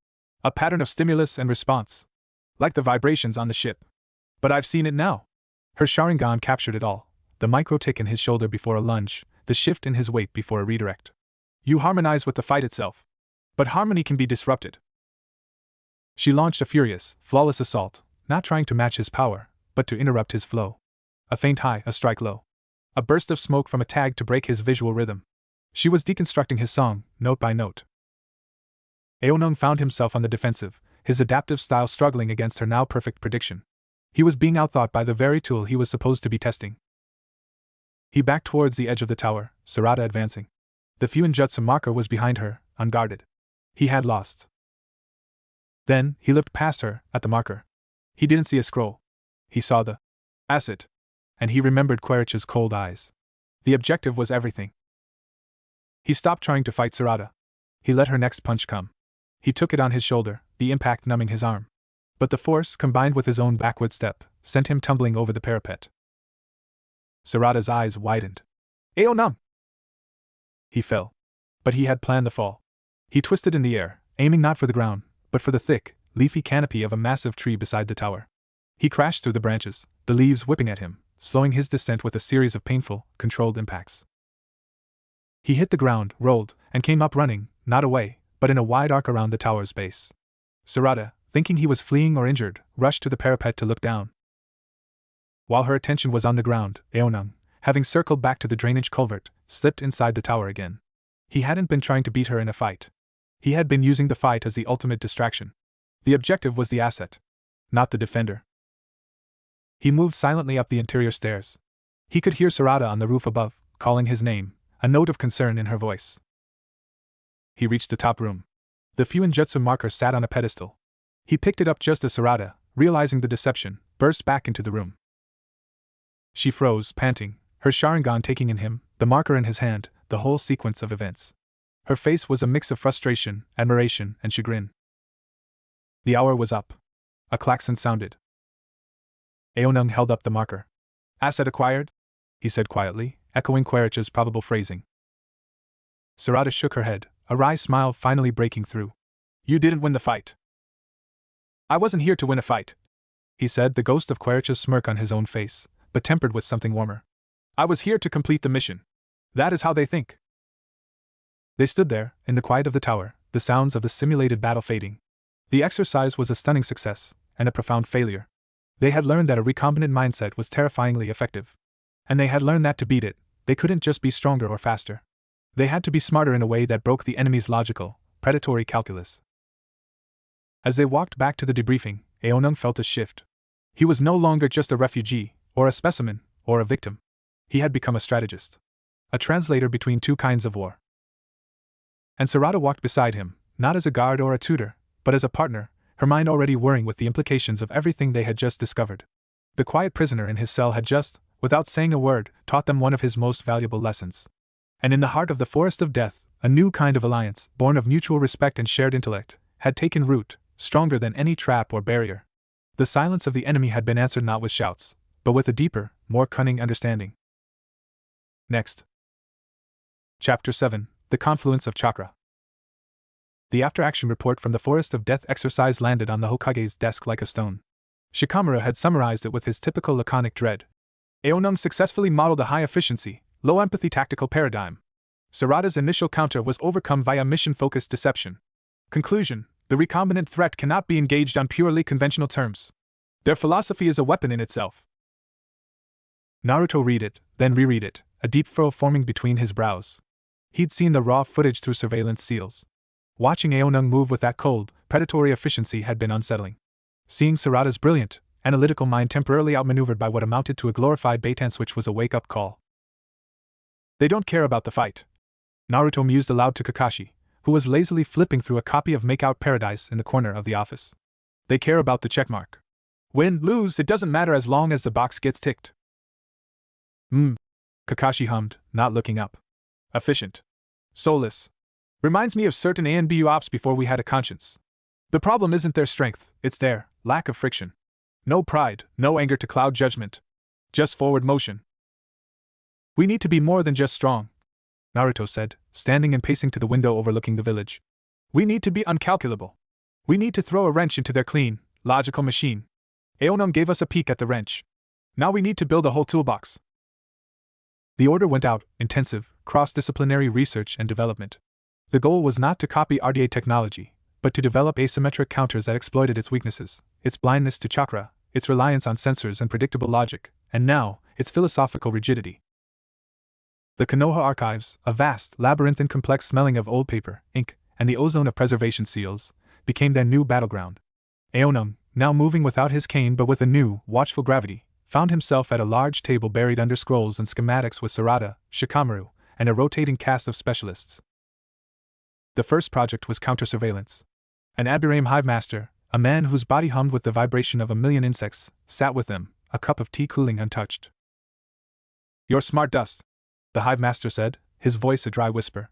A pattern of stimulus and response. Like the vibrations on the ship. But I've seen it now. Her Sharingan captured it all, the micro-tick in his shoulder before a lunge, the shift in his weight before a redirect. You harmonize with the fight itself. But harmony can be disrupted. She launched a furious, flawless assault, not trying to match his power, but to interrupt his flow. A faint high, a strike low. A burst of smoke from a tag to break his visual rhythm. She was deconstructing his song, note by note. Aonung found himself on the defensive, his adaptive style struggling against her now perfect prediction. He was being outthought by the very tool he was supposed to be testing. He backed towards the edge of the tower, Sarada advancing. The Fuinjutsu marker was behind her, unguarded. He had lost. Then, he looked past her, at the marker. He didn't see a scroll. He saw the asset. And he remembered Quaritch's cold eyes. The objective was everything. He stopped trying to fight Sarada. He let her next punch come. He took it on his shoulder, the impact numbing his arm. But the force, combined with his own backward step, sent him tumbling over the parapet. Sarada's eyes widened. Aonung! He fell. But he had planned the fall. He twisted in the air, aiming not for the ground, but for the thick, leafy canopy of a massive tree beside the tower. He crashed through the branches, the leaves whipping at him, slowing his descent with a series of painful, controlled impacts. He hit the ground, rolled, and came up running, not away, but in a wide arc around the tower's base. Sarada, thinking he was fleeing or injured, rushed to the parapet to look down. While her attention was on the ground, Aonung, having circled back to the drainage culvert, slipped inside the tower again. He hadn't been trying to beat her in a fight. He had been using the fight as the ultimate distraction. The objective was the asset, not the defender. He moved silently up the interior stairs. He could hear Sarada on the roof above, calling his name, a note of concern in her voice. He reached the top room. The Fuinjutsu marker sat on a pedestal. He picked it up just as Sarada, realizing the deception, burst back into the room. She froze, panting, her Sharingan taking in him, the marker in his hand, the whole sequence of events. Her face was a mix of frustration, admiration, and chagrin. The hour was up. A klaxon sounded. Aonung held up the marker. "Asset acquired?" he said quietly, echoing Quaritch's probable phrasing. Sarada shook her head, a wry smile finally breaking through. "You didn't win the fight." "I wasn't here to win a fight," he said, the ghost of Quaritch's smirk on his own face, but tempered with something warmer. "I was here to complete the mission. That is how they think." They stood there, in the quiet of the tower, the sounds of the simulated battle fading. The exercise was a stunning success, and a profound failure. They had learned that a recombinant mindset was terrifyingly effective. And they had learned that to beat it, they couldn't just be stronger or faster. They had to be smarter in a way that broke the enemy's logical, predatory calculus. As they walked back to the debriefing, Aonung felt a shift. He was no longer just a refugee, or a specimen, or a victim. He had become a strategist. A translator between two kinds of war. And Sarada walked beside him, not as a guard or a tutor, but as a partner, her mind already whirring with the implications of everything they had just discovered. The quiet prisoner in his cell had just, without saying a word, taught them one of his most valuable lessons. And in the heart of the forest of death, a new kind of alliance, born of mutual respect and shared intellect, had taken root, stronger than any trap or barrier. The silence of the enemy had been answered not with shouts, but with a deeper, more cunning understanding. Next. Chapter 7, The Confluence of Chakra. The after-action report from the Forest of Death exercise landed on the Hokage's desk like a stone. Shikamaru had summarized it with his typical laconic dread. Aonung successfully modeled a high-efficiency, low-empathy tactical paradigm. Sarada's initial counter was overcome via mission-focused deception. Conclusion: the recombinant threat cannot be engaged on purely conventional terms. Their philosophy is a weapon in itself. Naruto read it, then reread it, a deep furrow forming between his brows. He'd seen the raw footage through surveillance seals. Watching Aonung move with that cold, predatory efficiency had been unsettling. Seeing Sarada's brilliant, analytical mind temporarily outmaneuvered by what amounted to a glorified baitan switch was a wake-up call. They don't care about the fight, Naruto mused aloud to Kakashi, who was lazily flipping through a copy of Makeout Paradise in the corner of the office. They care about the checkmark. Win, lose, it doesn't matter as long as the box gets ticked. Kakashi hummed, not looking up. Efficient. Soulless. Reminds me of certain ANBU ops before we had a conscience. The problem isn't their strength, it's their lack of friction. No pride, no anger to cloud judgment. Just forward motion. We need to be more than just strong, Naruto said, standing and pacing to the window overlooking the village. We need to be uncalculable. We need to throw a wrench into their clean, logical machine. Aonung gave us a peek at the wrench. Now we need to build a whole toolbox. The order went out: intensive, cross-disciplinary research and development. The goal was not to copy RDA technology, but to develop asymmetric counters that exploited its weaknesses, its blindness to chakra, its reliance on sensors and predictable logic, and now, its philosophical rigidity. The Konoha archives, a vast, labyrinthine complex smelling of old paper, ink, and the ozone of preservation seals, became their new battleground. Aonung, now moving without his cane but with a new, watchful gravity, found himself at a large table buried under scrolls and schematics with Sarada, Shikamaru, and a rotating cast of specialists. The first project was counter-surveillance. An Aburaim hive master, a man whose body hummed with the vibration of 1,000,000 insects, sat with them, a cup of tea cooling untouched. You're smart, Dust, the hive master said, his voice a dry whisper.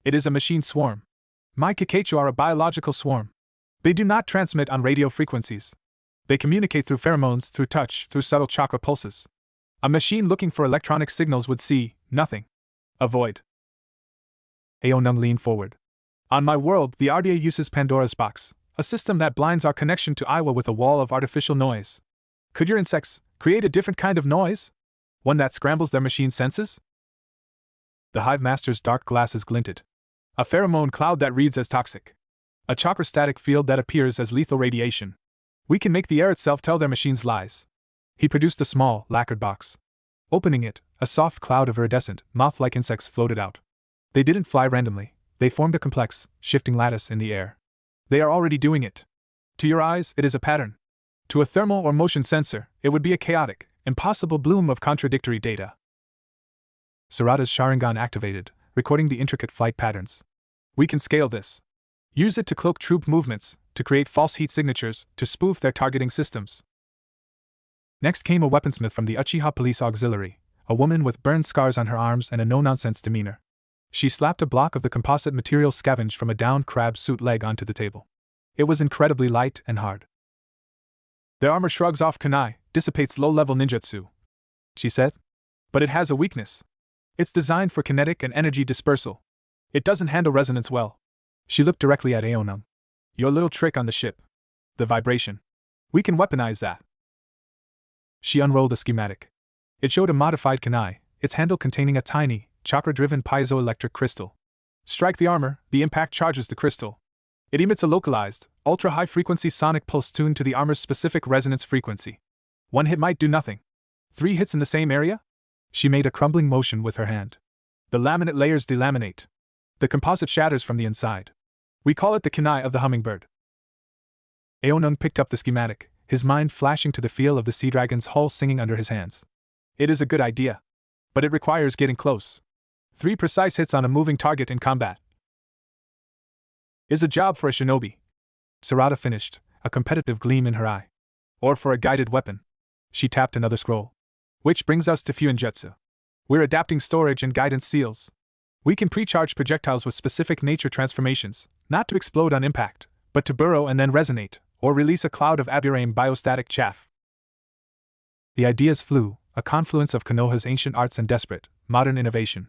It is a machine swarm. My Kikaichu are a biological swarm. They do not transmit on radio frequencies. They communicate through pheromones, through touch, through subtle chakra pulses. A machine looking for electronic signals would see nothing. A void. Aonung leaned forward. On my world, the RDA uses Pandora's box, a system that blinds our connection to Iowa with a wall of artificial noise. Could your insects create a different kind of noise? One that scrambles their machine senses? The hive master's dark glasses glinted. A pheromone cloud that reads as toxic. A chakra-static field that appears as lethal radiation. We can make the air itself tell their machines lies. He produced a small, lacquered box. Opening it, a soft cloud of iridescent, moth-like insects floated out. They didn't fly randomly. They formed a complex, shifting lattice in the air. They are already doing it. To your eyes, it is a pattern. To a thermal or motion sensor, it would be a chaotic, impossible bloom of contradictory data. Sarada's Sharingan activated, recording the intricate flight patterns. We can scale this. Use it to cloak troop movements, to create false heat signatures, to spoof their targeting systems. Next came a weaponsmith from the Uchiha Police Auxiliary, a woman with burned scars on her arms and a no-nonsense demeanor. She slapped a block of the composite material scavenged from a downed crab suit leg onto the table. It was incredibly light and hard. "Their armor shrugs off kunai, dissipates low-level ninjutsu," she said. "But it has a weakness. It's designed for kinetic and energy dispersal. It doesn't handle resonance well." She looked directly at Aonung. "Your little trick on the ship. The vibration. We can weaponize that." She unrolled a schematic. It showed a modified kunai, its handle containing a tiny, chakra-driven piezoelectric crystal. Strike the armor, the impact charges the crystal. It emits a localized, ultra-high-frequency sonic pulse tuned to the armor's specific resonance frequency. 1 hit might do nothing. 3 hits in the same area? She made a crumbling motion with her hand. The laminate layers delaminate. The composite shatters from the inside. We call it the kunai of the hummingbird. Aonung picked up the schematic, his mind flashing to the feel of the sea dragon's hull singing under his hands. It is a good idea. But it requires getting close. 3 precise hits on a moving target in combat is a job for a shinobi. Sarada finished, a competitive gleam in her eye. Or for a guided weapon. She tapped another scroll. Which brings us to Fuinjutsu. We're adapting storage and guidance seals. We can pre-charge projectiles with specific nature transformations, not to explode on impact, but to burrow and then resonate, or release a cloud of aburame biostatic chaff. The ideas flew, a confluence of Konoha's ancient arts and desperate, modern innovation.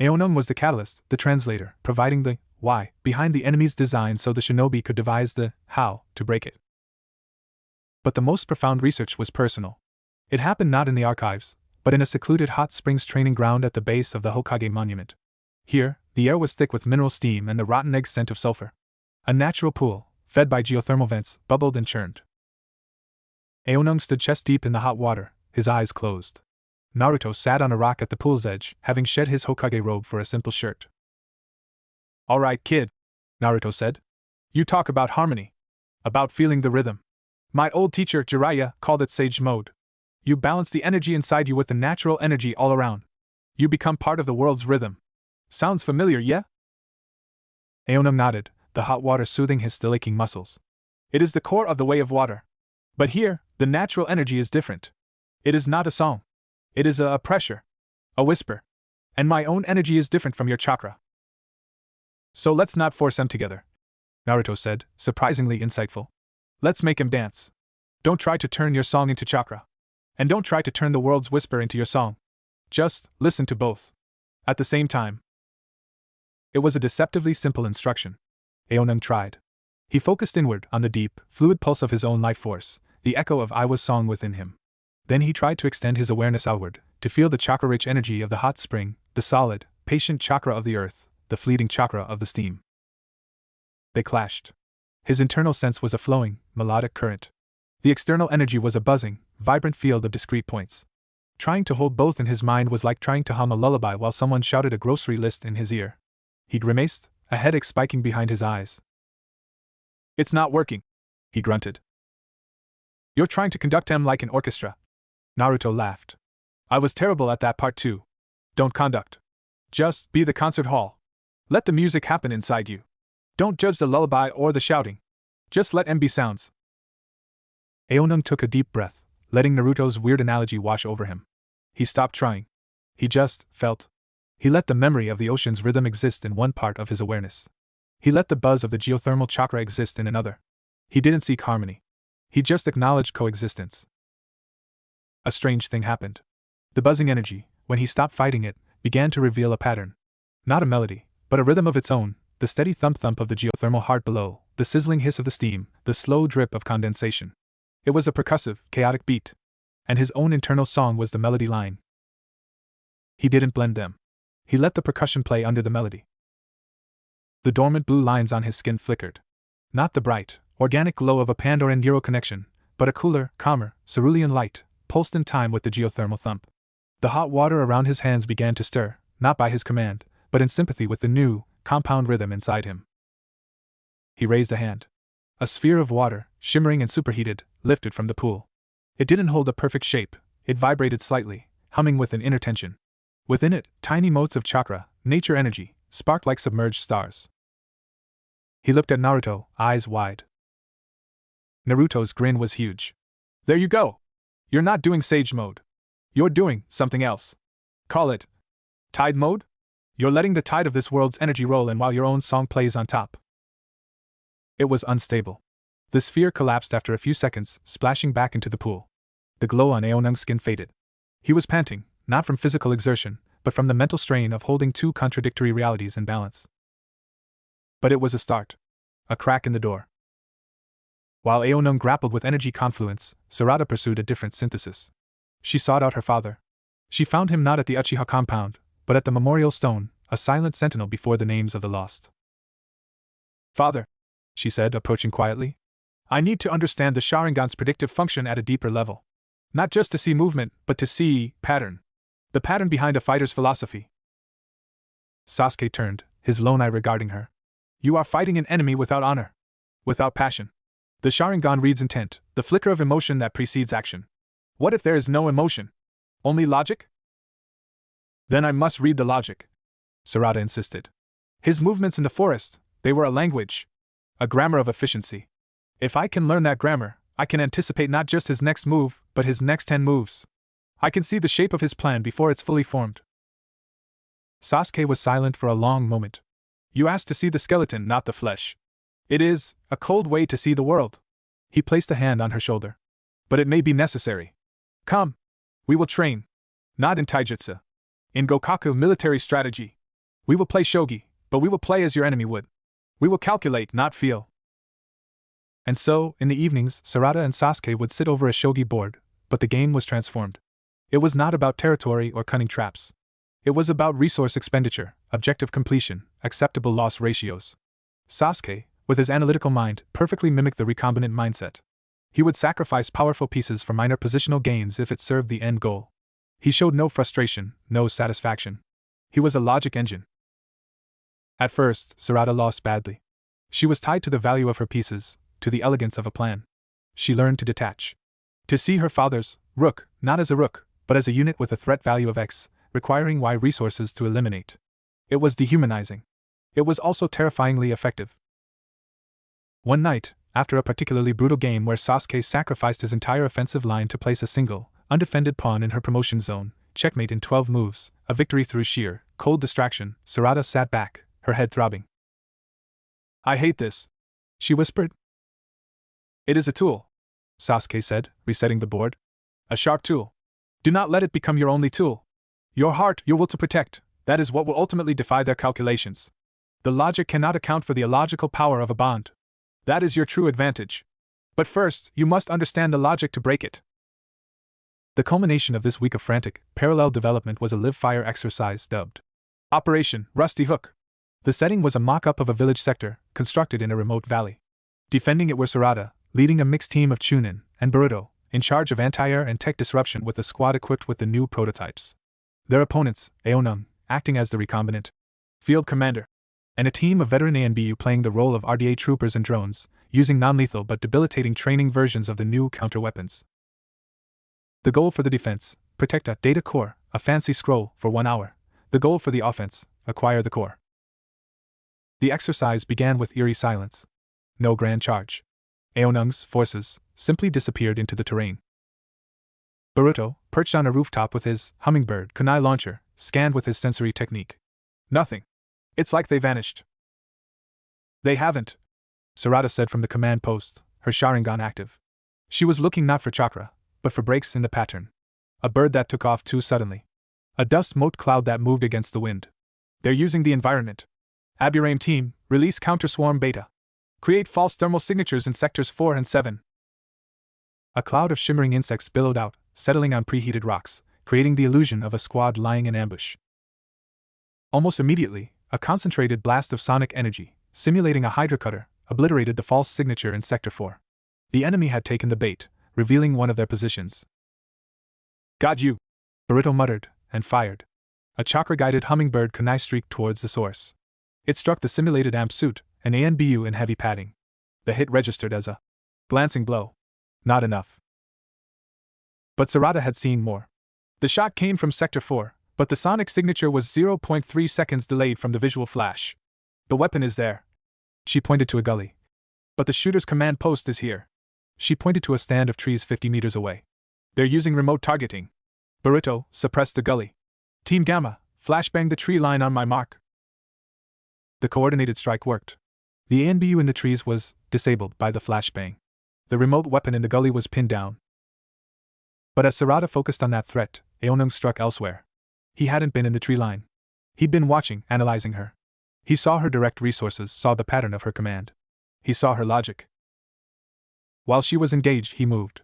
Aonung was the catalyst, the translator, providing the why behind the enemy's design so the shinobi could devise the how to break it. But the most profound research was personal. It happened not in the archives, but in a secluded hot springs training ground at the base of the Hokage monument. Here, the air was thick with mineral steam and the rotten egg scent of sulfur. A natural pool, fed by geothermal vents, bubbled and churned. Aonung stood chest-deep in the hot water, his eyes closed. Naruto sat on a rock at the pool's edge, having shed his Hokage robe for a simple shirt. "All right, kid," Naruto said. "You talk about harmony. About feeling the rhythm. My old teacher, Jiraiya, called it sage mode. You balance the energy inside you with the natural energy all around. You become part of the world's rhythm. Sounds familiar, yeah?" Aonung nodded, the hot water soothing his still aching muscles. "It is the core of the way of water. But here, the natural energy is different. It is not a song. It is a pressure. A whisper. And my own energy is different from your chakra. So let's not force them together," Naruto said, surprisingly insightful. "Let's make him dance. Don't try to turn your song into chakra. And don't try to turn the world's whisper into your song. Just listen to both. At the same time." It was a deceptively simple instruction. Aonung tried. He focused inward on the deep, fluid pulse of his own life force, the echo of Iwa's song within him. Then he tried to extend his awareness outward, to feel the chakra-rich energy of the hot spring, the solid, patient chakra of the earth, the fleeting chakra of the steam. They clashed. His internal sense was a flowing, melodic current. The external energy was a buzzing, vibrant field of discrete points. Trying to hold both in his mind was like trying to hum a lullaby while someone shouted a grocery list in his ear. He grimaced, a headache spiking behind his eyes. "It's not working," he grunted. "You're trying to conduct him like an orchestra." Naruto laughed. "I was terrible at that part too. Don't conduct. Just be the concert hall. Let the music happen inside you. Don't judge the lullaby or the shouting. Just let them be sounds." Aonung took a deep breath, letting Naruto's weird analogy wash over him. He stopped trying. He just felt. He let the memory of the ocean's rhythm exist in one part of his awareness. He let the buzz of the geothermal chakra exist in another. He didn't seek harmony. He just acknowledged coexistence. A strange thing happened. The buzzing energy, when he stopped fighting it, began to reveal a pattern. Not a melody, but a rhythm of its own, the steady thump-thump of the geothermal heart below, the sizzling hiss of the steam, the slow drip of condensation. It was a percussive, chaotic beat. And his own internal song was the melody line. He didn't blend them. He let the percussion play under the melody. The dormant blue lines on his skin flickered. Not the bright, organic glow of a Pandoran neural connection, but a cooler, calmer, cerulean light, pulsed in time with the geothermal thump. The hot water around his hands began to stir, not by his command, but in sympathy with the new, compound rhythm inside him. He raised a hand. A sphere of water, shimmering and superheated, lifted from the pool. It didn't hold a perfect shape, it vibrated slightly, humming with an inner tension. Within it, tiny motes of chakra, nature energy, sparked like submerged stars. He looked at Naruto, eyes wide. Naruto's grin was huge. "There you go! You're not doing sage mode. You're doing something else. Call it tide mode? You're letting the tide of this world's energy roll in while your own song plays on top. It was unstable. The sphere collapsed after a few seconds, splashing back into the pool. The glow on Aonung's skin faded. He was panting, not from physical exertion, but from the mental strain of holding two contradictory realities in balance. But it was a start. A crack in the door. While Aonung grappled with energy confluence, Sarada pursued a different synthesis. She sought out her father. She found him not at the Uchiha compound, but at the memorial stone, a silent sentinel before the names of the lost. Father, she said, approaching quietly, I need to understand the Sharingan's predictive function at a deeper level. Not just to see movement, but to see pattern. The pattern behind a fighter's philosophy. Sasuke turned, his lone eye regarding her. You are fighting an enemy without honor. Without passion. The Sharingan reads intent, the flicker of emotion that precedes action. What if there is no emotion? Only logic? Then I must read the logic, Sarada insisted. His movements in the forest, they were a language. A grammar of efficiency. If I can learn that grammar, I can anticipate not just his next move, but his next 10 moves. I can see the shape of his plan before it's fully formed. Sasuke was silent for a long moment. You asked to see the skeleton, not the flesh. It is a cold way to see the world. He placed a hand on her shoulder. But it may be necessary. Come. We will train. Not in taijutsu. In Gokaku military strategy. We will play shogi, but we will play as your enemy would. We will calculate, not feel. And so, in the evenings, Sarada and Sasuke would sit over a shogi board, but the game was transformed. It was not about territory or cunning traps. It was about resource expenditure, objective completion, acceptable loss ratios. Sasuke, with his analytical mind, perfectly mimicked the recombinant mindset. He would sacrifice powerful pieces for minor positional gains if it served the end goal. He showed no frustration, no satisfaction. He was a logic engine. At first, Sarada lost badly. She was tied to the value of her pieces, to the elegance of a plan. She learned to detach. To see her father's rook, not as a rook, but as a unit with a threat value of X, requiring Y resources to eliminate. It was dehumanizing. It was also terrifyingly effective. One night, after a particularly brutal game where Sasuke sacrificed his entire offensive line to place a single, undefended pawn in her promotion zone, checkmate in 12 moves, a victory through sheer, cold distraction, Sarada sat back, her head throbbing. I hate this, she whispered. It is a tool, Sasuke said, resetting the board. A sharp tool. Do not let it become your only tool. Your heart, your will to protect, that is what will ultimately defy their calculations. The logic cannot account for the illogical power of a bond. That is your true advantage. But first, you must understand the logic to break it. The culmination of this week of frantic, parallel development was a live-fire exercise dubbed Operation Rusty Hook. The setting was a mock-up of a village sector, constructed in a remote valley. Defending it were Sarada, leading a mixed team of Chunin, and Boruto, in charge of anti-air and tech disruption with a squad equipped with the new prototypes. Their opponents, Aonung, acting as the recombinant field commander, and a team of veteran ANBU playing the role of RDA troopers and drones, using non-lethal but debilitating training versions of the new counter-weapons. The goal for the defense, protect a data core, a fancy scroll, for 1 hour. The goal for the offense, acquire the core. The exercise began with eerie silence. No grand charge. Aonung's forces simply disappeared into the terrain. Boruto, perched on a rooftop with his hummingbird kunai launcher, scanned with his sensory technique. Nothing. It's like they vanished. They haven't, Sarada said from the command post, her Sharingan active. She was looking not for chakra, but for breaks in the pattern. A bird that took off too suddenly. A dust mote cloud that moved against the wind. They're using the environment. Aburame team, release counter-swarm beta. Create false thermal signatures in sectors 4 and 7. A cloud of shimmering insects billowed out, settling on preheated rocks, creating the illusion of a squad lying in ambush. Almost immediately, a concentrated blast of sonic energy, simulating a hydra cutter, obliterated the false signature in Sector 4. The enemy had taken the bait, revealing one of their positions. Got you, Boruto muttered, and fired. A chakra-guided hummingbird kunai streaked towards the source. It struck the simulated amp suit, an ANBU in heavy padding. The hit registered as a glancing blow. Not enough. But Sarada had seen more. The shot came from Sector 4, but the sonic signature was 0.3 seconds delayed from the visual flash. The weapon is there. She pointed to a gully. But the shooter's command post is here. She pointed to a stand of trees 50 meters away. They're using remote targeting. Boruto, suppress the gully. Team Gamma, flashbang the tree line on my mark. The coordinated strike worked. The ANBU in the trees was disabled by the flashbang. The remote weapon in the gully was pinned down. But as Sarada focused on that threat, Aonung struck elsewhere. He hadn't been in the tree line. He'd been watching, analyzing her. He saw her direct resources, saw the pattern of her command. He saw her logic. While she was engaged, he moved.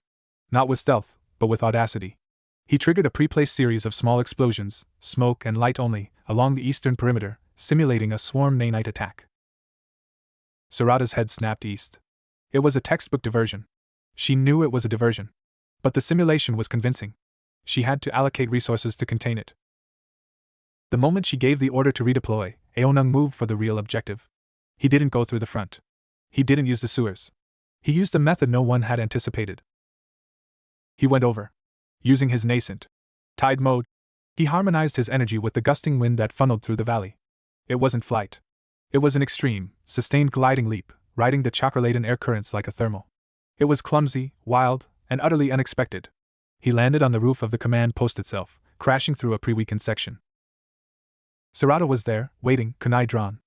Not with stealth, but with audacity. He triggered a pre-placed series of small explosions, smoke and light only, along the eastern perimeter, simulating a swarm nanite attack. Sarada's head snapped east. It was a textbook diversion. She knew it was a diversion. But the simulation was convincing. She had to allocate resources to contain it. The moment she gave the order to redeploy, Aonung moved for the real objective. He didn't go through the front. He didn't use the sewers. He used a method no one had anticipated. He went over. Using his nascent tide mode, he harmonized his energy with the gusting wind that funneled through the valley. It wasn't flight. It was an extreme, sustained gliding leap, riding the chakra-laden air currents like a thermal. It was clumsy, wild, and utterly unexpected. He landed on the roof of the command post itself, crashing through a pre-weakened section. Sarada was there, waiting, kunai drawn.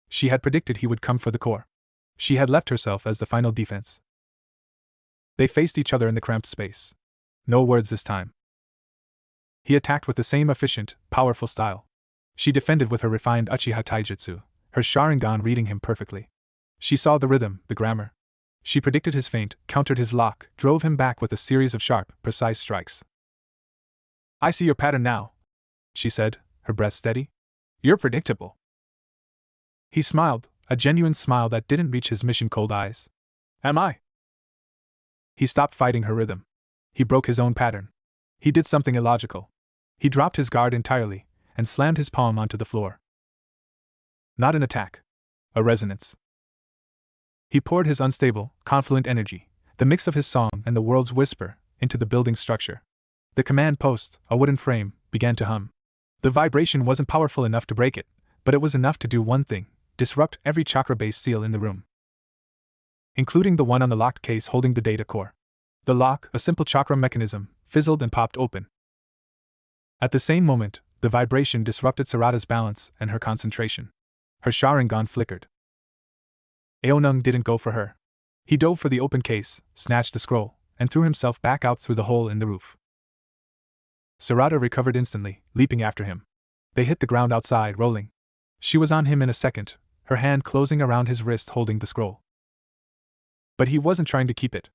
She had predicted he would come for the core. She had left herself as the final defense. They faced each other in the cramped space. No words this time. He attacked with the same efficient, powerful style. She defended with her refined Uchiha Taijutsu, her Sharingan reading him perfectly. She saw the rhythm, the grammar. She predicted his feint, countered his lock, drove him back with a series of sharp, precise strikes. "I see your pattern now," she said, her breath steady. "You're predictable." He smiled, a genuine smile that didn't reach his mission-cold eyes. "Am I?" He stopped fighting her rhythm. He broke his own pattern. He did something illogical. He dropped his guard entirely, and slammed his palm onto the floor. Not an attack. A resonance. He poured his unstable, confluent energy, the mix of his song and the world's whisper, into the building structure. The command post, a wooden frame, began to hum. The vibration wasn't powerful enough to break it, but it was enough to do one thing: disrupt every chakra-based seal in the room, including the one on the locked case holding the data core. The lock, a simple chakra mechanism, fizzled and popped open. At the same moment, the vibration disrupted Sarada's balance and her concentration. Her Sharingan flickered. Aonung didn't go for her. He dove for the open case, snatched the scroll, and threw himself back out through the hole in the roof. Sarada recovered instantly, leaping after him. They hit the ground outside, rolling. She was on him in a second, her hand closing around his wrist holding the scroll. But he wasn't trying to keep it.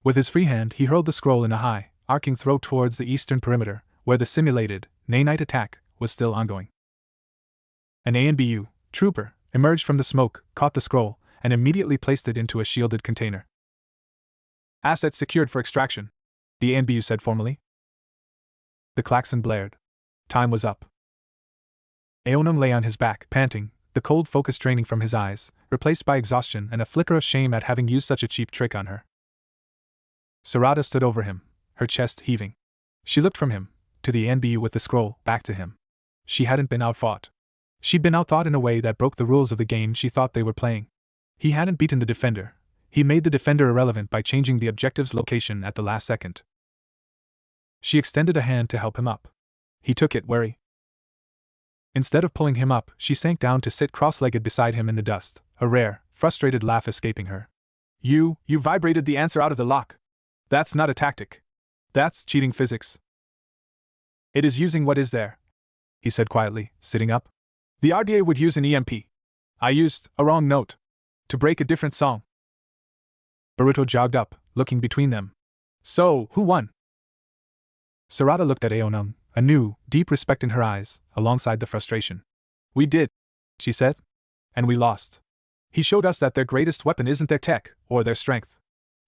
With his free hand, he hurled the scroll in a high, arcing throw towards the eastern perimeter, where the simulated, nanite attack was still ongoing. An ANBU trooper emerged from the smoke, caught the scroll, and immediately placed it into a shielded container. "Assets secured for extraction," the ANBU said formally. The klaxon blared. Time was up. Aonung lay on his back, panting, the cold focus draining from his eyes, replaced by exhaustion and a flicker of shame at having used such a cheap trick on her. Sarada stood over him, her chest heaving. She looked from him, to the ANBU with the scroll, back to him. She hadn't been outfought. She'd been outthought in a way that broke the rules of the game she thought they were playing. He hadn't beaten the defender. He made the defender irrelevant by changing the objective's location at the last second. She extended a hand to help him up. He took it, wary. Instead of pulling him up, she sank down to sit cross-legged beside him in the dust, a rare, frustrated laugh escaping her. You vibrated the answer out of the lock. That's not a tactic. That's cheating physics. It is using what is there," he said quietly, sitting up. "The RDA would use an EMP. I used a wrong note to break a different song." Boruto jogged up, looking between them. "So, who won?" Sarada looked at Aonung, a new, deep respect in her eyes, alongside the frustration. "We did," she said. "And we lost. He showed us that their greatest weapon isn't their tech, or their strength.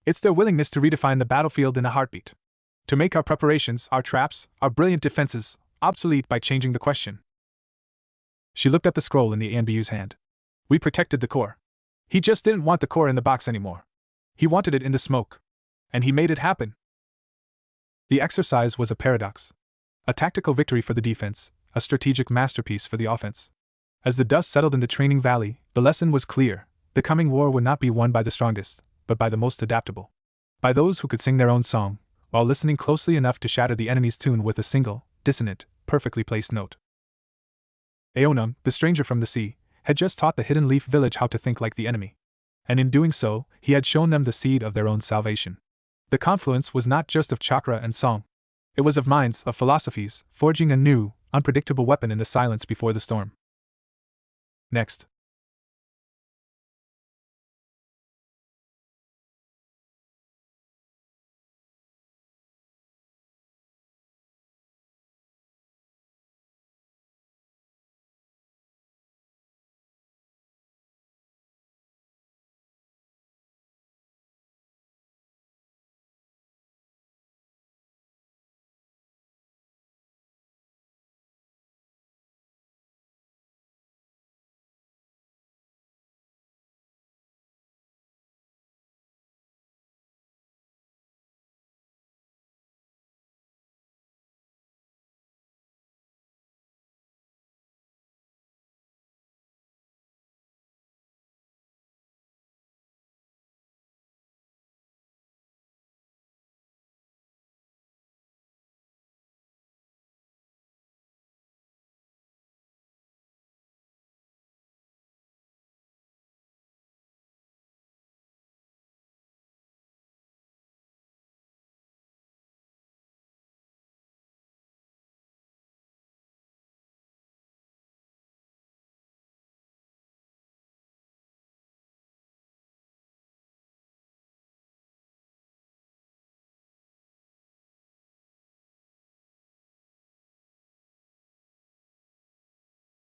It's their willingness to redefine the battlefield in a heartbeat. To make our preparations, our traps, our brilliant defenses, obsolete by changing the question." She looked at the scroll in the ANBU's hand. "We protected the core. He just didn't want the core in the box anymore. He wanted it in the smoke. And he made it happen." The exercise was a paradox. A tactical victory for the defense, a strategic masterpiece for the offense. As the dust settled in the training valley, the lesson was clear: the coming war would not be won by the strongest, but by the most adaptable. By those who could sing their own song, while listening closely enough to shatter the enemy's tune with a single, dissonant, perfectly placed note. Aonum, the stranger from the sea, had just taught the Hidden Leaf village how to think like the enemy. And in doing so, he had shown them the seed of their own salvation. The confluence was not just of chakra and song. It was of minds, of philosophies, forging a new, unpredictable weapon in the silence before the storm. Next,